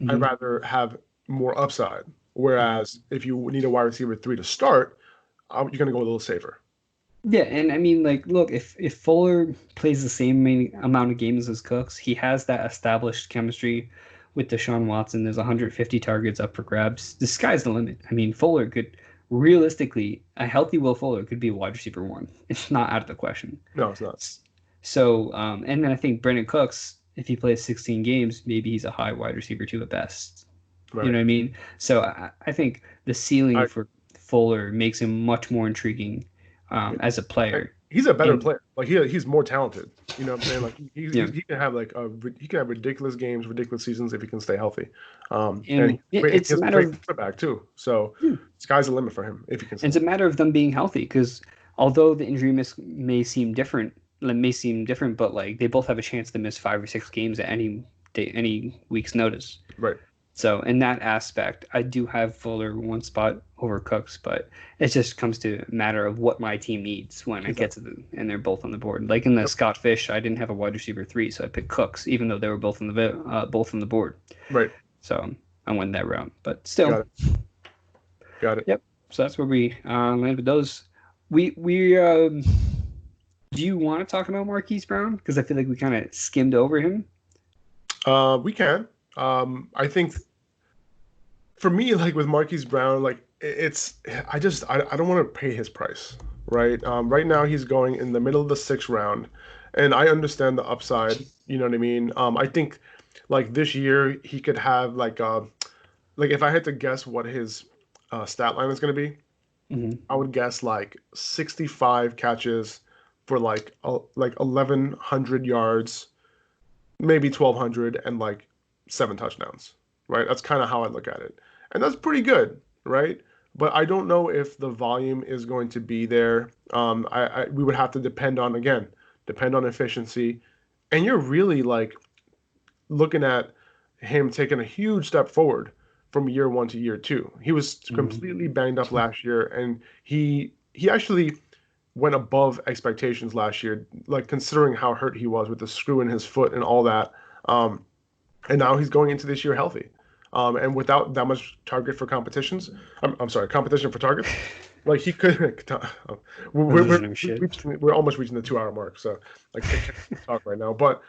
I'd mhm. rather have more upside. Whereas if you need a wide receiver 3 to start, you're going to go a little safer. Yeah, and I mean, like, look, if Fuller plays the same amount of games as Cooks, he has that established chemistry with Deshaun Watson. There's 150 targets up for grabs. The sky's the limit. I mean, Fuller could realistically, a healthy Will Fuller could be a wide receiver 1. It's not out of the question. No, it's not. So, and then I think Brandon Cooks, if he plays 16 games, maybe he's a high wide receiver 2 at best. You Right. know what I mean? So I think the ceiling I, for Fuller makes him much more intriguing as a player. he's a better And player. Like he's more talented. You know what I'm saying? Like yeah, he can have he can have ridiculous games, ridiculous seasons if he can stay healthy. And and he it's a has a matter great of quarterback too. So yeah, sky's the limit for him if he can it's stay. a matter of them being healthy because although the injury may seem different, but like they both have a chance to miss 5 or 6 games at any day, any week's notice. Right. So in that aspect, I do have Fuller one spot over Cooks, but it just comes to a matter of what my team needs when I get Exactly. to and they're both on the board. Like in the Yep. Scott Fish, I didn't have a wide receiver 3, so I picked Cooks, even though they were both on the board. Right. So I went that route, but still, Got it. Got it. yep. So that's where we landed with those. We do you want to talk about Marquise Brown because I feel like we kind of skimmed over him. We can. I think for me, like with Marquise Brown, like it's I don't want to pay his price, right? Right now he's going in the middle of the sixth round, and I understand the upside. You know what I mean? I think like this year he could have like if I had to guess what his stat line is going to be, Mm-hmm. I would guess like 65 catches for like 1,100 yards, maybe 1,200, and like 7 touchdowns, right? That's kind of how I look at it. And that's pretty good, right? But I don't know if the volume is going to be there. We would have to depend on efficiency. And you're really like looking at him taking a huge step forward from year one to year two. He was Mm-hmm. completely banged up last year, and he actually went above expectations last year, like considering how hurt he was with the screw in his foot and all that. Um, and now he's going into this year healthy, and without that much target for competitions. I'm sorry, competition for targets. Like he could, we're we're, Losing we're shit. we're almost reaching the 2 hour mark, so like I can't talk right now. But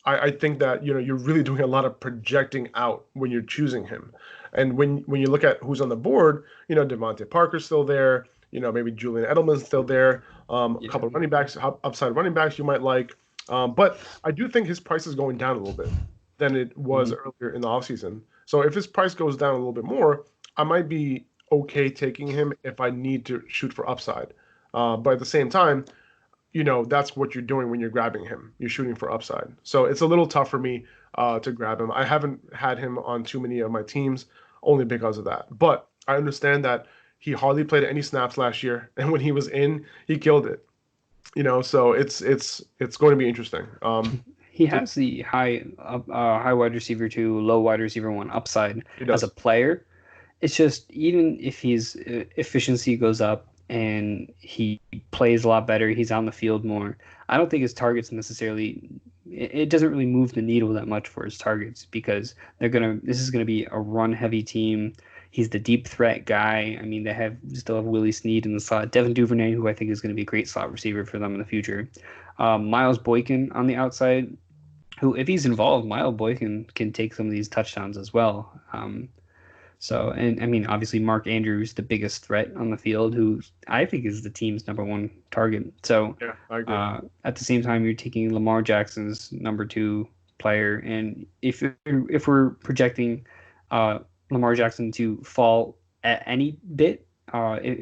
I think that you're really doing a lot of projecting out when you're choosing him, and when you look at who's on the board, Devontae Parker's still there. Maybe Julian Edelman's still there. A Yeah. couple of running backs, upside running backs you might like. But I do think his price is going down a little bit than it was Mm-hmm. earlier in the offseason. So if his price goes down a little bit more, I might be okay taking him if I need to shoot for upside. But at the same time, that's what you're doing when you're grabbing him. You're shooting for upside. So it's a little tough for me to grab him. I haven't had him on too many of my teams only because of that. But I understand that he hardly played any snaps last year, and when he was in, he killed it. So it's going to be interesting. He has the high wide receiver 2, low wide receiver 1 upside He as a does. player. It's just even if his efficiency goes up and he plays a lot better, he's on the field more. I don't think his targets necessarily. It doesn't really move the needle that much for his targets because This is gonna be a run heavy team. He's the deep threat guy. I mean, they still have Willie Snead in the slot, Devin Duvernay, who I think is going to be a great slot receiver for them in the future. Miles Boykin on the outside, who if he's involved, Miles Boykin can take some of these touchdowns as well. And I mean, obviously, Mark Andrews, the biggest threat on the field, who I think is the team's number one target. So Yeah, I agree. at the same time, you're taking Lamar Jackson's number 2 player, and if we're projecting Lamar Jackson to fall at any bit,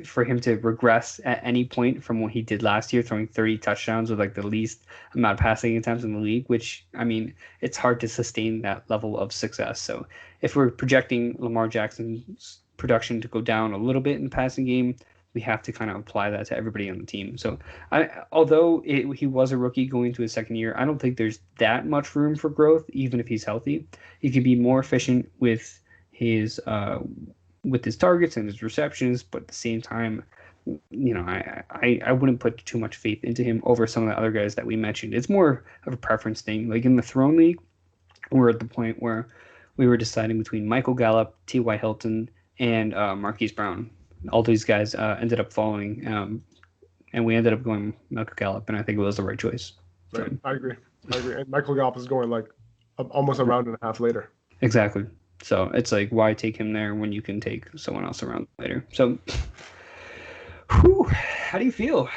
for him to regress at any point from what he did last year, throwing 30 touchdowns with like the least amount of passing attempts in the league, which I mean, it's hard to sustain that level of success. So if we're projecting Lamar Jackson's production to go down a little bit in the passing game, we have to kind of apply that to everybody on the team. So although he was a rookie going into his second year, I don't think there's that much room for growth, even if he's healthy. He can be more efficient with his targets and his receptions, but at the same time, I wouldn't put too much faith into him over some of the other guys that we mentioned. It's more of a preference thing. Like in the Throne League, we're at the point where we were deciding between Michael Gallup, T.Y. Hilton, and Marquise Brown. All these guys ended up falling, and we ended up going Michael Gallup, and I think it was the right choice. Right. So, I agree. And Michael Gallup is going like almost a round and a half later. exactly. So it's like, why take him there when you can take someone else around later? So, how do you feel?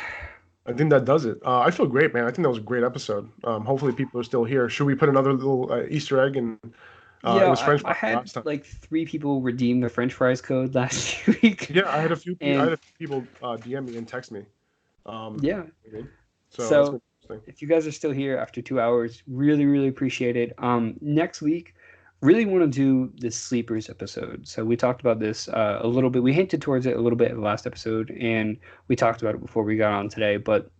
I think that does it. I feel great, man. I think that was a great episode. Hopefully, people are still here. Should we put another little Easter egg? And it Yeah, was French I fries had last time. like 3 people redeem the French fries code last week, Yeah, I had a few. I had and a few people DM me and text me. yeah. I mean, so that's So been interesting. if you guys are still here after 2 hours, really, really appreciate it. Next week, really want to do the sleepers episode. So we talked about this a little bit. We hinted towards it a little bit in the last episode, and we talked about it before we got on today. But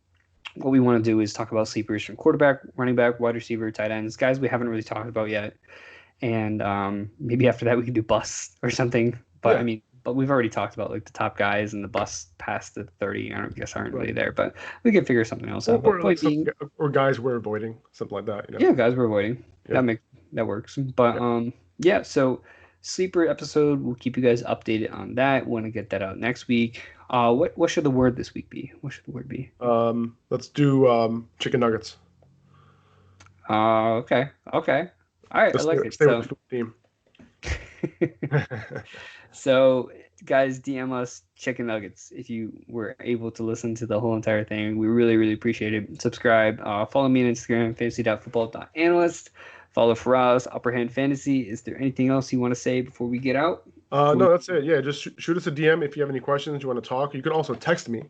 what we want to do is talk about sleepers from quarterback, running back, wide receiver, tight ends, guys we haven't really talked about yet. And maybe after that we can do busts or something. But I Yeah, mean, but we've already talked about like the top guys and the busts past the 30. I don't guess aren't really right. there, but we can figure something else Or, out. But or like point some being, or guys we're avoiding something like that. yeah, guys, we're avoiding. Yeah, That works. But yeah. yeah. So sleeper episode. We'll keep you guys updated on that. Want to get that out next week. What should the word this week be? What should the word be? Let's do chicken nuggets. Okay. Okay. All right. I Let's like it. stay with the food theme. So, guys, DM us chicken nuggets if you were able to listen to the whole entire thing. We really, really appreciate it. Subscribe. Follow me on Instagram, fantasy.football.analyst. Follow Faraz, Upper Hand Fantasy. Is there anything else you want to say before we get out? Before No, we that's it. Yeah, just shoot us a DM if you have any questions, you want to talk. You can also text me,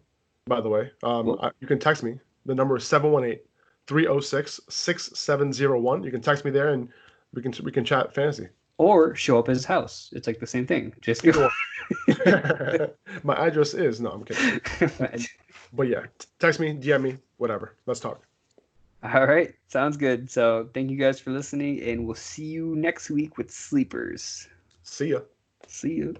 by the way. well, You can text me. The number is 718-306-6701. You can text me there and we can chat fantasy. or show up at his house. It's like the same thing. Just Either one. My address is no, I'm kidding. But yeah, text me, DM me, whatever. Let's talk. All right. Sounds good. So, thank you guys for listening, and we'll see you next week with Sleepers. See ya. See you.